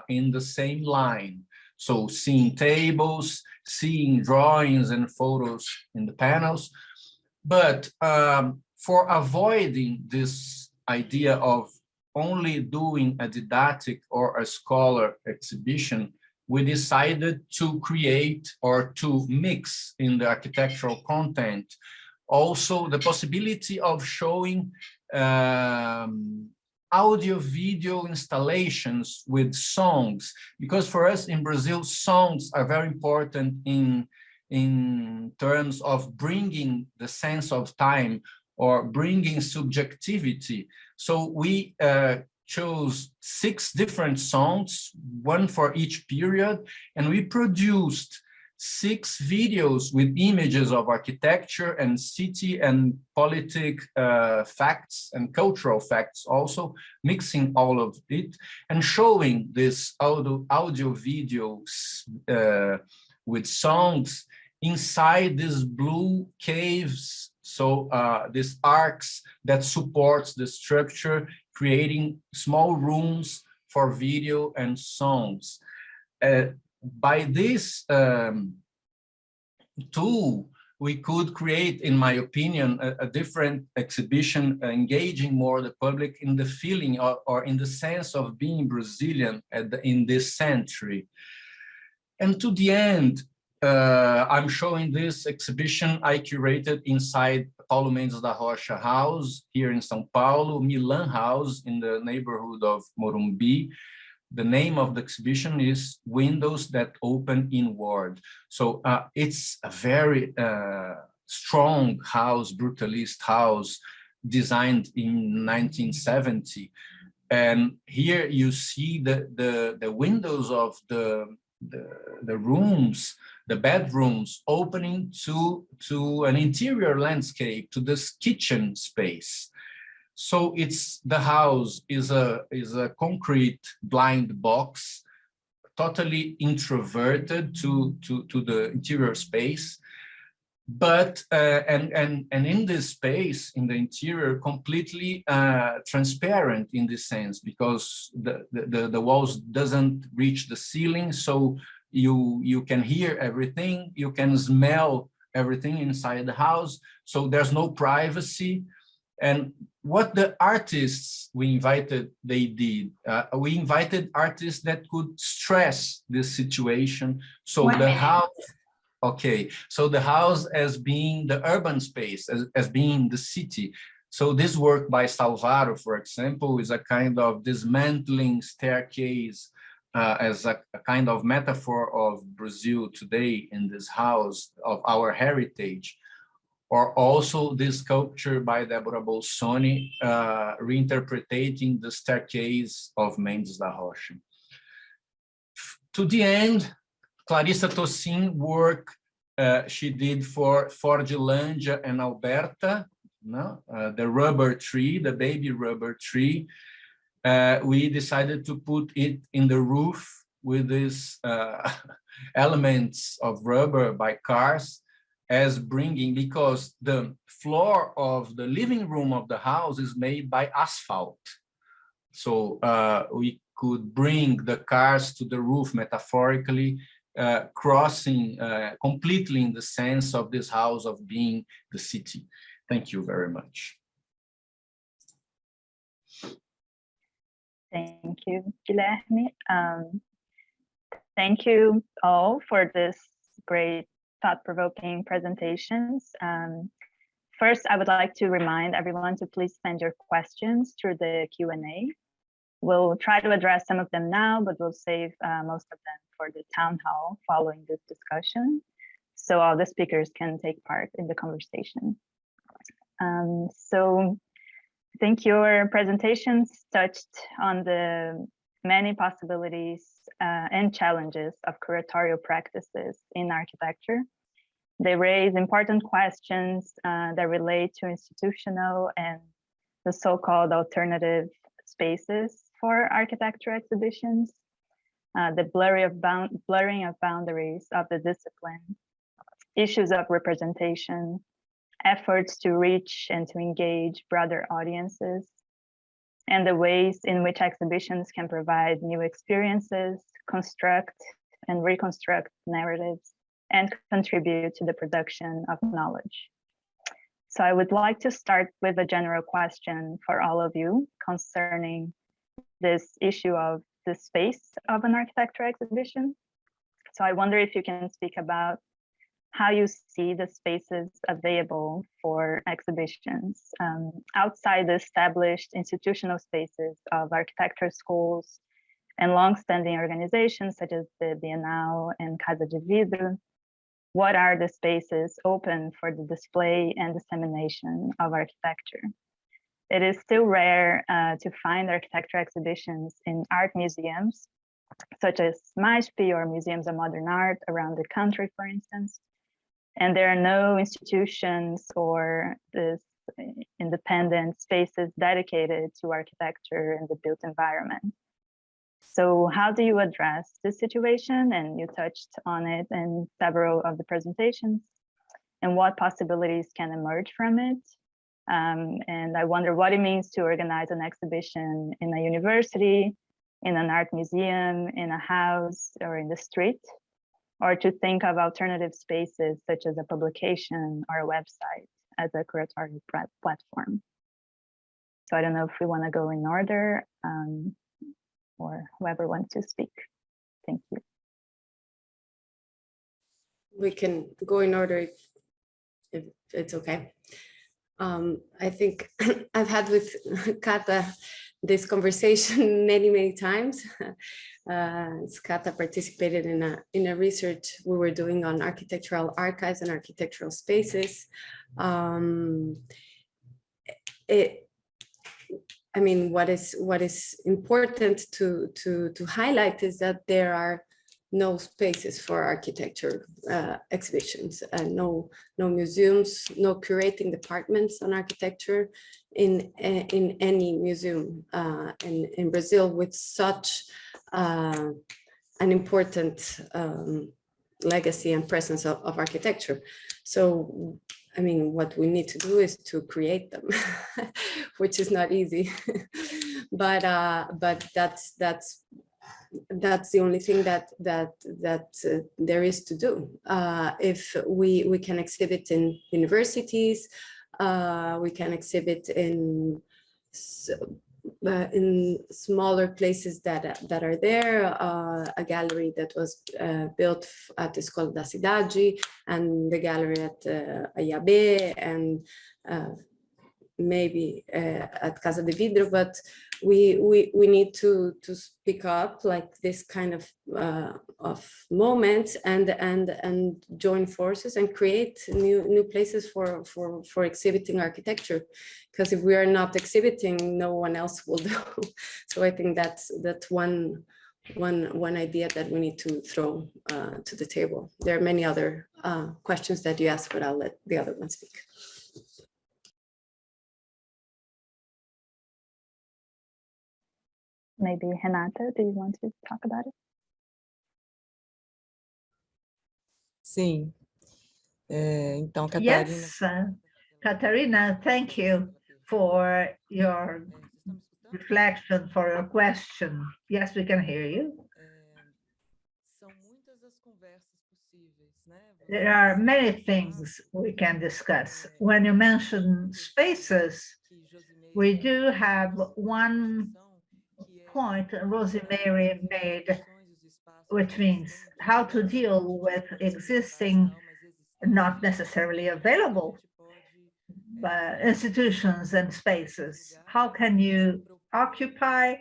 in the same line. So seeing tables, seeing drawings and photos in the panels. But for avoiding this idea of only doing a didactic or a scholar exhibition, we decided to create or to mix in the architectural content Also, the possibility of showing audio-video installations with songs, because for us in Brazil, songs are very important in terms of bringing the sense of time or bringing subjectivity. So we chose 6 different songs, 1 for each period, and we produced 6 videos with images of architecture and city and politic facts and cultural facts also, mixing all of it and showing this audio videos with songs inside these blue caves. So these arcs that supports the structure, creating small rooms for video and songs. By this tool, we could create, in my opinion, a different exhibition, engaging more the public in the feeling or in the sense of being Brazilian in this century. And to the end, I'm showing this exhibition I curated inside Paulo Mendes da Rocha house here in São Paulo, Milan house in the neighborhood of Morumbi. The name of the exhibition is Windows That Open Inward. So it's a very strong house, brutalist house, designed in 1970. And here you see the windows of the rooms, the bedrooms, opening to an interior landscape, to this kitchen space. So it's the house is a concrete blind box, totally introverted to the interior space, but and in this space in the interior completely transparent in this sense, because the walls doesn't reach the ceiling, so you can hear everything, you can smell everything inside the house, so there's no privacy. And what the artists we invited, they did, we invited artists that could stress this situation. So the house, okay, so the house as being the urban space, as being the city. So this work by Salvaro, for example, is a kind of dismantling staircase as a kind of metaphor of Brazil today in this house of our heritage. Or also this sculpture by Deborah Bolsoni, reinterpreting the staircase of Mendes da Rocha. To the end, Clarissa Tossin work she did for Fordlândia and Alberta, the rubber tree, the baby rubber tree. We decided to put it in the roof with these elements of rubber by cars, as bringing, because the floor of the living room of the house is made by asphalt. So we could bring the cars to the roof metaphorically, crossing completely in the sense of this house of being the city. Thank you very much. Thank you, Guilherme. Thank you all for this great thought-provoking presentations. First, I would like to remind everyone to please send your questions through the Q&A. We'll try to address some of them now, but we'll save most of them for the town hall following this discussion, so all the speakers can take part in the conversation. So I think your presentations touched on the many possibilities and challenges of curatorial practices in architecture. They raise important questions that relate to institutional and the so-called alternative spaces for architecture exhibitions, the blurring of boundaries of the discipline, issues of representation, efforts to reach and to engage broader audiences, and the ways in which exhibitions can provide new experiences, construct and reconstruct narratives, and contribute to the production of knowledge. So I would like to start with a general question for all of you concerning this issue of the space of an architecture exhibition. So I wonder if you can speak about how you see the spaces available for exhibitions outside the established institutional spaces of architecture schools and long-standing organizations such as the Bienal and Casa de Vidro. What are the spaces open for the display and dissemination of architecture? It is still rare to find architecture exhibitions in art museums, such as MASP or museums of modern art around the country, for instance. And there are no institutions or this independent spaces dedicated to architecture in the built environment. So how do you address this situation? And you touched on it in several of the presentations. And what possibilities can emerge from it? And I wonder what it means to organize an exhibition in a university, in an art museum, in a house, or in the street, or to think of alternative spaces such as a publication or a website as a curatorial platform. So I don't know if we want to go in order or whoever wants to speak. Thank you. We can go in order if it's okay. I think I've had with Kata this conversation many times. Kata participated in a research we were doing on architectural archives and architectural spaces. I mean, what is important to highlight is that there are no spaces for architecture exhibitions, no museums, no curating departments on architecture in any museum in Brazil with such an important legacy and presence of architecture. So, I mean, what we need to do is to create them, which is not easy, but that's the only thing that there is to do. If we can exhibit in universities, we can exhibit in smaller places that are there, a gallery that was built at the Escola da Cidade, and the gallery at Ayabe, and maybe at Casa de Vidro, but we need to speak up like this kind of moments and join forces and create new places for exhibiting architecture, because if we are not exhibiting, no one else will do. So I think that's one idea that we need to throw to the table. There are many other questions that you asked, but I'll let the other one speak. Maybe Renata, do you want to talk about it? Sim. Então, Catarina. Yes, Catarina, thank you for your reflection, for your question. Yes, we can hear you. There are many things we can discuss. When you mention spaces, we do have one point Josemeire made, which means how to deal with existing, not necessarily available, but institutions and spaces. How can you occupy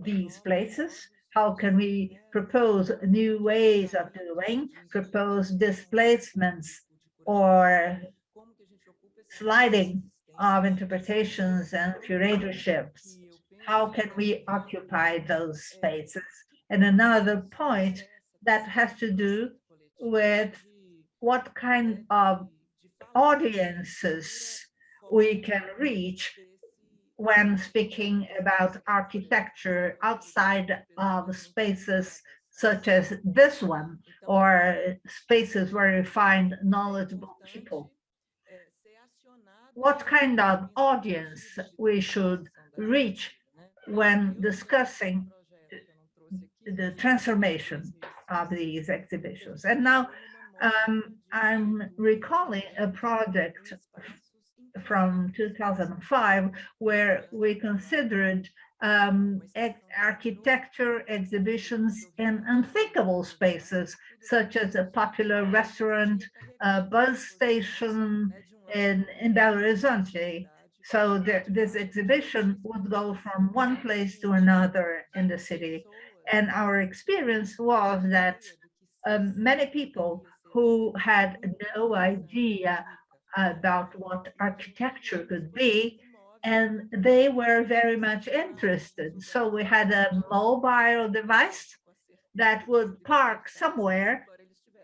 these places? How can we propose new ways of doing, propose displacements or sliding of interpretations and curatorships? How can we occupy those spaces? And another point that has to do with what kind of audiences we can reach when speaking about architecture outside of spaces such as this one, or spaces where you find knowledgeable people. What kind of audience we should reach when discussing the transformation of these exhibitions. And now I'm recalling a project from 2005 where we considered architecture exhibitions in unthinkable spaces, such as a popular restaurant, a bus station in Belo Horizonte. So this exhibition would go from one place to another in the city. And our experience was that many people who had no idea about what architecture could be, and they were very much interested. So we had a mobile device that would park somewhere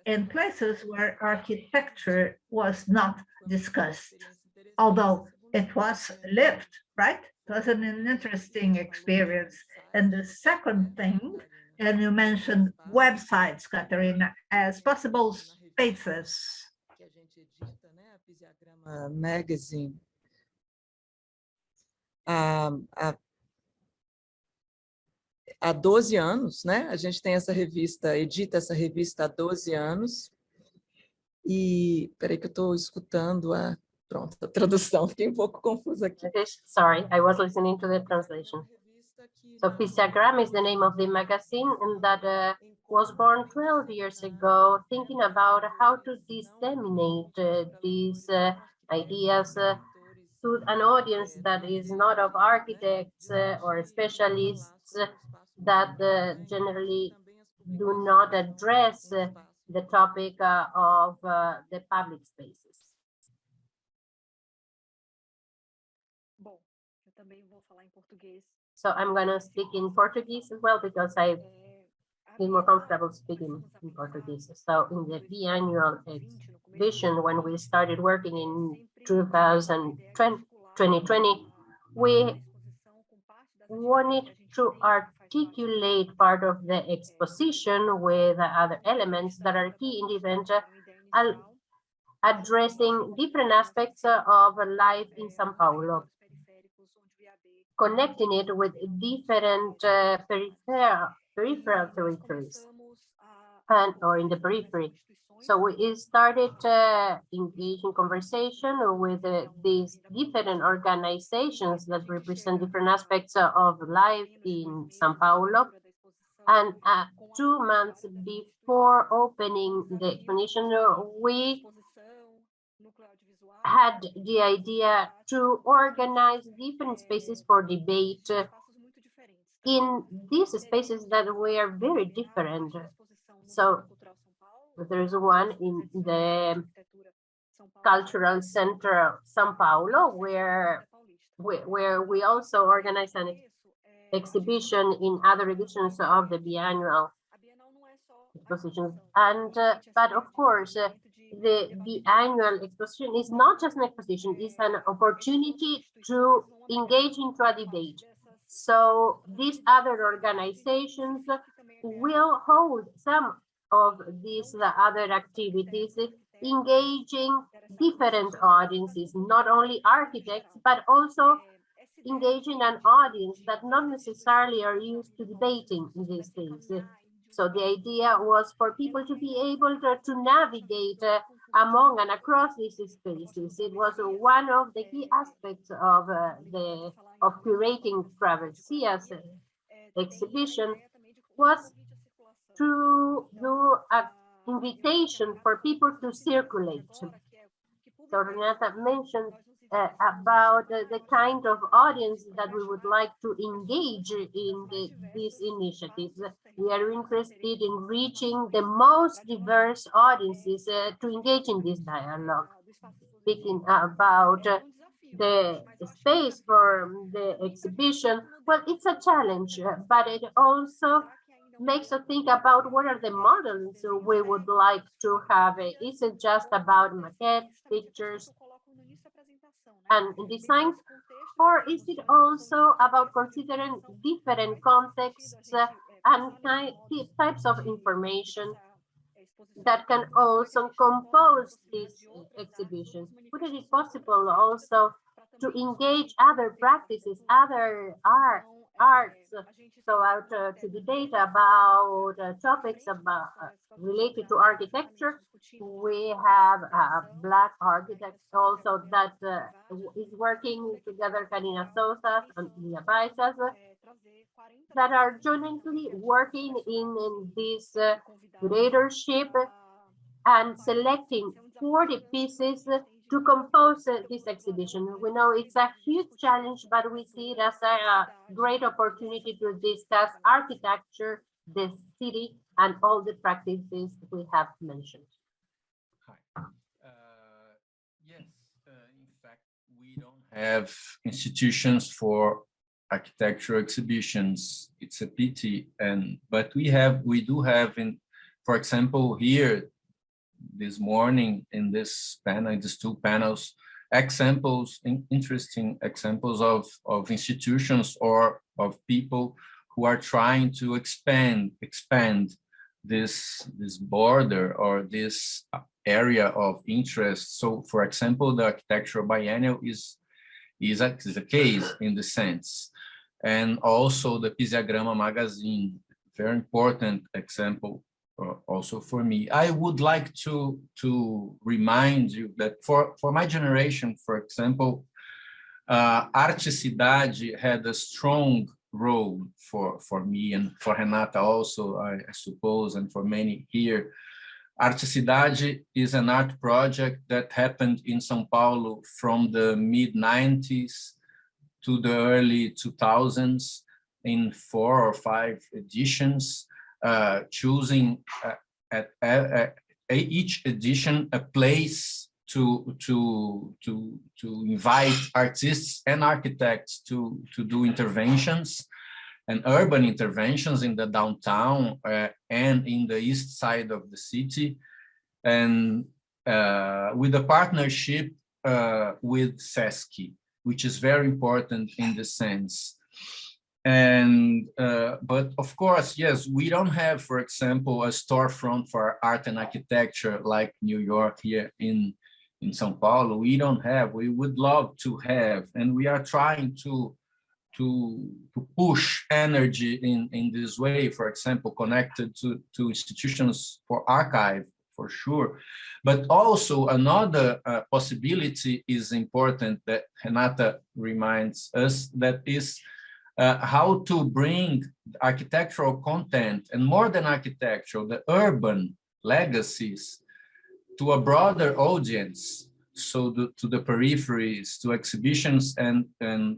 in places where architecture was not discussed, although it was lived, right? It was an interesting experience. And the second thing, and you mentioned websites, Catarina, as possible spaces. Magazine. Há 12 anos, né? A gente tem essa revista, edita essa revista há 12 anos. E, peraí que eu estou escutando a tradução, fiquei um pouco confusa aqui. Sorry, I was listening to the translation. So Pisiagram is the name of the magazine, and that was born 12 years ago, thinking about how to disseminate these ideas to an audience that is not of architects or specialists that generally do not address the topic of the public spaces. So I'm going to speak in Portuguese as well, because I feel more comfortable speaking in Portuguese. So in the biannual exhibition, when we started working in 2020, we wanted to articulate part of the exposition with other elements that are key in the event, addressing different aspects of life in São Paulo, connecting it with different peripheral territories or in the periphery. So we started engaging conversation with these different organizations that represent different aspects of life in São Paulo. And 2 months before opening the exposition, we had the idea to organize different spaces for debate in these spaces that were very different. So there is one in the Cultural Center São Paulo, where we also organize an exhibition in other editions of the biannual expositions. And but of course, the annual exposition is not just an exposition, it's an opportunity to engage into a debate. So these other organizations will hold some of these other activities, engaging different audiences, not only architects, but also engaging an audience that not necessarily are used to debating these things. So the idea was for people to be able to navigate among and across these spaces. It was one of the key aspects of curating Travessia's exhibition, was to do an invitation for people to circulate. So Renata mentioned about the kind of audience that we would like to engage in these initiatives. We are interested in reaching the most diverse audiences to engage in this dialogue. Speaking about the space for the exhibition, well, it's a challenge, but it also makes us think about what are the models we would like to have. Is it just about maquettes, pictures, and designs, or is it also about considering different contexts and types of information that can also compose this exhibition? Would it be possible also to engage other practices, other arts, so out to debate about topics about related to architecture? We have a Black architect also that is working together, Karina Sosa and Mia Baisas, that are jointly working in this curatorship and selecting 40 pieces to compose this exhibition. We know it's a huge challenge, but we see it as a great opportunity to discuss architecture, the city, and all the practices we have mentioned. Yes, in fact, we don't have institutions for architectural exhibitions. It's a pity, but we do have, for example, here this morning in this panel, these two panels, interesting examples of institutions or of people who are trying to expand this border or this area of interest. So, for example, the architectural biennial is a case in the sense, and also the Physiogramma magazine, very important example also for me. I would like to remind you that for my generation, for example, Arte Cidade had a strong role for me and for Renata also, I suppose, and for many here. Arte Cidade is an art project that happened in São Paulo from the mid-90s to the early 2000s in 4 or 5 editions, choosing at each edition a place to invite artists and architects to do interventions and urban interventions in the downtown and in the east side of the city, and with a partnership with SESC, which is very important in the sense. And but of course, yes, we don't have, for example, a storefront for art and architecture like New York here in São Paulo. We don't have. We would love to have, and we are trying to push energy in this way. For example, connected to institutions for archive, for sure. But also another possibility is important that Renata reminds us, that is how to bring architectural content, and more than architectural, the urban legacies to a broader audience, so to the peripheries, to exhibitions and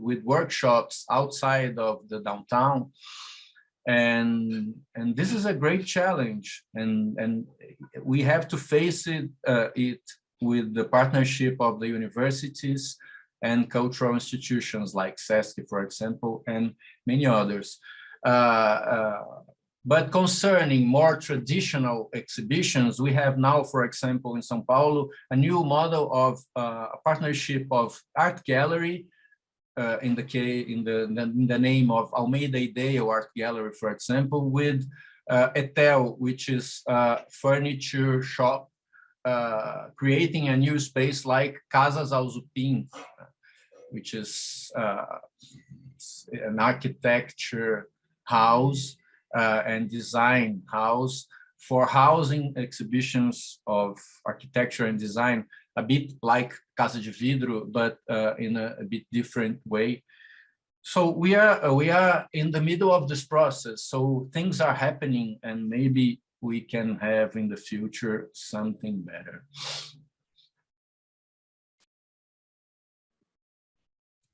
with workshops outside of the downtown. And this is a great challenge, and we have to face it with the partnership of the universities and cultural institutions like SESC, for example, and many others. But concerning more traditional exhibitions, we have now, for example, in São Paulo, a new model of a partnership of art gallery in the name of Almeida Ideo Art Gallery, for example, with Etel, which is a furniture shop, creating a new space like Casas ao Zupim, which is an architecture house and design house for housing exhibitions of architecture and design, a bit like Casa de Vidro, but in a bit different way. So we are in the middle of this process. So things are happening, and maybe we can have in the future something better.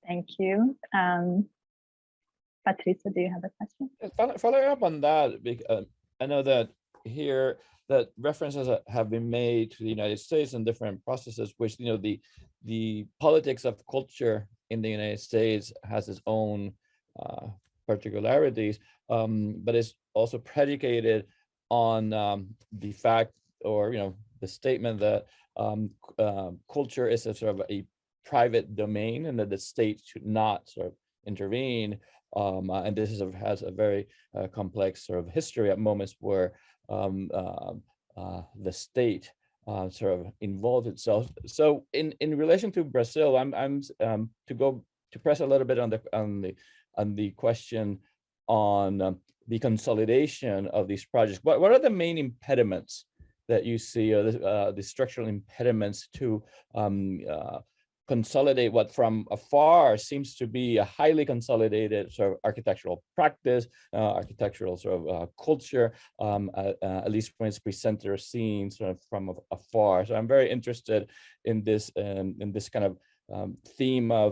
Thank you. Patricio, do you have a question? Following up on that, I know that here that references have been made to the United States and different processes, which, you know, the politics of culture in the United States has its own particularities, but it's also predicated on the fact, or, you know, the statement that culture is a sort of a private domain and that the state should not sort of intervene. And this has a very complex sort of history at moments where the state sort of involved itself. So in relation to Brazil, I'm to press a little bit on the question on the consolidation of these projects. What are the main impediments that you see, or the structural impediments to consolidate what from afar seems to be a highly consolidated sort of architectural practice, architectural sort of culture, at least when it's presented or seen sort of from afar. So I'm very interested in this kind of theme of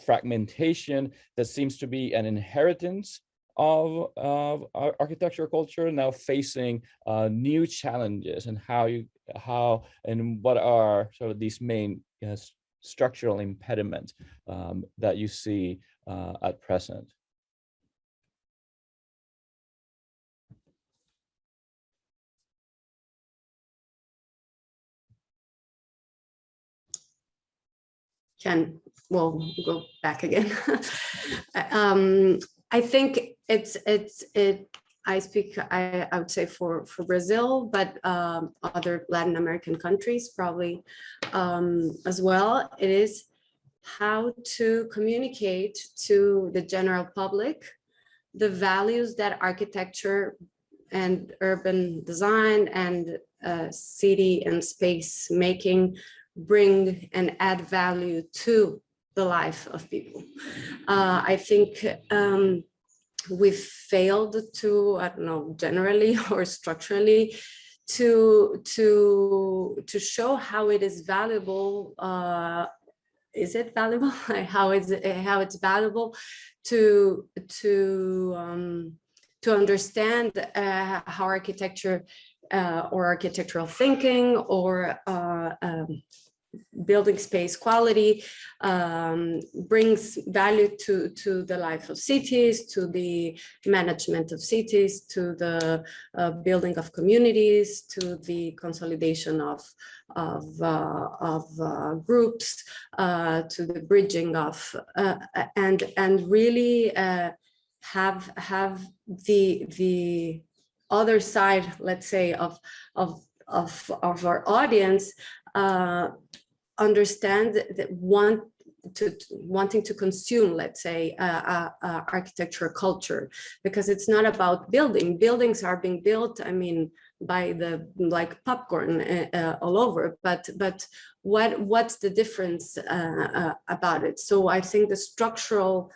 fragmentation that seems to be an inheritance of our architectural culture now facing new challenges, and how and what are sort of these main structural impediments that you see at present. We'll go back again. I think I speak, I would say for Brazil, but other Latin American countries probably as well. It is how to communicate to the general public the values that architecture and urban design and city and space making bring and add value to the life of people. I think we've failed to, I don't know, generally or structurally, to show how it is valuable. Is it valuable? how it's valuable to understand how architecture or architectural thinking or building space quality brings value to the life of cities, to the management of cities, to the building of communities, to the consolidation of groups, to the bridging of and really have the other side, let's say, of our audience understand that wanting to consume, let's say, architecture culture, because it's not about building. Buildings are being built, I mean, by the like popcorn all over, but what's the difference about it? So I think the structural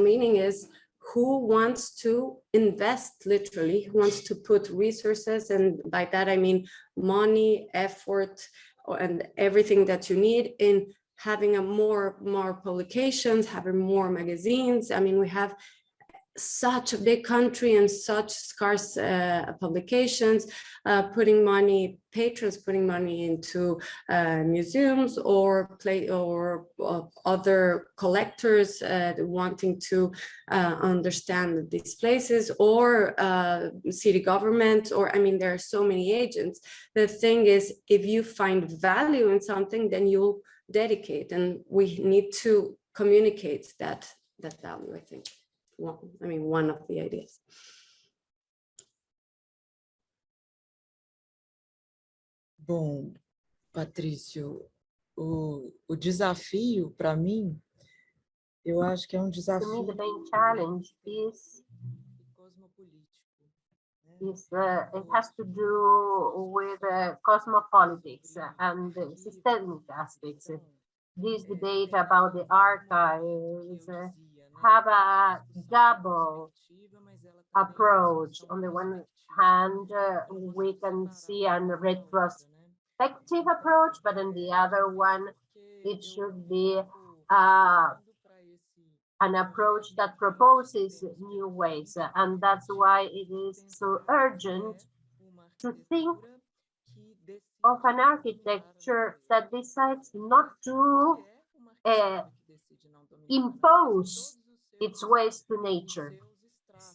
meaning is who wants to invest, literally, who wants to put resources, and by that I mean money, effort, and everything that you need in having more publications, having more magazines. I mean, we have such a big country and such scarce publications, patrons putting money into museums or other collectors wanting to understand these places, or city government, or I mean, there are so many agents. The thing is, if you find value in something, then you'll dedicate, and we need to communicate that value, I think. One of the ideas. Bom, Patricio, o desafio para mim, eu acho que é desafio. To me, the main challenge is it has to do with cosmopolitics and systemic aspects. This debate about the archives have a double approach. On the one hand, we can see a retrospective approach, but on the other one, it should be an approach that proposes new ways. And that's why it is so urgent to think of an architecture that decides not to impose its ways to nature.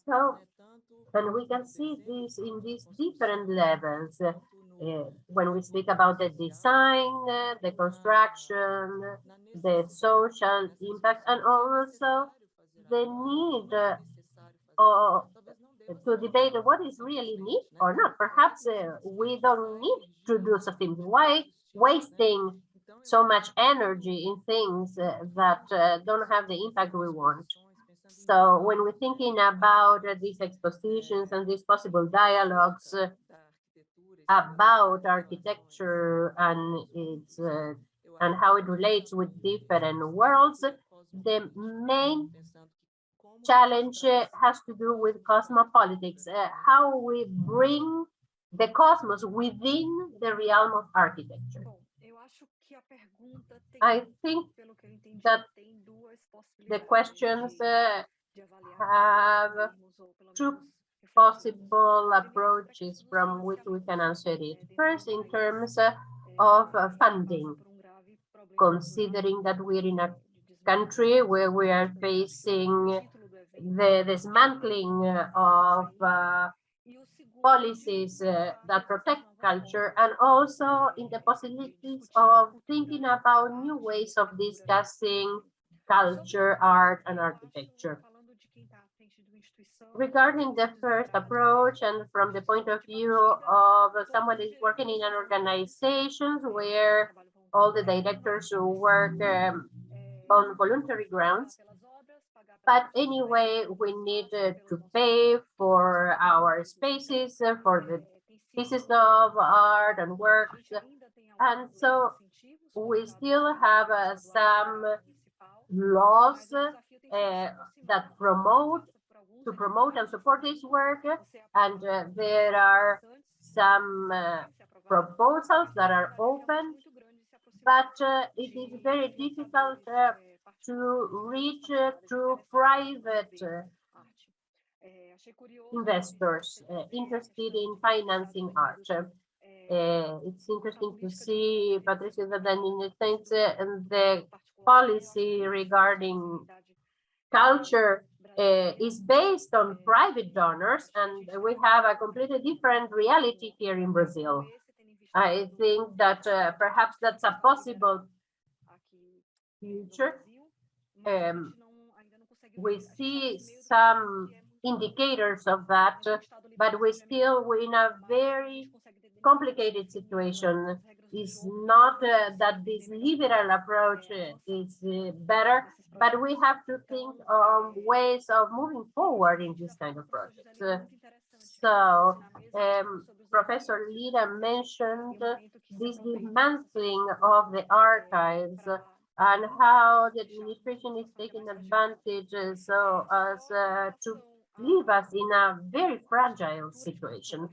So, and we can see this in these different levels. When we speak about the design, the construction, the social impact, and also the need to debate what is really need or not. Perhaps we don't need to do something. Why wasting so much energy in things that don't have the impact we want? So when we're thinking about these expositions and these possible dialogues about architecture and its and how it relates with different worlds, the main challenge has to do with cosmopolitics, how we bring the cosmos within the realm of architecture. I think that the questions have two possible approaches from which we can answer it. First, in terms of funding, considering that we're in a country where we are facing the dismantling of policies that protect culture, and also in the possibilities of thinking about new ways of discussing culture, art, and architecture. Regarding the first approach, and from the point of view of someone who is working in an organization where all the directors who work on voluntary grounds, but anyway, we need to pay for our spaces, for the pieces of art and works. And so we still have some laws that promote and support this work. And there are some proposals that are open, but it is very difficult to reach to private investors interested in financing art. It's interesting to see, Patricio, that then in the sense the policy regarding culture is based on private donors, and we have a completely different reality here in Brazil. I think that perhaps that's a possible future. We see some indicators of that, but we're in a very complicated situation. It's not that this liberal approach is better, but we have to think of ways of moving forward in this kind of projects. Professor Lira mentioned this dismantling of the archives and how the administration is taking advantage so as to leave us in a very fragile situation.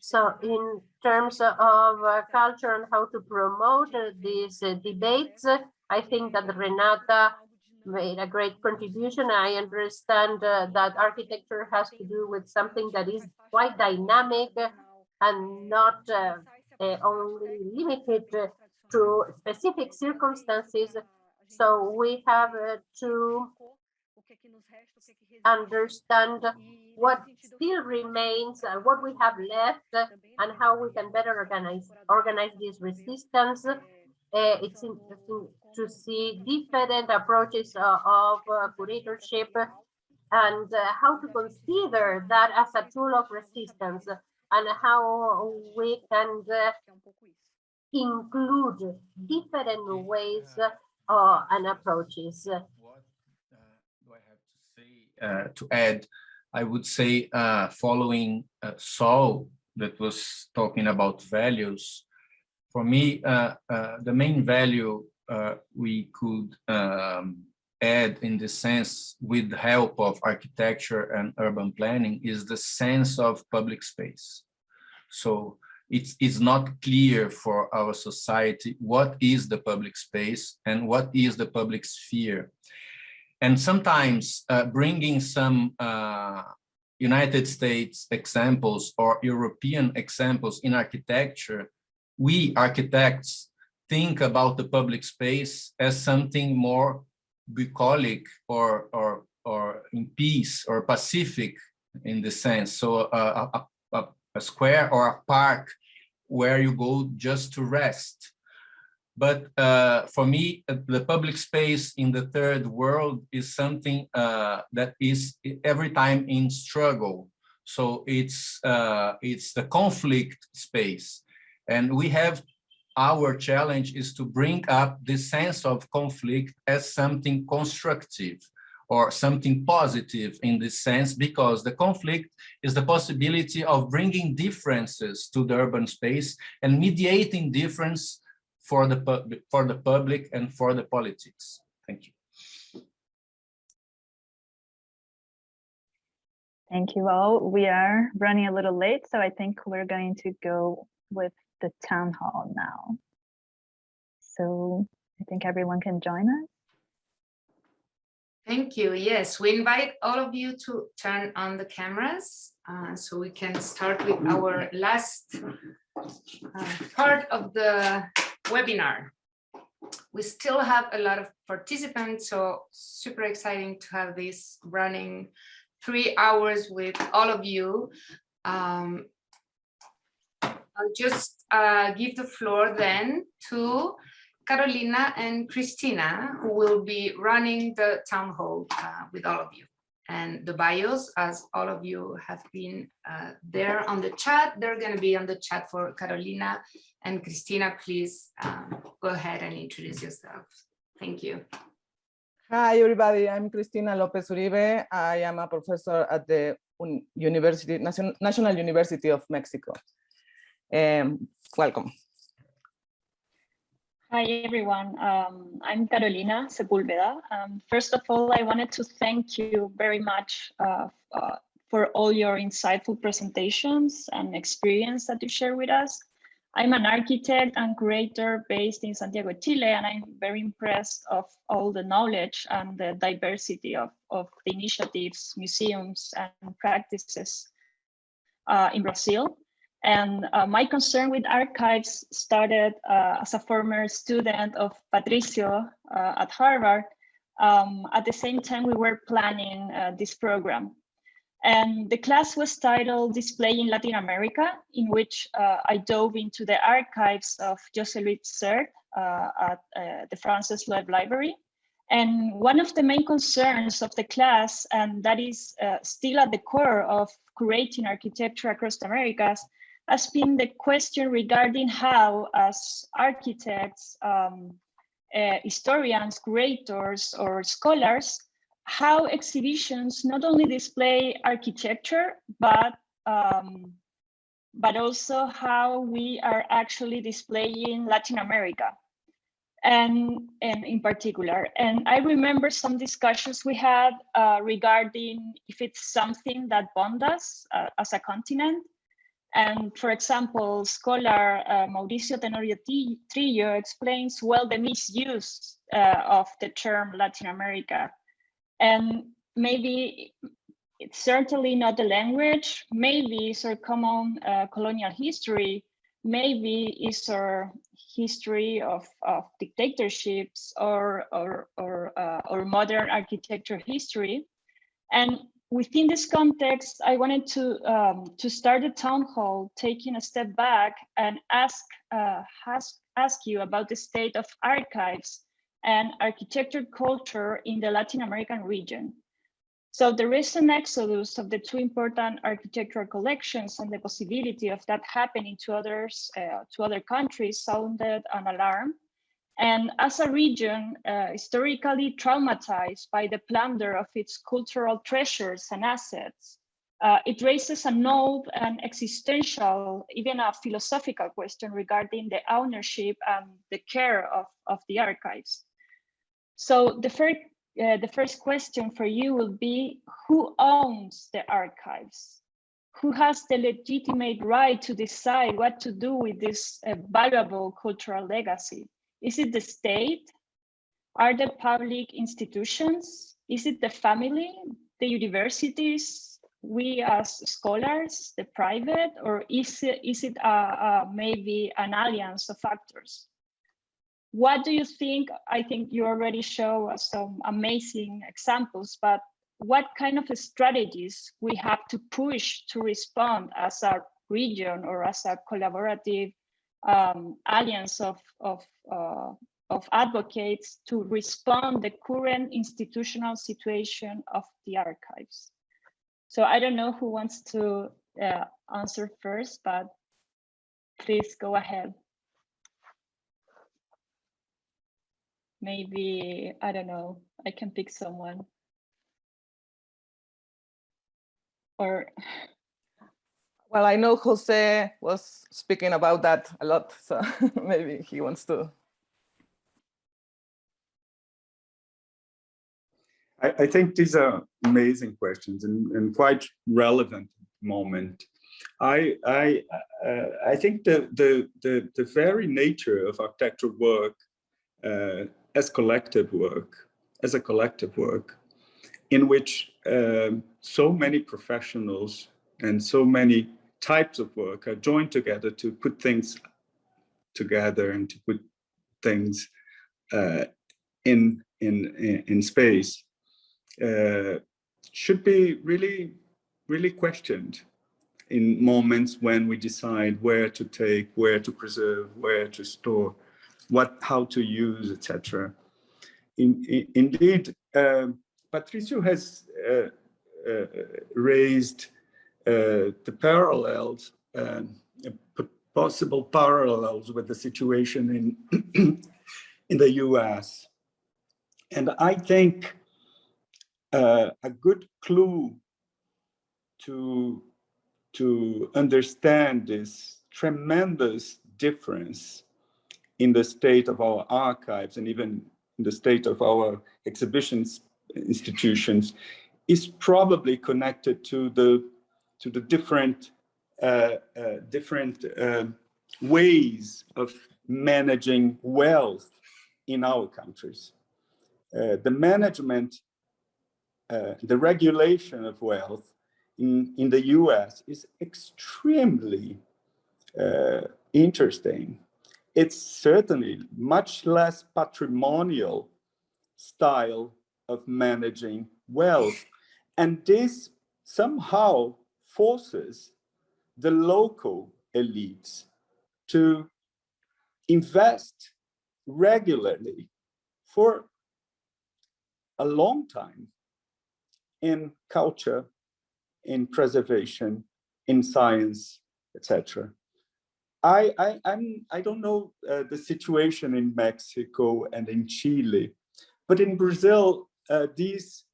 So in terms of culture and how to promote these debates, I think that Renata made a great contribution. I understand that architecture has to do with something that is quite dynamic and not only limited to specific circumstances. So we have to understand what still remains, what we have left, and how we can better organize this resistance. It's interesting to see different approaches of curatorship and how to consider that as a tool of resistance, and how we can include different ways and approaches. What do I have to say to add? I would say following Saul that was talking about values, for me, the main value we could add in the sense with the help of architecture and urban planning is the sense of public space. So it's not clear for our society what is the public space and what is the public sphere. And sometimes bringing some United States examples or European examples in architecture, we architects think about the public space as something more bucolic or in peace or pacific in the sense. So a square or a park where you go just to rest. But for me, the public space in the third world is something that is every time in struggle. So it's the conflict space. And we have, our challenge is to bring up this sense of conflict as something constructive or something positive in this sense, because the conflict is the possibility of bringing differences to the urban space and mediating difference for the public and for the politics. Thank you. Thank you all. We are running a little late, so I think we're going to go with the town hall now. So I think everyone can join us. Thank you. Yes, we invite all of you to turn on the cameras so we can start with our last part of the webinar. We still have a lot of participants, so super exciting to have this running 3 hours with all of you. I'll just give the floor then to Carolina and Cristina, who will be running the town hall with all of you. And the bios, as all of you have been there on the chat, they're going to be on the chat for Carolina and Cristina. Please go ahead and introduce yourself. Thank you. Hi, everybody. I'm Cristina López Uribe. I am a professor at the National University of Mexico. Welcome. Hi, everyone. I'm Carolina Sepúlveda. First of all, I wanted to thank you very much for all your insightful presentations and experience that you share with us. I'm an architect and curator based in Santiago, Chile, and I'm very impressed of all the knowledge and the diversity of the initiatives, museums, and practices in Brazil. And my concern with archives started as a former student of Patricio at Harvard. At the same time, we were planning this program. And the class was titled Displaying Latin America, in which I dove into the archives of José Luis Sert at the Frances Loeb Library. And one of the main concerns of the class, and that is still at the core of curating architecture across the Americas, has been the question regarding how, as architects, historians, curators, or scholars, how exhibitions not only display architecture, but also how we are actually displaying Latin America, and in particular. And I remember some discussions we had regarding if it's something that bonds us as a continent. And for example, scholar Mauricio Tenorio Trillo explains well the misuse of the term Latin America. And maybe it's certainly not the language, maybe it's our common colonial history, maybe it's our history of dictatorships or modern architecture history. And within this context, I wanted to start a town hall, taking a step back and ask you about the state of archives and architecture culture in the Latin American region. So the recent exodus of the two important architectural collections and the possibility of that happening to other countries sounded an alarm. And as a region historically traumatized by the plunder of its cultural treasures and assets, it raises an old and existential, even a philosophical question regarding the ownership and the care of the archives. So the first question for you will be, who owns the archives? Who has the legitimate right to decide what to do with this valuable cultural legacy? Is it the state? Are the public institutions? Is it the family, the universities, we as scholars, the private, or is it maybe an alliance of factors? What do you think? I think you already show us some amazing examples, but what kind of strategies we have to push to respond as a region or as a collaborative alliance of advocates to respond the current institutional situation of the archives? So I don't know who wants to answer first, but please go ahead. Maybe, I don't know, I can pick someone. Or Well, I know Jose was speaking about that a lot, so maybe he wants to. I think these are amazing questions and quite relevant moment. I think the very nature of architectural work as a collective work, in which so many professionals and so many types of work are joined together to put things together and to put things in space, should be really questioned in moments when we decide where to take, where to preserve, where to store, how to use, etc. Indeed, Patricio has raised the parallels, possible parallels with the situation in the US. And I think a good clue to understand this tremendous difference in the state of our archives and even in the state of our exhibitions institutions is probably connected to the different ways of managing wealth in our countries. The management, the regulation of wealth in the US is extremely interesting. It's certainly much less patrimonial style of managing wealth. And this somehow forces the local elites to invest regularly for a long time in culture, in preservation, in science, etc. I don't know the situation in Mexico and in Chile, but in Brazil, this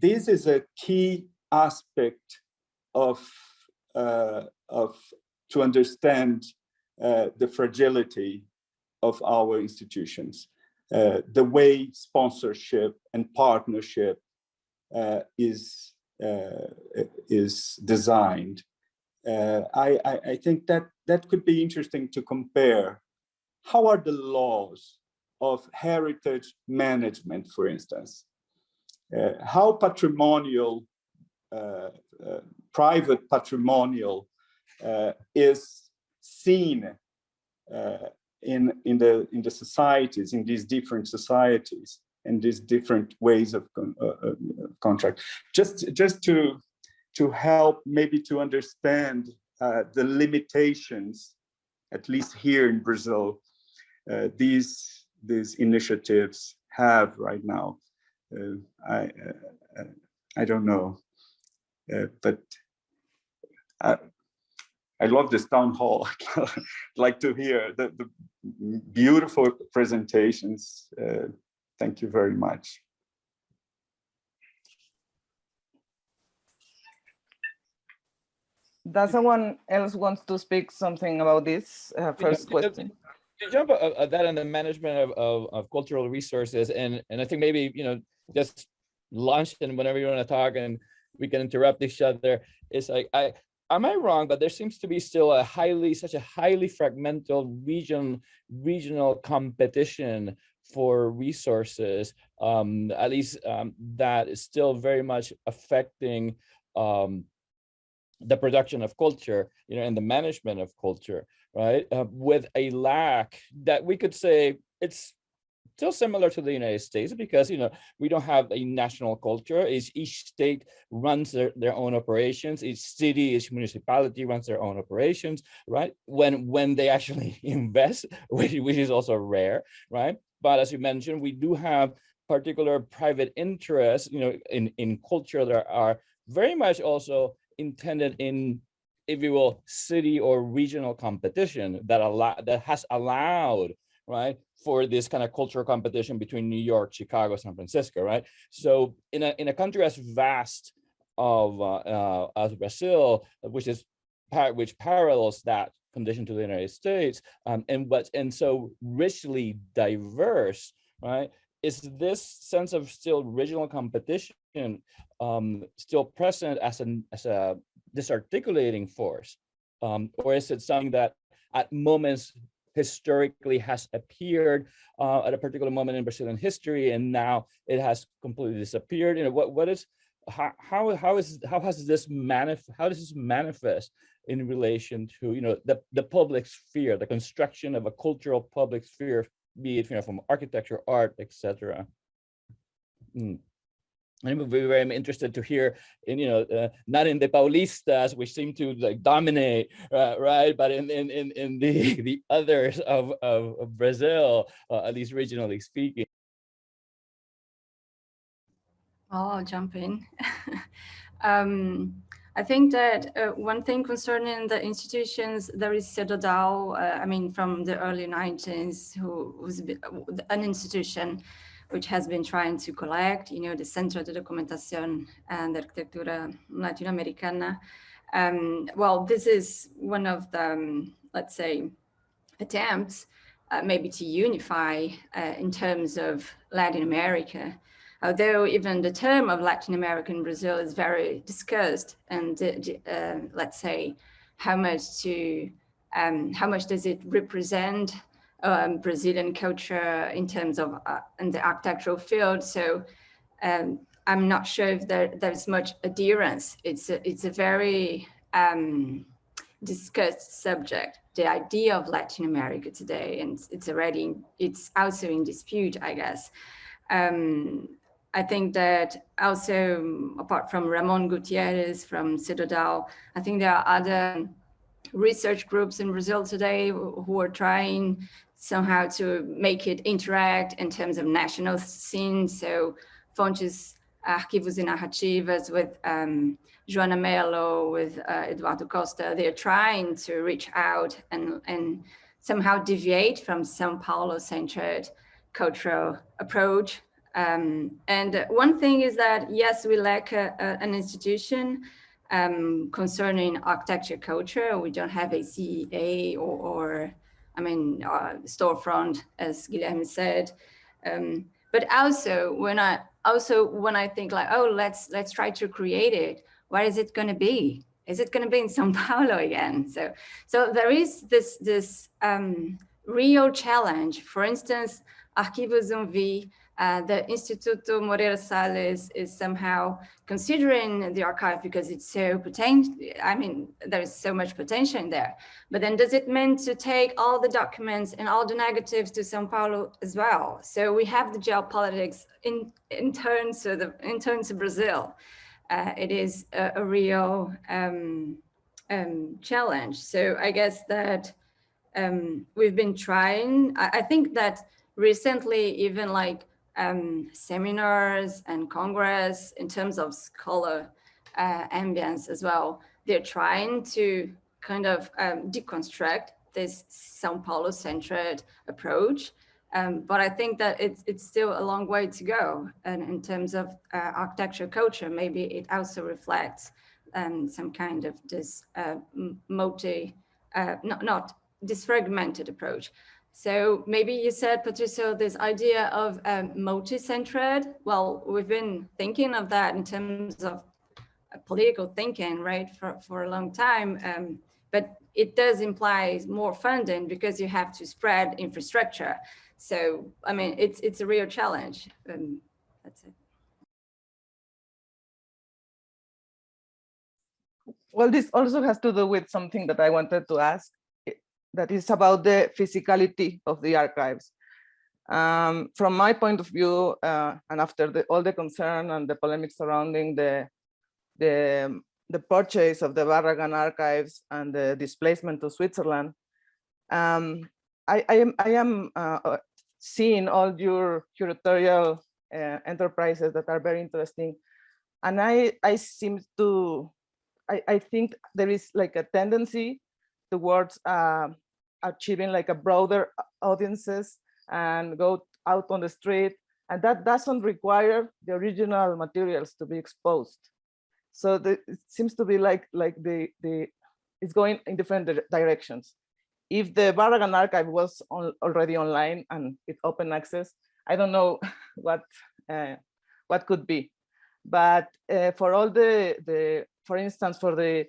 is a key aspect of to understand the fragility of our institutions, the way sponsorship and partnership is designed. I think that could be interesting to compare. How are the laws of heritage management, for instance? How patrimonial, private patrimonial is seen in the societies, in these different societies, and these different ways of contract. Just to help maybe to understand the limitations, at least here in Brazil, these initiatives have right now. I don't know, but I love this town hall. I'd like to hear the beautiful presentations. Thank you very much. Does someone else wants to speak something about this first question? To jump at that on the management of cultural resources, and I think maybe just launch and whenever you want to talk and we can interrupt each other. It's like am I wrong? But there seems to be still such a highly fragmented regional competition for resources. At least that is still very much affecting the production of culture, and the management of culture, right? With a lack that we could say it's still similar to the United States, because we don't have a national culture. Each state runs their own operations. Each city, each municipality runs their own operations, right? When they actually invest, which is also rare, right? But as you mentioned, we do have particular private interests, in culture that are very much also intended in, if you will, city or regional competition that has allowed, right, for this kind of cultural competition between New York, Chicago, San Francisco, right? So in a country as vast as Brazil, which is which parallels that condition to the United States, and so richly diverse, right? Is this sense of still regional competition still present as a disarticulating force, or is it something that at moments historically has appeared at a particular moment in Brazilian history, and now it has completely disappeared? You know, how does this manifest in relation to, you know, the public sphere, the construction of a cultural public sphere, be it, you know, from architecture, art, etc. I'm very interested to hear, in, you know, not in the Paulistas, which seem to like dominate, right, but in the others of Brazil, at least regionally speaking. I'll jump in. I think that one thing concerning the institutions, there is Cedodal, I mean, from the early 90s, who was an institution which has been trying to collect, you know, the Centro de Documentación and Arquitectura Latinoamericana. Well, this is one of the, let's say, attempts maybe to unify in terms of Latin America. Although even the term of Latin American Brazil is very discussed, and let's say how much does it represent Brazilian culture in terms of in the architectural field? So I'm not sure if there's much adherence. It's a very discussed subject, the idea of Latin America today, and it's also in dispute, I guess. I think that also, apart from Ramon Gutierrez from Cedodal, I think there are other research groups in Brazil today who are trying somehow to make it interact in terms of national scene. So Fontes, Arquivos e Narrativas with Joana Mello, with Eduardo Costa, they're trying to reach out and somehow deviate from São Paulo-centered cultural approach. And one thing is that, yes, we lack an institution concerning architecture culture. We don't have a CEA or I mean, storefront, as Guilherme said. But also when I think like, oh, let's try to create it, where is it going to be? Is it going to be in São Paulo again? So there is this real challenge. For instance, Arquivos V, the Instituto Moreira Salles is somehow considering the archive because it's so potential. I mean, there's so much potential in there. But then does it mean to take all the documents and all the negatives to São Paulo as well? So we have the geopolitics in terms of Brazil. It is a real challenge. So I guess that we've been trying. I think that recently, even like seminars and congress in terms of scholar ambience as well, they're trying to kind of deconstruct this São Paulo-centered approach. But I think that it's still a long way to go. And in terms of architecture culture, maybe it also reflects some kind of this not this fragmented approach. So maybe you said, Patricio, this idea of multi-centered. Well, we've been thinking of that in terms of political thinking, right, for a long time. But it does imply more funding because you have to spread infrastructure. So, I mean, it's a real challenge. That's it. Well, this also has to do with something that I wanted to ask, that is about the physicality of the archives. From my point of view, and after all the concern and the polemic surrounding the purchase of the Barragan archives and the displacement to Switzerland, I am seeing all your curatorial enterprises that are very interesting, and I think there is like a tendency towards achieving like a broader audiences and go out on the street, and that doesn't require the original materials to be exposed. So it seems to be like it's going in different directions. If the Barragan archive was already online and it's open access, I don't know what could be. But for all for instance, for the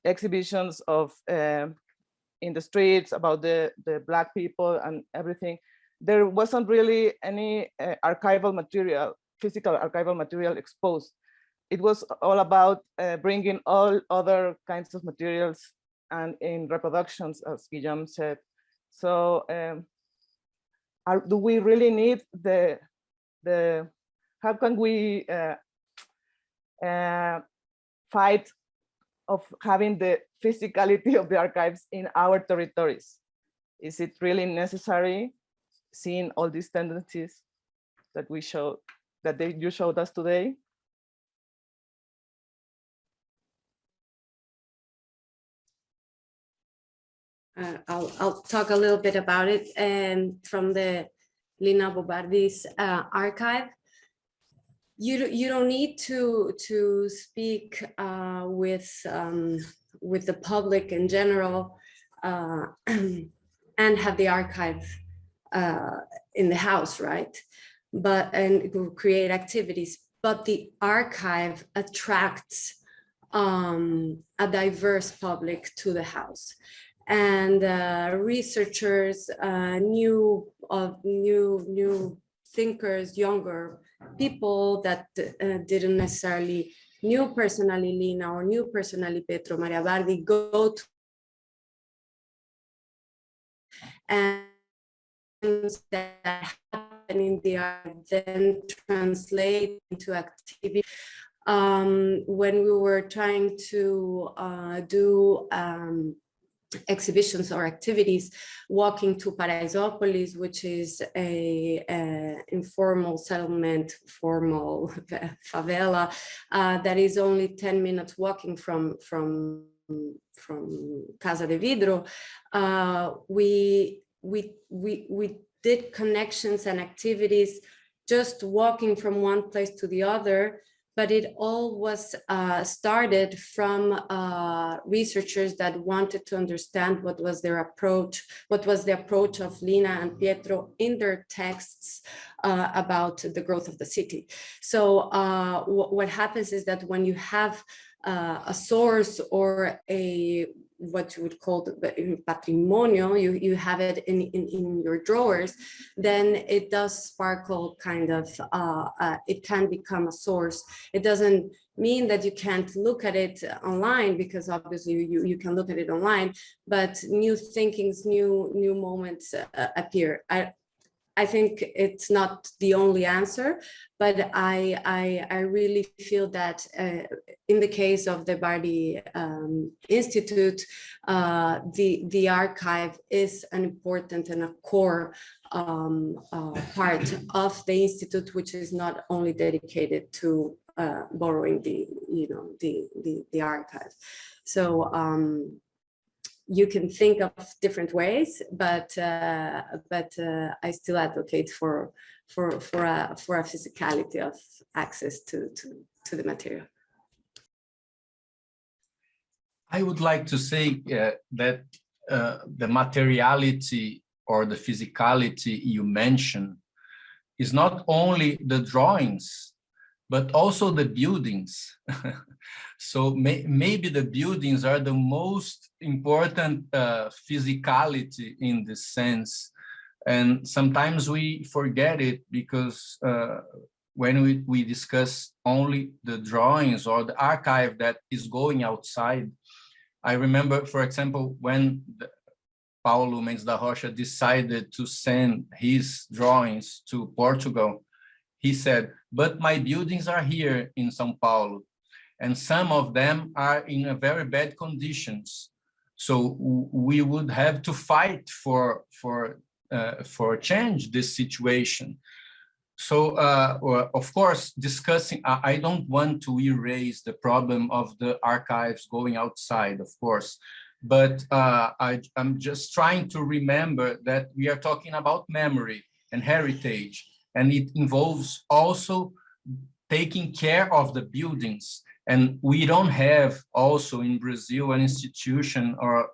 exhibitions of in the streets about the Black people and everything, there wasn't really any archival material, physical archival material exposed. It was all about bringing all other kinds of materials and in reproductions, as Guilherme said. So do we really need how can we fight of having the physicality of the archives in our territories? Is it really necessary, seeing all these tendencies that you showed us today? I'll talk a little bit about it. And from the Lina Bobardi's archive, you don't need to speak with the public in general and have the archive in the house, right? And create activities. But the archive attracts a diverse public to the house. And researchers, new thinkers, younger people that didn't necessarily knew personally Lina or knew personally Petro Maria Bardi go to and that happen in the art then translate into activity. When we were trying to do exhibitions or activities, walking to Paraisópolis, which is a informal settlement, formal favela, that is only 10 minutes walking from Casa de Vidro. We did connections and activities just walking from one place to the other, but it all was started from researchers that wanted to understand what was their approach, what was the approach of Lina and Pietro in their texts about the growth of the city. So what happens is that when you have a source or what you would call the patrimonio, you have it in your drawers, then it does sparkle kind of, it can become a source. It doesn't mean that you can't look at it online, because obviously you can look at it online, but new thinkings, new moments appear. I think it's not the only answer, but I really feel that in the case of the Bardi Institute, the archive is an important and a core part of the Institute, which is not only dedicated to borrowing the archive. So you can think of different ways, but I still advocate for a physicality of access to the material. I would like to say that the materiality or the physicality you mentioned is not only the drawings, but also the buildings. So maybe the buildings are the most important physicality in this sense. And sometimes we forget it because when we discuss only the drawings or the archive that is going outside. I remember, for example, when Paulo Mendes da Rocha decided to send his drawings to Portugal, he said, but my buildings are here in São Paulo, and some of them are in a very bad conditions. So we would have to fight for change this situation. So, of course, discussing, I don't want to erase the problem of the archives going outside, of course, but I'm just trying to remember that we are talking about memory and heritage, and it involves also taking care of the buildings. And we don't have also in Brazil an institution or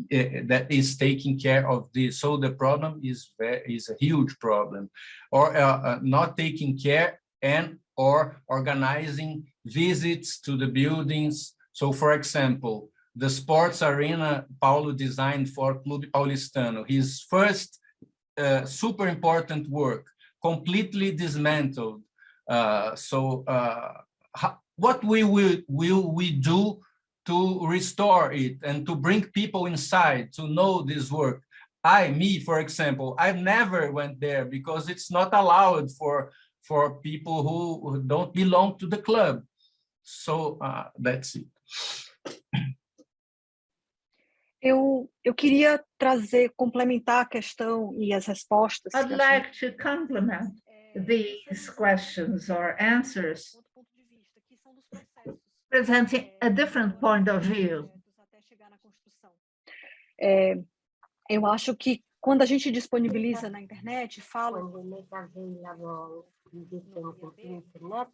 that is taking care of this. So the problem is a huge problem, or not taking care and or organizing visits to the buildings. So for example, the sports arena Paulo designed for Clube Paulistano, his first super important work, completely dismantled. What will we do to restore it and to bring people inside to know this work? For example, I've never went there because it's not allowed for people who don't belong to the club. So that's it. Eu queria complementar a questão e as respostas. I'd like to complement these questions or answers, presenting a different point of view. Eu acho que quando a gente disponibiliza na internet, fala internet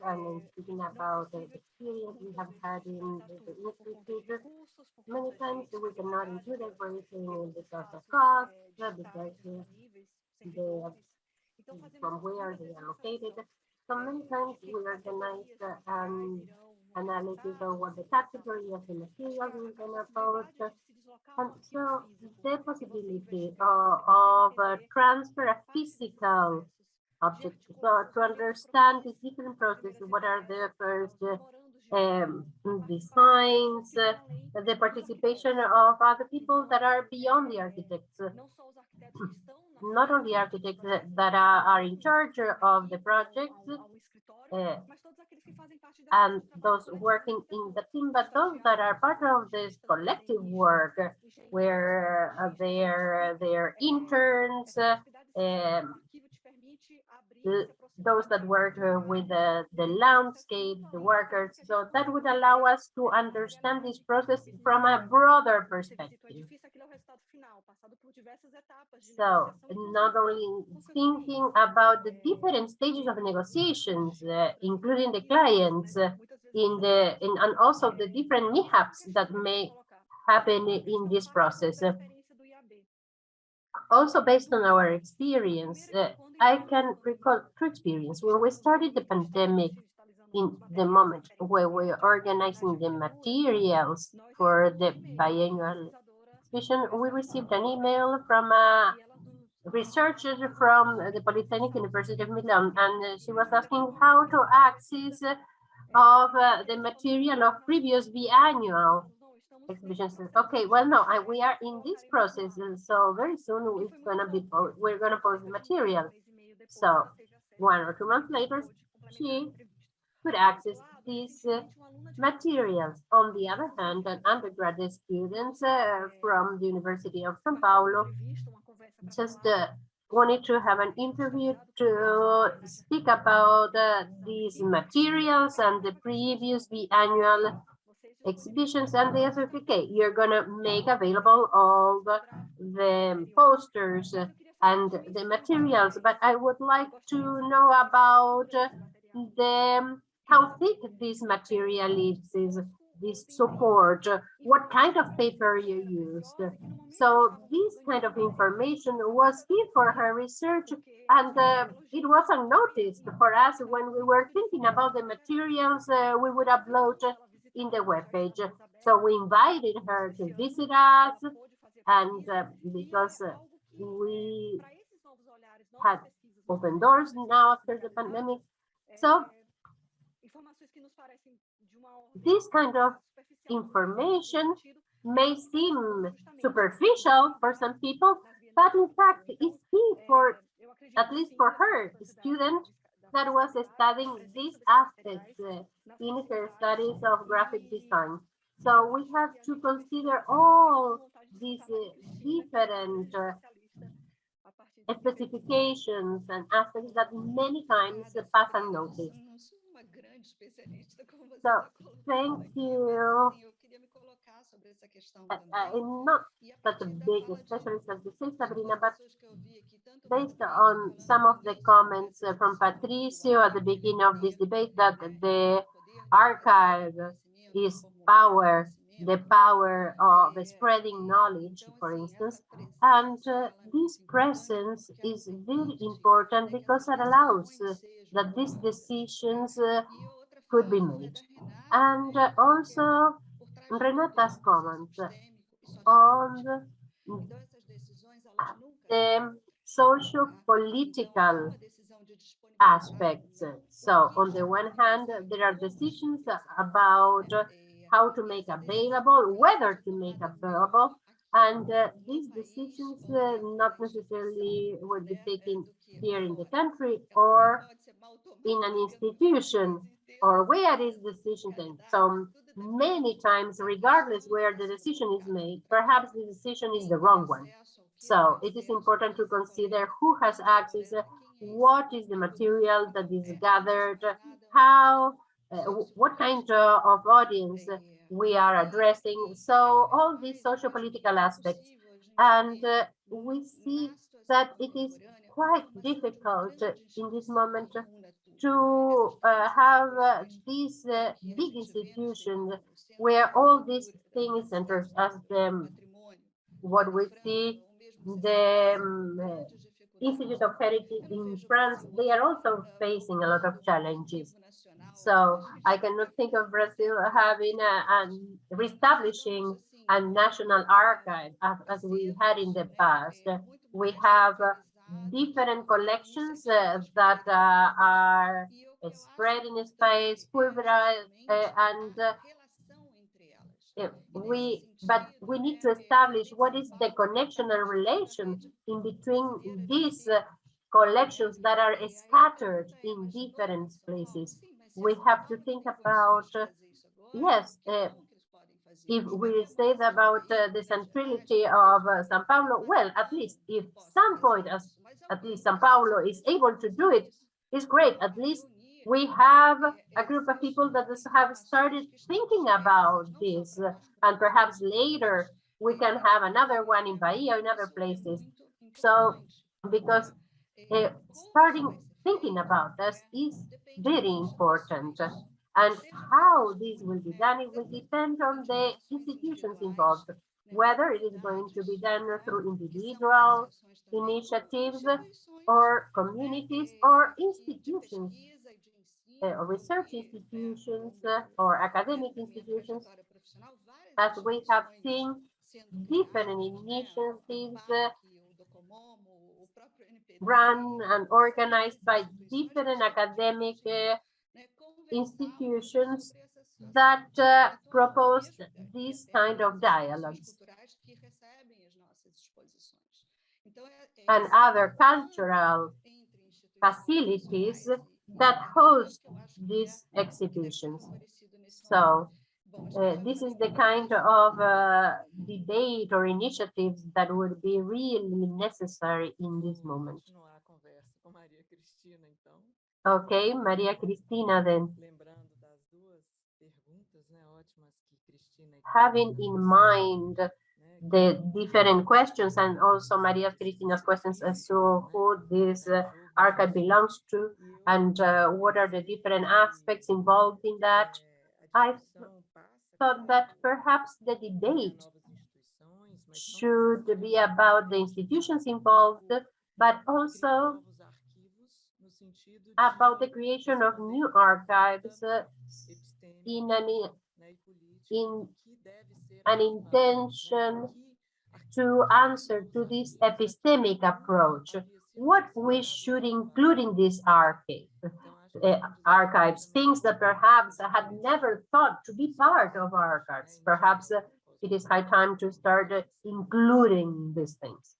and speaking about the experience we have had in the institute. Many times we cannot include everything because of cost, because from where they are located. So many times we organize analysis of what the category of the material we're going to post. And so the possibility of transfer of physical objects, so to understand these different processes, what are the first designs, the participation of other people that are beyond the architects, not only architects that are in charge of the project, and those working in the team, but those that are part of this collective work, where they're interns, those that work with the landscape, the workers. So that would allow us to understand this process from a broader perspective. So not only thinking about the different stages of negotiations, including the clients, and also the different mishaps that may happen in this process. Also, based on our experience, I can recall two experiences. When we started the pandemic, in the moment where we're organizing the materials for the biennial exhibition, we received an email from a researcher from the Polytechnic University of Milan, and she was asking how to access of the material of previous biannual exhibitions. Okay, well, no, we are in this process, so very soon we're gonna post the material. So 1 or 2 months later, she could access these materials. On the other hand, an undergraduate student from the University of São Paulo just wanted to have an interview to speak about these materials and the previous biannual exhibitions, and they said, okay, you're gonna make available all the posters and the materials, but I would like to know about how thick this material is, this support, what kind of paper you used. So this kind of information was key for her research, and it was unnoticed for us when we were thinking about the materials we would upload in the webpage. So we invited her to visit us, and because we had open doors now after the pandemic. So this kind of information may seem superficial for some people, but in fact is key for, at least for her, the student that was studying these aspects in her studies of graphic design. So we have to consider all these different specifications and aspects that many times pass unnoticed. So thank you I'm not such a big specialist as you say, Sabrina, but based on some of the comments from Patricio at the beginning of this debate, that the archive is power, the power of spreading knowledge, for instance, and this presence is very important because it allows that these decisions could be made. And also Renata's comments on the socio-political aspects. So on the one hand, there are decisions about how to make available, whether to make available, and these decisions not necessarily will be taken here in the country or in an institution or where is the decision taken. So many times, regardless where the decision is made, perhaps the decision is the wrong one. So it is important to consider who has access, what is the material that is gathered, how, what kind of audience we are addressing. So all these socio-political aspects. And we see that it is quite difficult in this moment to have these big institutions where all these things enter as what we see the Institute of Heritage in France, they are also facing a lot of challenges. So I cannot think of Brazil having reestablishing a national archive as we had in the past. We have different collections that are spread in space, pulverized, and but we need to establish what is the connection and relation in between these collections that are scattered in different places. We have to think about, yes, if we say about the centrality of São Paulo, well, at least if some point, at least São Paulo is able to do it, is great. At least we have a group of people that have started thinking about this, and perhaps later we can have another one in Bahia, in other places. So, because starting thinking about this is very important. And how this will be done, it will depend on the institutions involved, whether it is going to be done through individual initiatives or communities or institutions, research institutions or academic institutions. As we have seen, different initiatives run and organized by different academic institutions that proposed this kind of dialogues and other cultural facilities that host these exhibitions. So this is the kind of debate or initiatives that would be really necessary in this moment. Okay, Maria Cristina then. Having in mind the different questions and also Maria Cristina's questions as to who this archive belongs to and what are the different aspects involved in that, I thought that perhaps the debate should be about the institutions involved, but also about the creation of new archives in an intention to answer to this epistemic approach. What we should include in this archives, things that perhaps I had never thought to be part of archives. Perhaps it is high time to start including these things.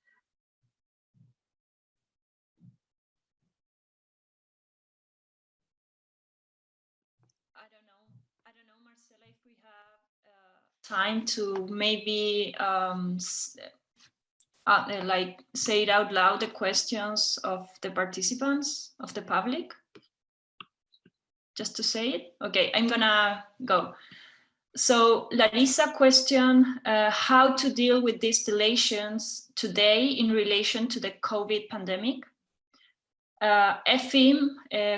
Time to maybe like say it out loud, the questions of the participants, of the public, just to say it. Okay, I'm gonna go. So Larissa questioned how to deal with these deletions today in relation to the COVID pandemic. Efim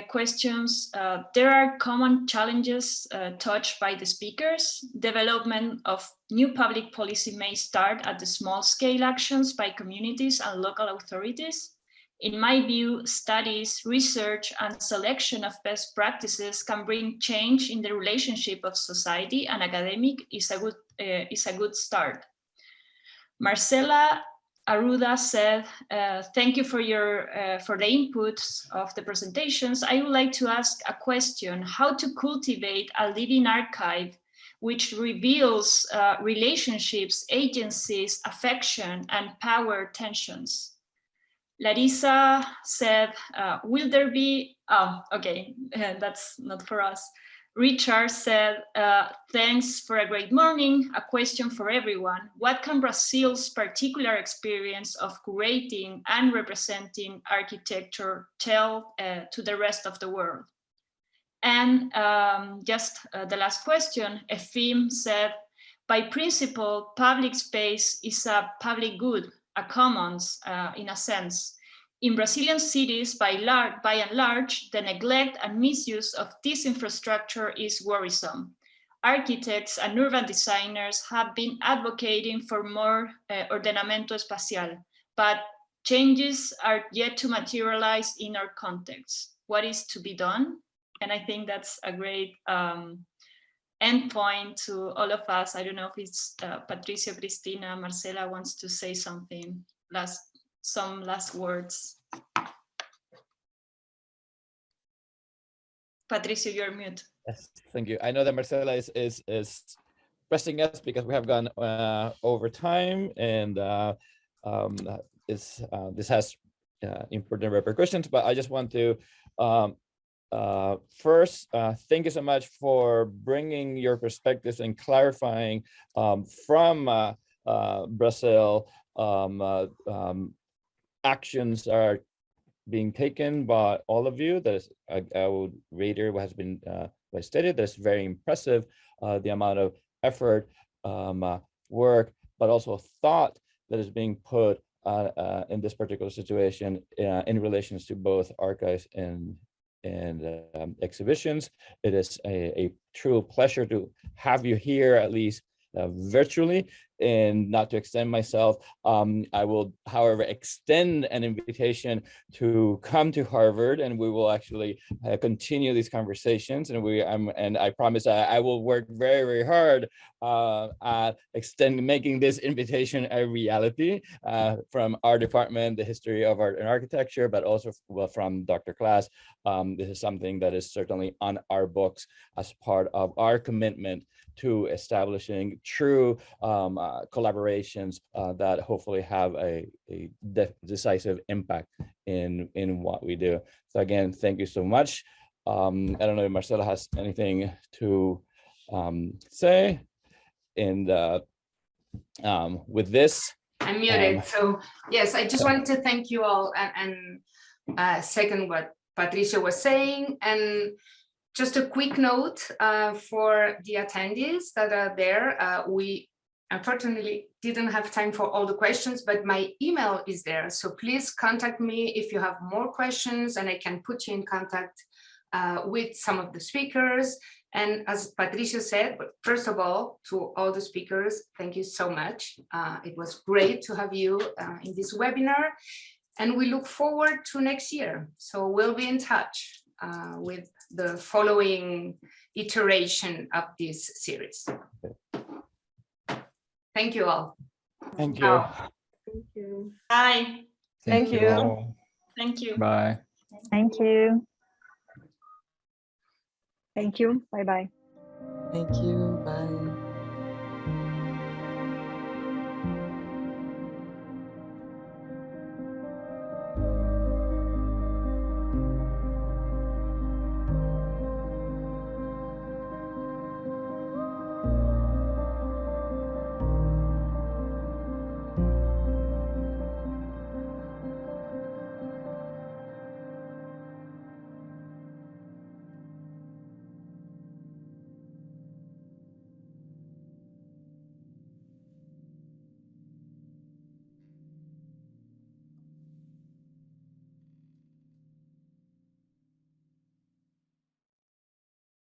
questions, there are common challenges touched by the speakers. Development of new public policy may start at the small scale actions by communities and local authorities. In my view, studies, research, and selection of best practices can bring change in the relationship of society and academic is a good start. Marcela Arruda said, thank you for the inputs of the presentations. I would like to ask a question: how to cultivate a living archive which reveals relationships, agencies, affection, and power tensions? Larissa said, will there be, oh, okay, that's not for us. Richard said, thanks for a great morning. A question for everyone. What can Brazil's particular experience of curating and representing architecture tell to the rest of the world? And just the last question, Efim said, by principle, public space is a public good, a commons in a sense. In Brazilian cities, by and large, the neglect and misuse of this infrastructure is worrisome. Architects and urban designers have been advocating for more ordenamento espacial, but changes are yet to materialize in our context. What is to be done? And I think that's a great endpoint to all of us. I don't know if it's Patricio, Cristina, Marcela wants to say something, some last words. Patricio, you're mute. Yes, thank you. I know that Marcela is pressing us because we have gone over time, and this has important repercussions, but I just want to first, thank you so much for bringing your perspectives and clarifying from Brazil. Actions are being taken by all of you. That is, I would reiterate what has been stated. That's very impressive, the amount of effort, work, but also thought that is being put in this particular situation in relations to both archives and exhibitions. It is a true pleasure to have you here, at least virtually. And not to extend myself, I will, however, extend an invitation to come to Harvard, and we will actually continue these conversations. And I promise I will work very, very hard at making this invitation a reality from our department, the history of art and architecture, but also from Dr. Klaas. This is something that is certainly on our books as part of our commitment to establishing true collaborations that hopefully have a decisive impact in what we do. So again, thank you so much. I don't know if Marcela has anything to say. And with this, I'm muted. So yes, I just wanted to thank you all and second what Patricio was saying. And just a quick note for the attendees that are there. We unfortunately didn't have time for all the questions, but my email is there. So please contact me if you have more questions, and I can put you in contact with some of the speakers. And as Patricio said, but first of all, to all the speakers, thank you so much. It was great to have you in this webinar, and we look forward to next year. So we'll be in touch with the following iteration of this series. Thank you all. Thank you. Thank you. Bye. Thank you all. Thank you. Bye. Thank you. Thank you. Bye-bye. Thank you. Bye.